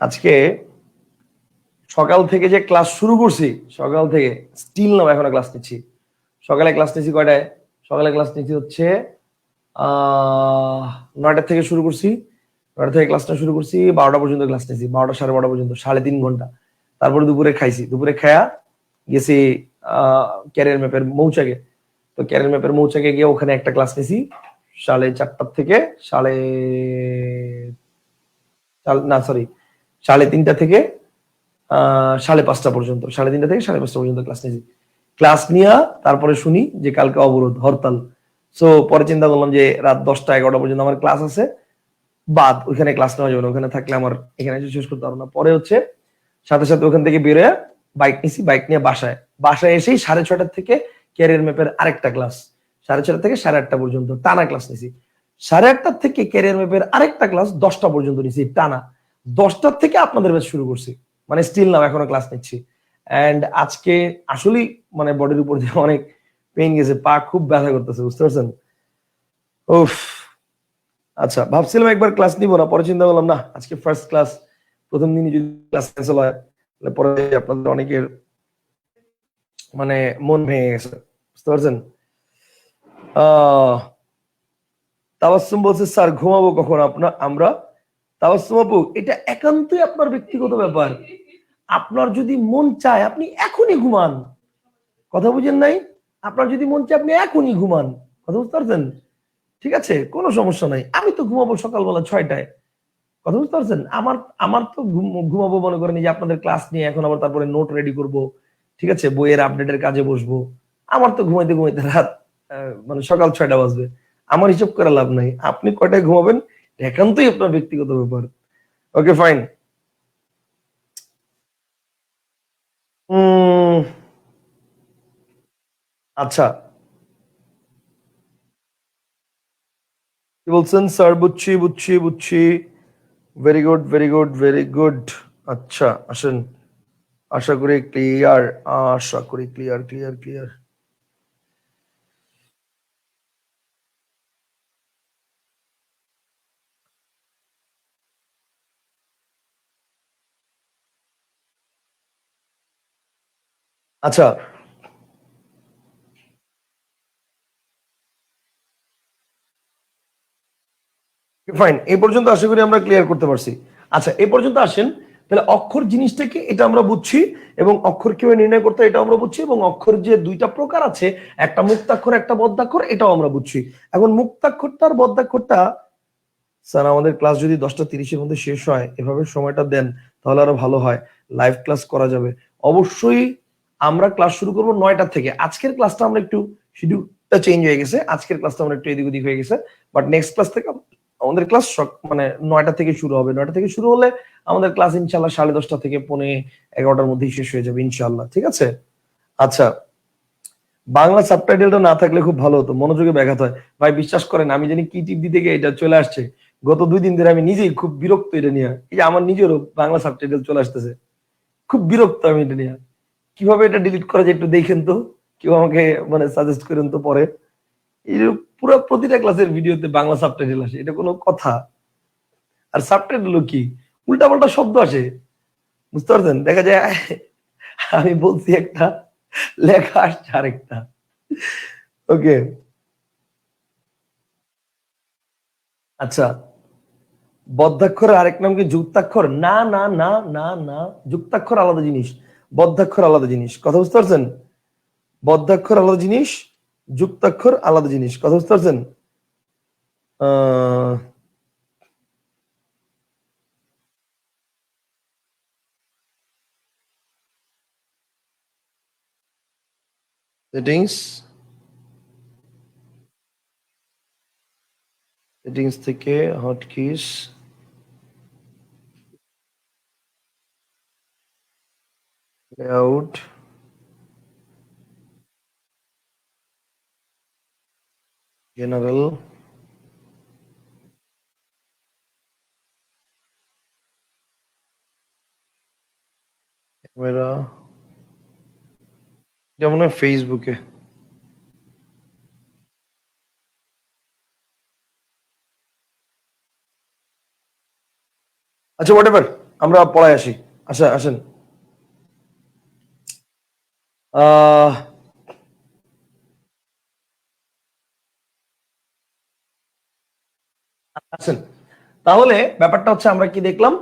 আজকে সকাল থেকে যে ক্লাস শুরু করছি, সকাল থেকে স্টিল নাও এখনো ক্লাস নিচ্ছি। সকালে ক্লাস নিচ্ছি কয়টায়? সকালে ক্লাস নিচ্ছি হচ্ছে 9টা থেকে শুরু করছি। 9টা থেকে ক্লাসটা শুরু করছি, 12টা পর্যন্ত ক্লাস নিয়েছি, 12টা 12:30 পর্যন্ত, 3.5 ঘন্টা। তারপরে দুপুরে খাইছি, দুপুরে খায়া গেছি ক্যারিয়ার ম্যাপের মৌচাকে। তো ক্যারিয়ার ম্যাপের মৌচাকে গিয়ে ওখানে একটা ক্লাস নিয়েছি 4:30 থেকে না সরি 3:30 থেকে 5:30 পর্যন্ত, 3:30 থেকে 5:30 পর্যন্ত ক্লাস নিয়েছি। ক্লাস নিয়ে তারপরে শুনি যে কালকে অবরোধ, হরতাল। সো পরে চিন্তা করলাম যে রাত 10টা 11টা পর্যন্ত আমার ক্লাস আছে, বাদ ওইখানে ক্লাস নেওয়া যাবে না, ওখানে থাকলে আমার এখানে এসে শেষ করতে পারবো না। পরে হচ্ছে সাথে সাথে ওখান থেকে বেরোয় বাইক নিছি, বাইক নিয়ে বাসায় এসেই 6:30 থেকে ক্যারিয়ার ম্যাপের আরেকটা ক্লাস, 6:30 থেকে 8:30 পর্যন্ত টানা ক্লাস নিছি। 8:30 থেকে ক্যারিয়ার ম্যাপের আরেকটা ক্লাস 10টা পর্যন্ত নিছি টানা। 10টা থেকে আপনাদের ব্যাচ শুরু করছি, মানে স্টিল নাও এখনো ক্লাস নিচ্ছি। এন্ড আজকে আসলেই মানে বডির উপর দিয়ে অনেক পেইন গেছে, পা খুব ব্যথা করতেছে, বুঝতে পারছেন? উফ। আচ্ছা, ভাবছিলাম একবার ক্লাস নিব না, পরে চিন্তা করলাম না, আজকে ফার্স্ট ক্লাস, প্রথম দিনই যদি ক্লাস ক্যান্সেল হয় তাহলে পরে আপনাদের অনেকের মানে মন ভেঙে গেছে, বুঝতে পারছেন? তাবাসসুম বলছে স্যার ঘুমাবো কখন আমরা? তাবাসসুম আপু, এটা একান্তই আপনার ব্যক্তিগত ব্যাপার। আপনার যদি মন চায় আপনি এখনই ঘুমান, কথা বুঝেন নাই? আপনার যদি মন চায় আপনি এখনই ঘুমান, কথা বুঝতে পারছেন? ঠিক আছে, কোনো সমস্যা নাই। আমি তো ঘুমাবো সকালবেলা 6টায়, কথা বুঝতে পারছেন? আমার আমার তো ঘুমাবো মনে করেন যে আপনাদের ক্লাস নিয়ে এখন আবার তারপরে নোট রেডি করব, ঠিক আছে, বইয়ের আপডেটের কাজে বসবো। আমার তো ঘুমাইতে ঘুমাইতে রাত মানে সকাল 6টা বাজবে। আমার হিসাব করে লাভ নাই, আপনি কয়টায় ঘুমাবেন একান্তই আপনার ব্যক্তিগত ব্যাপার। Okay fine. আচ্ছা, কি বলছেন স্যার? বুঝছি বুঝছি বুঝছি। Very good very good very good. আচ্ছা আসেন, আশা করি ক্লিয়ার, আশা করি ক্লিয়ার ক্লিয়ার ক্লিয়ার। আচ্ছা ফাইন, এই পর্যন্ত আশা করি আমরা ক্লিয়ার করতে পারছি। আচ্ছা এই পর্যন্ত আসেন, তাহলে অক্ষর জিনিসটা কি এটা আমরা বুঝছি, এবং অক্ষর কিভাবে নির্ণয় করতে হয় এটা আমরা বুঝছি, এবং অক্ষর যে দুইটা প্রকার আছে, একটা মুক্তাক্ষর একটা বদ্ধাক্ষর, এটাও আমরা বুঝছি। এখন মুক্তাক্ষরটা আর বদ্ধাক্ষরটা, স্যার আমাদের ক্লাস যদি 10:30-এর মধ্যে শেষ হয়, এভাবে সময়টা দেন তাহলে আরো ভালো হয়, লাইভ ক্লাস করা যাবে। অবশ্যই আমরা ক্লাস শুরু করব 9টা থেকে। আজকের ক্লাসটা আমরা একটু শিডিউলটা চেঞ্জ হয়ে গেছে, আজকের ক্লাসটা আমরা একটু এদিক ওদিক হয়ে গেছে, বাট নেক্সট ক্লাস থেকে আমাদের ক্লাস মানে 9টা থেকে শুরু হবে। 9টা থেকে শুরু হলে আমাদের ক্লাস ইনশাল্লাহ 10:30 থেকে 11:30-র মধ্যেই শেষ হয়ে যাবে ইনশাল্লাহ, ঠিক আছে? আচ্ছা, বাংলা সাবটাইটেলটা না থাকলে খুব ভালো হতো, মনোযোগে ব্যাঘাত হয়। ভাই বিশ্বাস করেন আমি জানি কি টিপ দিতে গিয়ে এটা চলে আসছে, গত 2 দিন ধরে আমি নিজেই খুব বিরক্ত এটা নিয়ে। এই যে আমার নিজেরও বাংলা সাবটাইটেল চলে আসতেছে, খুব বিরক্ত আমি এটা নিয়ে। কিভাবে এটা ডিলিট করা যায় একটু দেখেন তো, কেউ আমাকে মানে সাজেস্ট করেন তো পরে। এই যে পুরো প্রতিটা ক্লাসের ভিডিওতে বাংলা সাবটাইটেল আসে, এটা কোনো কথা? আর সাবটাইটেল কি, উল্টাপাল্টা শব্দ আসে, বুঝতে পারছেন? দেখা যায় আমি বলছি একটা, লেখা আসছে আরেকটা। ওকে, আচ্ছা, বদ্ধাক্ষরের আরেক নাম কি যুক্তাক্ষর? না না না না না, যুক্তাক্ষর আলাদা জিনিস, বদ্ধাক্ষর আলাদা জিনিস, কথা বুঝতে পারছেন? বদ্ধাক্ষর আলাদা জিনিস, যুক্তাক্ষর আলাদা জিনিস, কথা বুঝতে পারছেন? সেটিংস, সেটিংস থেকে হটকিস, লেআউট, জেনারেল, ক্যামেরা, যেমন ফেসবুকে। আচ্ছা হোয়াট এভার, আমরা পড়ায় আসি। আচ্ছা আসেন। আহ আসেন, তাহলে ব্যাপারটা হচ্ছে আমরা কি দেখলাম,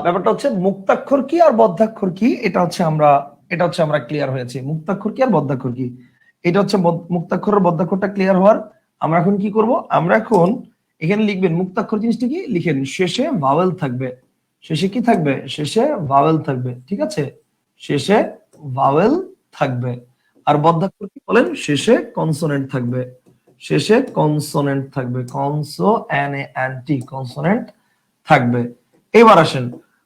ব্যাপারটা হচ্ছে মুক্তাক্ষর কি আর বদ্ধাক্ষর কি, এটা হচ্ছে আমরা ক্লিয়ার হয়েছে। মুক্তাক্ষর কি আর বদ্ধাক্ষর কি, এটা হচ্ছে মুক্তাক্ষর আর বদ্ধাক্ষরটা ক্লিয়ার হওয়ার আমরা এখন কি করব, আমরা এখন এখানে লিখবেন মুক্তাক্ষর জিনিসটা কি, লিখেন শেষে ভাওয়েল থাকবে। শেষে কি থাকবে, শেষে ভাওয়েল থাকবে, ঠিক আছে, শেষে ভাওয়েল থাকবে। আর বদ্ধাক্ষর কি বলেন, শেষে কনসোনেন্ট থাকবে, শেষে কনসোনেন্ট থাকবে, কনসো N A N T, consonant থাকবে। এবার আসেন,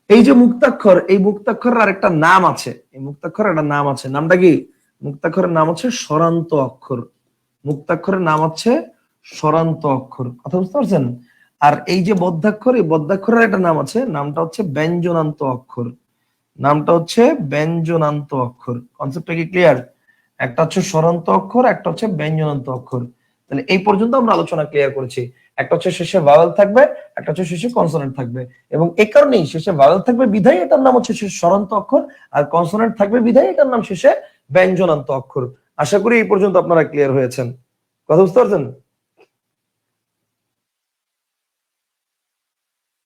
এই যে মুক্তাক্ষর, এই মুক্তাক্ষরের আরেকটা নাম আছে, এই মুক্তাক্ষরের একটা নাম আছে, নামটা কি, মুক্তাক্ষরের নাম হচ্ছে স্বরান্ত অক্ষর। মুক্তাক্ষরের নাম হচ্ছে স্বরান্ত অক্ষর, কথা বুঝতে পারছেন। আর এই যে বদ্ধাক্ষর, এই বদ্ধাক্ষরের একটা নাম আছে, নামটা হচ্ছে ব্যঞ্জনান্ত অক্ষর, নামটা হচ্ছে ব্যঞ্জনান্ত অক্ষর। কনসেপ্টটা কি ক্লিয়ার? একটা হচ্ছে স্বরান্ত অক্ষর, একটা হচ্ছে ব্যঞ্জনান্ত অক্ষর। তাহলে এই পর্যন্ত আমরা আলোচনা ক্লিয়ার করেছি। একটা হচ্ছে শেষে ভাওয়েল থাকবে, একটা হচ্ছে শেষে কনসোনেন্ট থাকবে, এবং এই কারণেই শেষে ভাওয়েল থাকবে বিধায় এটার নাম হচ্ছে শেষে স্বরান্ত অক্ষর, আর কনসোনেন্ট থাকবে বিধায় এটার নাম শেষে ব্যঞ্জনান্ত অক্ষর। আশা করি এই পর্যন্ত আপনারা ক্লিয়ার হয়েছেন, কথা বুঝতে পারছেন?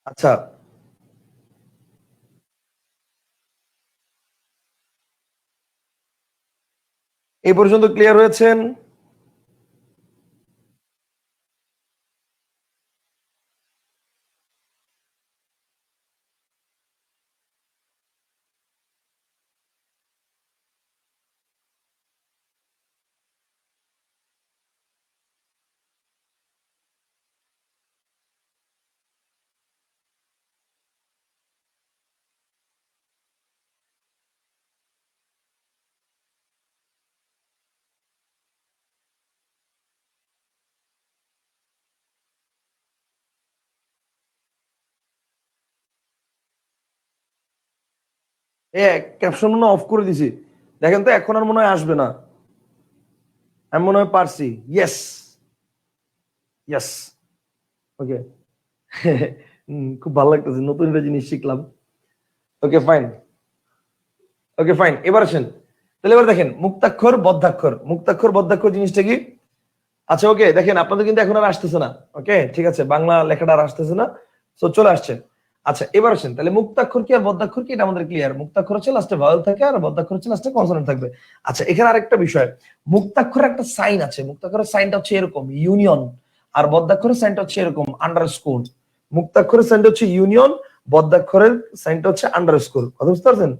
আচ্ছা, এই পর্যন্ত ক্লিয়ার হয়েছেন? ক্যাপশন মনে অফ করে দিছি, দেখেন তো এখন আর মনে হয় আসবে না। আমি মনে হয় পারছি, ইয়েস, ইয়েস, ওকে। খুব ভালো লাগতেছে, নতুন একটা জিনিস শিখলাম। ওকে ফাইন, ওকে ফাইন, এবার আসেন। তাহলে এবার দেখেন মুক্তাক্ষর বদ্ধাক্ষর, মুক্তাক্ষর বদ্ধাক্ষর জিনিসটা কি। আচ্ছা ওকে, দেখেন আপনাদের কিন্তু এখন আর আসতেছে না, ওকে ঠিক আছে, বাংলা লেখাটা আর আসতেছে না, তো চলে আসছে। আচ্ছা এবার আসেন, তাহলে মুক্তাক্ষর কি আর বদ্ধাক্ষর কি এটা আমাদের ক্লিয়ার। মুক্তাক্ষর হচ্ছে লাস্টে ভাওয়েল থাকে, আর বদ্ধাক্ষর হচ্ছে লাস্টে কনসোনেন্ট থাকবে। আচ্ছা এখানে আরেকটা বিষয়, মুক্তাক্ষরের একটা সাইন আছে, মুক্তাক্ষরের সাইনটা হচ্ছে এরকম ইউনিয়ন, আর বদ্ধাক্ষরের সাইনটা হচ্ছে এরকম আন্ডারস্কোর। মুক্তাক্ষরের সাইনটা হচ্ছে ইউনিয়ন, বদ্ধাক্ষরের সাইনটা হচ্ছে আন্ডারস্কোর, কথা বুঝতে পারছেন।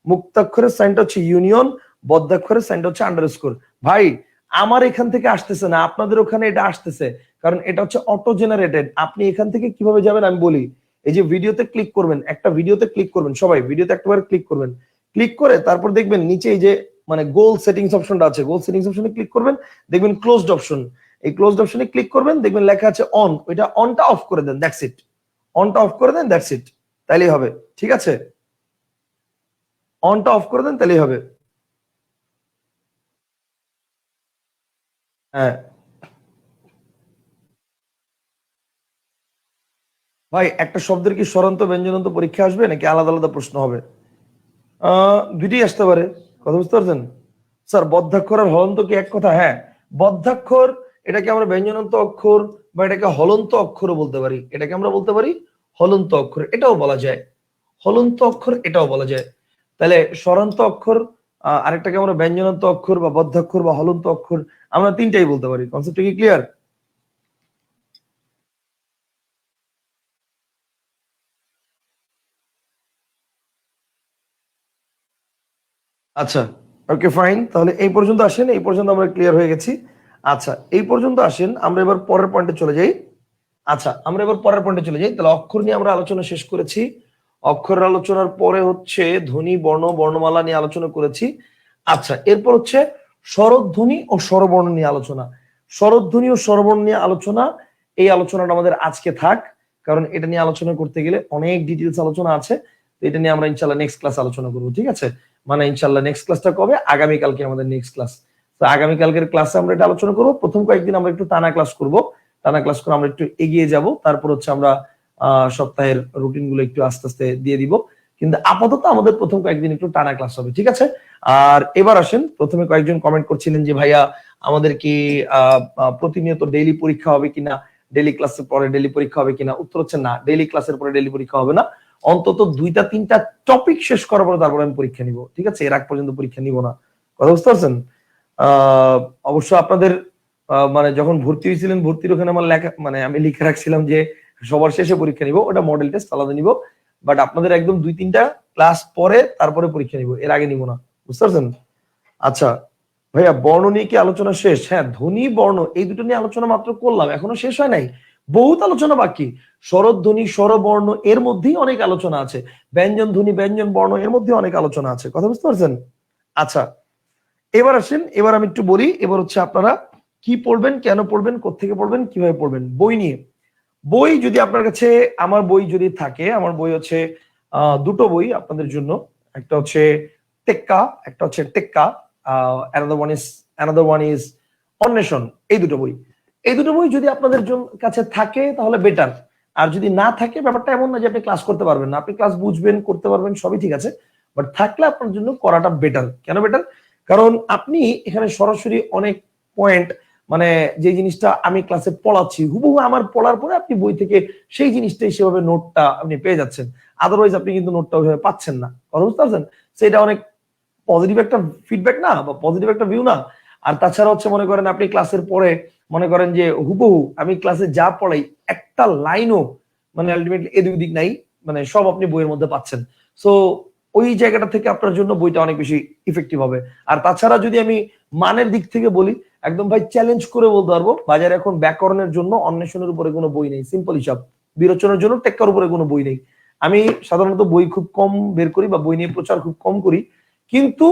মুক্তাক্ষরের সাইনটা হচ্ছে ইউনিয়ন, বদ্ধাক্ষরের সাইনটা হচ্ছে আন্ডারস্কোর। ভাই আমার এখান থেকে আসতেছে না, আপনাদের ওখানে এটা আসতেছে, কারণ এটা হচ্ছে অটো জেনারেটেড। আপনি এখান থেকে কিভাবে যাবেন আমি বলি, এই যে ভিডিওতে ক্লিক করবেন, একটা ভিডিওতে ক্লিক করবেন, সবাই ভিডিওতে একবার ক্লিক করবেন, ক্লিক করে তারপর দেখবেন নিচে এই যে মানে গোল সেটিংস অপশনটা আছে, গোল সেটিংস অপশনে ক্লিক করবেন, দেখবেন ক্লোজড অপশন, এই ক্লোজড অপশনে ক্লিক করবেন, দেখবেন লেখা আছে অন, ওইটা অনটা অফ করে দেন, দ্যাটস ইট, অনটা অফ করে দেন, দ্যাটস ইট, তাইলেই হবে, ঠিক আছে, অনটা অফ করে দেন তাইলেই হবে। হ্যাঁ ভাই, একটা শব্দের কি স্বরান্ত ব্যঞ্জনান্ত পরীক্ষা আসবে নাকি আলাদা আলাদা প্রশ্ন হবে? দুইটাই আসতে পারে, কথা বুঝতে পারছেন। স্যার বদ্ধাক্ষর আর হলন্ত কি এক কথা? হ্যাঁ, বদ্ধাক্ষর এটাকে আমরা ব্যঞ্জনান্ত অক্ষর বা এটাকে হলন্ত অক্ষরও বলতে পারি, এটাকে আমরা বলতে পারি হলন্ত অক্ষর, এটাও বলা যায়, হলন্ত অক্ষর এটাও বলা যায়। তাহলে স্বরান্ত অক্ষর, আরেকটাকে আমরা ব্যঞ্জনান্ত অক্ষর বা বদ্ধাক্ষর বা হলন্ত অক্ষর, আমরা তিনটাই বলতে পারি। কনসেপ্টটা কি ক্লিয়ার? আচ্ছা ওকে ফাইন, তাহলে এই পর্যন্ত আসেন, এই পর্যন্ত আমরা ক্লিয়ার হয়ে গেছি। আচ্ছা এই পর্যন্ত আসেন, আমরা এবার পরের পয়েন্টে চলে যাই। আচ্ছা আমরা এবার পরের পয়েন্টে চলে যাই। তাহলে অক্ষর নিয়ে আমরা আলোচনা শেষ করেছি, অক্ষরের আলোচনার পরে হচ্ছে ধ্বনি বর্ণ বর্ণমালা নিয়ে আলোচনা করেছি। আচ্ছা এরপর হচ্ছে স্বরধ্বনি ও স্বরবর্ণ নিয়ে আলোচনা। স্বরধ্বনি ও স্বরবর্ণ নিয়ে আলোচনা, এই আলোচনাটা আমাদের আজকে থাক, কারণ এটা নিয়ে আলোচনা করতে গেলে অনেক ডিটেলস আলোচনা আছে। তো এটা নিয়ে আমরা ইনশাল্লাহ নেক্সট ক্লাস আলোচনা করবো, ঠিক আছে। মানে ইনশাল্লাহ নেক্সট ক্লাসটা কবে, আগামীকালকে আমাদের নেক্সট ক্লাস। তো আগামীকালকের ক্লাসে আমরা এটা আলোচনা করবো। প্রথম কয়েকদিন আমরা একটু টানা ক্লাস করব, টানা ক্লাস করে আমরা একটু এগিয়ে যাব, তারপর হচ্ছে আমরা সপ্তাহের রুটিন গুলো একটু আস্তে আস্তে দিয়ে দিব, কিন্তু আপাতত আমাদের প্রথম কয়েকদিন একটু টানা ক্লাস হবে, ঠিক আছে? আর এবার আসেন, প্রথমে কয়েকজন কমেন্ট করছিলেন যে ভাইয়া আমাদের কি প্রতিনিয়ত ডেইলি পরীক্ষা হবে কিনা, ডেইলি ক্লাসের পরে ডেইলি পরীক্ষা হবে কিনা। উত্তর হচ্ছে না, ডেইলি ক্লাসের পরে ডেইলি পরীক্ষা হবে না। অন্তত 2-3টা টপিক শেষ করার পরে তারপরে আমি পরীক্ষা নিব, ঠিক আছে? এর আগ পর্যন্ত পরীক্ষা নিব না। কথা বুঝতে পারছেন? অবশ্য আপনাদের মানে যখন ভর্তি হয়েছিলেন, ভর্তির ওখানে আমার লেখা, মানে আমি লিখে রাখছিলাম যে সবার শেষে পরীক্ষা নিব, ওটা মডেল টেস্ট আলাদা নিব। বাট আপনাদের একদম 2-3টা ক্লাস পরে তারপরে পরীক্ষা নিব, এর আগে নিব না। বুঝতে পারছেন? আচ্ছা ভাইয়া, বর্ণ নিয়ে কি আলোচনা শেষ? হ্যাঁ, ধ্বনি বর্ণ এই দুটো নিয়ে আলোচনা মাত্র করলাম, এখনো শেষ হয় নাই, বহুত আলোচনা বাকি। স্বরধ্বনি, স্বরবর্ণ এর মধ্যেই অনেক আলোচনা আছে, ব্যঞ্জন ধ্বনি, ব্যঞ্জন বর্ণ এর মধ্যে অনেক আলোচনা আছে। কথা বুঝতে পারছেন? আচ্ছা এবার আসেন, এবার আমি একটু বলি, এবার হচ্ছে আপনারা কি পড়বেন, কেন পড়বেন, কোত্থেকে পড়বেন, কিভাবে পড়বেন। বই নিয়ে, বই যদি আপনার কাছে, আমার বই যদি থাকে, আমার বই হচ্ছে দুটো বই আপনাদের জন্য। একটা হচ্ছে টেক্কা, একটা হচ্ছে টেক্কা, অ্যানাদার ওয়ান ইজ অন্বেষণ। এই দুটো বই, এই দুটো বই যদি আপনাদের কাছে থাকে তাহলে বেটার। আর যদি না থাকে, ব্যাপারটা এমন না যে আপনি ক্লাস করতে পারবেন না, আপনি ক্লাস বুঝবেন, করতে পারবেন, সবই ঠিক আছে, বাট থাকলে আপনার জন্য করাটা বেটার। কেন বেটার? কারণ আপনি এখানে সরাসরি অনেক পয়েন্ট, মানে যে জিনিসটা আমি ক্লাসে পড়াচ্ছি হুবহু আমার পড়ার পরে আপনি বই থেকে সেই জিনিসটাই সেভাবে নোটটা আপনি পেয়ে যাচ্ছেন। আদারওয়াইজ আপনি কিন্তু নোটটা ওইভাবে পাচ্ছেন না। কথা বুঝতে পারছেন? সেটা অনেক পজিটিভ একটা ফিডব্যাক না, বা পজিটিভ একটা ভিউ না। আর তাছাড়া হচ্ছে মনে করেন আপনি ক্লাসের পরে মনে করেন যে হুবহু আমি ক্লাসে যা পড়াই একটা লাইনও মানে আলটিমেটলি এদিক ওদিক নাই, মানে সব আপনি বইয়ের মধ্যে পাচ্ছেন। সো ওই জায়গাটা থেকে আপনার জন্য বইটা অনেক বেশি ইফেক্টিভ হবে। আর তাছাড়া যদি আমি মানের দিক থেকে বলি, একদম ভাই চ্যালেঞ্জ করে বলতে পারবো, বাজারে এখন ব্যাকরণের জন্য অন্বেষণের উপরে কোনো বই নেই, সিম্পল হিসাব। বিরোচনের জন্য টেক্কার উপরে কোনো বই নেই। আমি সাধারণত বই খুব কম বের করি, বা বই নিয়ে প্রচার খুব কম করি, কিন্তু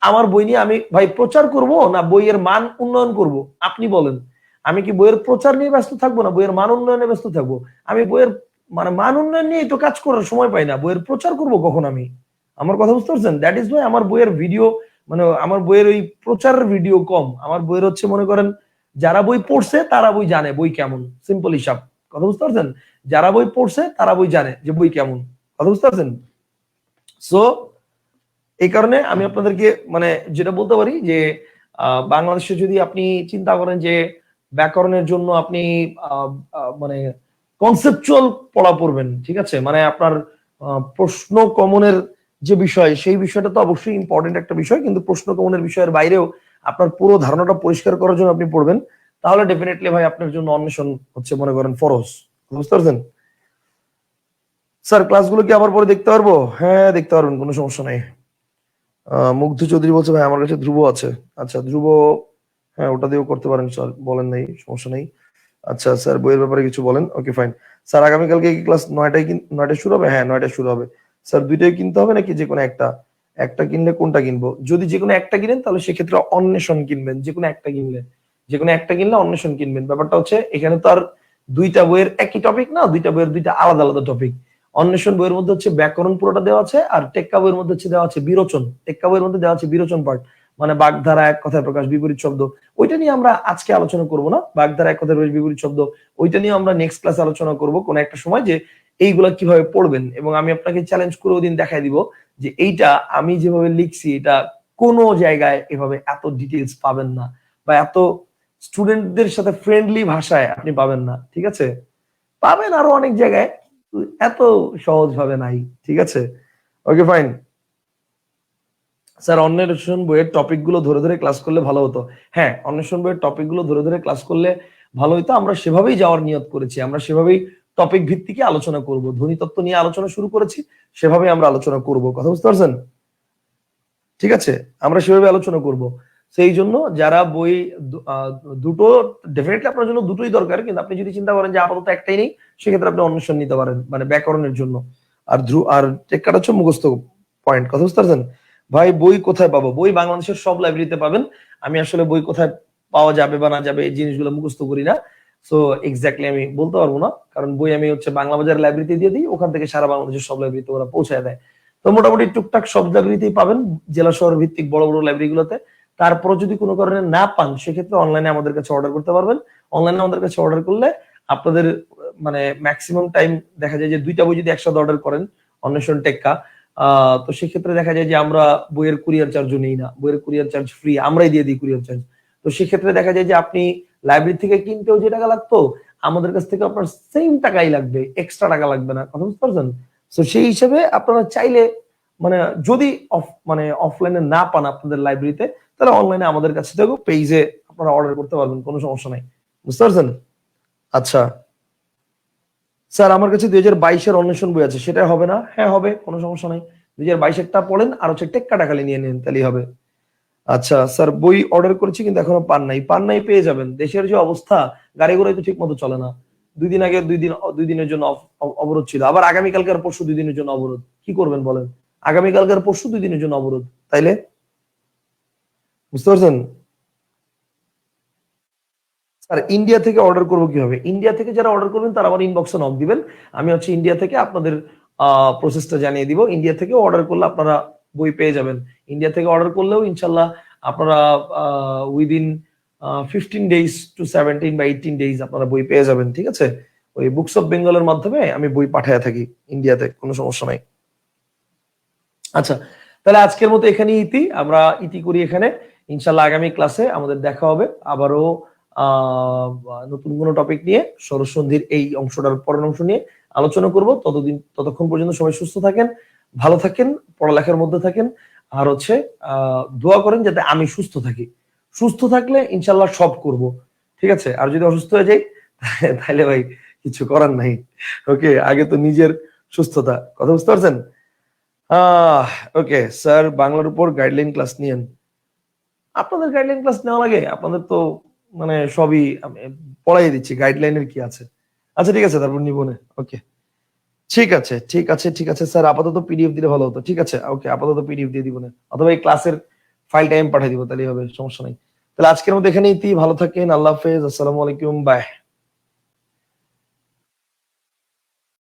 আমার বই নিয়ে আমি ভাই প্রচার করব না বইয়ের মান উন্নয়ন করব, আপনি বলেন। আমি কি বইয়ের প্রচার নিয়ে ব্যস্ত থাকবো না বইয়ের মান উন্নয়নে ব্যস্ত থাকবো? আমি বইয়ের মানে মান উন্নয়ন নিয়ে তো কাজ করার সময় পাই না, বইয়ের প্রচার করব কখন আমি? আমার কথা বুঝতে পারছেন? দ্যাট ইজ ওয়াই আমার বইয়ের ভিডিও, মানে আমার বইয়ের ওই প্রচারের ভিডিও কম। আমার বইয়ের হচ্ছে মনে করেন যারা বই পড়ছে তারা বই জানে বই কেমন, সিম্পল হিসাব। কথা বুঝতে পারছেন? যারা বই পড়ছে তারা বই জানে যে বই কেমন। কথা বুঝতে পারছেন? সো এই কারণে আমি আপনাদেরকে মানে যেটা বলতে পারি যে বাংলাদেশে যদি আপনি চিন্তা করেন যে ব্যাকরণের জন্য আপনি মানে কনসেপচুয়াল পড়া পড়বেন, ঠিক আছে, মানে আপনার প্রশ্ন কমনের যে বিষয়, সেই বিষয়টা তো অবশ্যই ইম্পর্টেন্ট একটা বিষয়, কিন্তু প্রশ্ন কমনের বিষয়ের বাইরেও আপনার পুরো ধারণাটা পরিষ্কার করার জন্য আপনি পড়বেন, তাহলে ডেফিনেটলি ভাই আপনার জন্য অন্বেষণ হচ্ছে মনে করেন ফরজ। বুঝতে পারছেন? স্যার ক্লাসগুলো কি আবার পরে দেখতে পারবো? হ্যাঁ দেখতে পারবেন, কোনো সমস্যা নাই। মুগ্ধ চৌধুরী বলছে ভাই আমার কাছে ধ্রুব আছে। আচ্ছা ধ্রুব, হ্যাঁ ওটা দিয়েও করতে পারেন স্যার, বলেন নাই, সমস্যা নেই। আচ্ছা স্যার বইয়ের ব্যাপারে কিছু বলেন। Okay fine. স্যার আগামীকালকে কি ক্লাস 9টায় শুরু হবে? হ্যাঁ 9টায় শুরু হবে। স্যার দুইটাই কিনতে হবে নাকি যে কোনো একটা? একটা কিনলে কোনটা কিনবো? যদি যে কোনো একটা কিনেন তাহলে সেক্ষেত্রে অন্বেষণ কিনবেন, যে কোনো একটা কিনলে, যে কোনো একটা কিনলে অন্বেষণ কিনবেন। ব্যাপারটা হচ্ছে এখানে তো আর দুইটা বইয়ের একই টপিক না, দুইটা বইয়ের দুইটা আলাদা আলাদা টপিক। অন্বেষণ বইয়ের মধ্যে হচ্ছে ব্যাকরণ পুরোটা দেওয়া আছে, আর টেক্কা বইয়ের মধ্যে হচ্ছে দেওয়া আছে বিরোচন। টেক্কা বইয়ের মধ্যে দেওয়া আছে বিরোচন পার্ট, মানে বাগধারা, এক কথায় প্রকাশ, বিপরীত শব্দ। ওইটা নিয়ে আমরা আজকে আলোচনা করব না, বাগধারা, এক কথায় প্রকাশ, বিপরীত শব্দ, ওইটা নিয়ে আমরা নেক্সট ক্লাসে আলোচনা করব কোন একটা সময়, যে এইগুলা কিভাবে পড়বেন। এবং আমি আপনাকে চ্যালেঞ্জ করে ওদিন দেখাই দিব যে এইটা আমি যেভাবে লিখছি এটা কোনো জায়গায় এভাবে এত ডিটেলস পাবেন না, বা এত স্টুডেন্টদের সাথে ফ্রেন্ডলি ভাষায় আপনি পাবেন না, ঠিক আছে? পাবেন আরো অনেক জায়গায়, এত সহজ ভাবে নাই, ঠিক আছে? Okay fine. স্যার অন্বেষণ বইয়ের টপিক গুলো ধরে ধরে ক্লাস করলে ভালো হতো। হ্যাঁ অন্বেষণ বইয়ের টপিক গুলো ধরে ধরে ক্লাস করলে ভালো হতো, আমরা সেভাবেই যাওয়ার নিয়ত করেছি, আমরা সেভাবেই টপিক ভিত্তিকে আলোচনা করব, ধ্বনিতত্ত্ব নিয়ে আলোচনা শুরু করেছি, সেভাবেই আমরা আলোচনা করব। কথা বুঝতে পারছেন? ঠিক আছে, আমরা সেভাবে আলোচনা করব। সেই জন্য যারা বই দুটো, ডেফিনেটলি আপনার জন্য দুটোই দরকার, কিন্তু আপনি যদি চিন্তা করেন যে আপাতত একটাই নেই, সেক্ষেত্রে আপনি অন্বেষণ নিতে পারেন, মানে ব্যাকরণের জন্য। আর আর টেক্কাটা হচ্ছে মুখস্থ পয়েন্ট। কথা বুঝতে পারছেন? ভাই বই কোথায় পাবো? বই বাংলাদেশের সব লাইব্রেরিতে পাবেন। আমি আসলে বই কোথায় পাওয়া যাবে বা না যাবে এই জিনিসগুলো মুখস্থ করি না, সো এক্স্যাক্টলি আমি বলতে পারবো না, কারণ বই আমি হচ্ছে বাংলা বাজার লাইব্রেরিতে দিয়ে দিই, ওখান থেকে সারা বাংলাদেশের সব লাইব্রেরিতে ওরা পৌঁছায় দেয়। তো মোটামুটি টুকটাক সব লাইব্রেরিতেই পাবেন, জেলা শহর ভিত্তিক বড় বড় লাইব্রেরি গুলোতে। তারপরে যদি কোনো কারণে না পান, সেক্ষেত্রে অনলাইনে আমাদের কাছে অর্ডার করতে পারবেন। অনলাইনে আমাদের কাছে অর্ডার করলে আপনাদের মানে ম্যাক্সিমাম টাইম দেখা যায় যে 2টা বই যদি একসাথে অর্ডার করেন অন্বেষণ টেক্কা, তো সেক্ষেত্রে দেখা যায় যে আমরা বইয়ের কুরিয়ার চার্জও নেই না, বইয়ের কুরিয়ার চার্জ ফ্রি, আমরাই দিয়ে দিই কুরিয়ার চার্জ। তো সেক্ষেত্রে দেখা যায় যে আপনি লাইব্রেরি থেকে কিনতেও যে টাকা লাগতো আমাদের কাছ থেকে আপনার সেম টাকাই লাগবে, এক্সট্রা টাকা লাগবে না, কথা বুঝতে পারছেন? তো সেই হিসেবে আপনারা চাইলে মানে যদি মানে অফলাইনে না পান আপনাদের লাইব্রেরিতে, তাহলে অনলাইনে আমাদের কাছে থেকেও পেজে আপনারা অর্ডার করতে পারবেন, কোনো সমস্যা নাই। বুঝতে পারছেন? আচ্ছা স্যার, আমার কাছে 2022-এর অন্বেষণ বই আছে, সেটা হবে না? হ্যাঁ হবে, কোনো সমস্যা নাই। 2022-এরটা পড়েন আর হচ্ছে টেক্কাটা খালি নিয়ে নেন, তাহলেই হবে। আচ্ছা স্যার, বই অর্ডার করেছি কিন্তু এখনো পান নাই। পান নাই, পেয়ে যাবেন। দেশের যে অবস্থা, গাড়ি ঘোড়াই তো ঠিক মতো চলে না। 2 দিন আগে 2 দিনের জন্য অবরোধ ছিল, আবার আগামীকালকে আর পরশু 2 দিনের জন্য অবরোধ। কি করবেন বলেন? আগামীকালকে আর পরশু 2 দিনের জন্য অবরোধ, তাইলে বুঝতে পারছেন? স্যার, ইন্ডিয়া থেকে অর্ডার করবো কিভাবে? ইন্ডিয়া থেকে যারা অর্ডার করবেন তারা আমার ইনবক্সে নক দিবেন, আমি হচ্ছে ইন্ডিয়া থেকে আপনাদের প্রসেসটা জানিয়ে দিব। ইন্ডিয়া থেকে অর্ডার করলে আপনারা বই পেয়ে যাবেন। ইন্ডিয়া থেকে অর্ডার করলেও ইনশাল্লাহ আপনারা উইদিন 15 days to 17 বা 18 days আপনারা বই পেয়ে যাবেন, ঠিক আছে? ওই বুকস অফ বেঙ্গলের মাধ্যমে আমি বই পাঠায় থাকি ইন্ডিয়াতে, কোনো সমস্যা নাই। আচ্ছা, তাহলে আজকের মতো এখানেই আমরা ইতি করি এখানে। ইনশাল্লাহ আগামী ক্লাসে আমাদের দেখা হবে আবারও আহ নতুন কোনো টপিক নিয়ে, ষোড়শ সন্ধির এই অংশটার পরের অংশ নিয়ে আলোচনা করব। ততক্ষণ পর্যন্ত সবাই সুস্থ থাকেন, ভালো থাকেন, পড়ালেখার মধ্যে থাকেন, আর হচ্ছে দোয়া করেন যাতে আমি সুস্থ থাকি। সুস্থ থাকলে ইনশাল্লাহ সব করব, ঠিক আছে? আর যদি অসুস্থ হয়ে যাই তাহলে ভাই কিছু করার নাই। ওকে, আগে তো নিজের সুস্থতা, কথা বুঝতে পারছেন? ওকে স্যার, বাংলার উপর গাইডলাইন ক্লাস নিয়েন। আপনাদের গাইডলাইন ক্লাস নেওয়া লাগে? আপনাদের তো মানে সবই আমি পড়াই দিচ্ছি, গাইডলাইনের কি আছে? আচ্ছা ঠিক আছে, তারপর নিব না। ওকে, ঠিক আছে ঠিক আছে ঠিক আছে স্যার, আপাতত পিডিএফ দিলে ভালো হতো। ঠিক আছে, ওকে, আপাতত পিডিএফ দিয়ে দিব না, অথবা এই ক্লাসের ফাইল টাইম পাঠিয়ে দিব, তাহলেই হবে, সমস্যা নাই। তাহলে আজকের মধ্যে এখানেই ভালো থাকেন, আল্লাহ হাফেজ, আসসালামু আলাইকুম, বাই।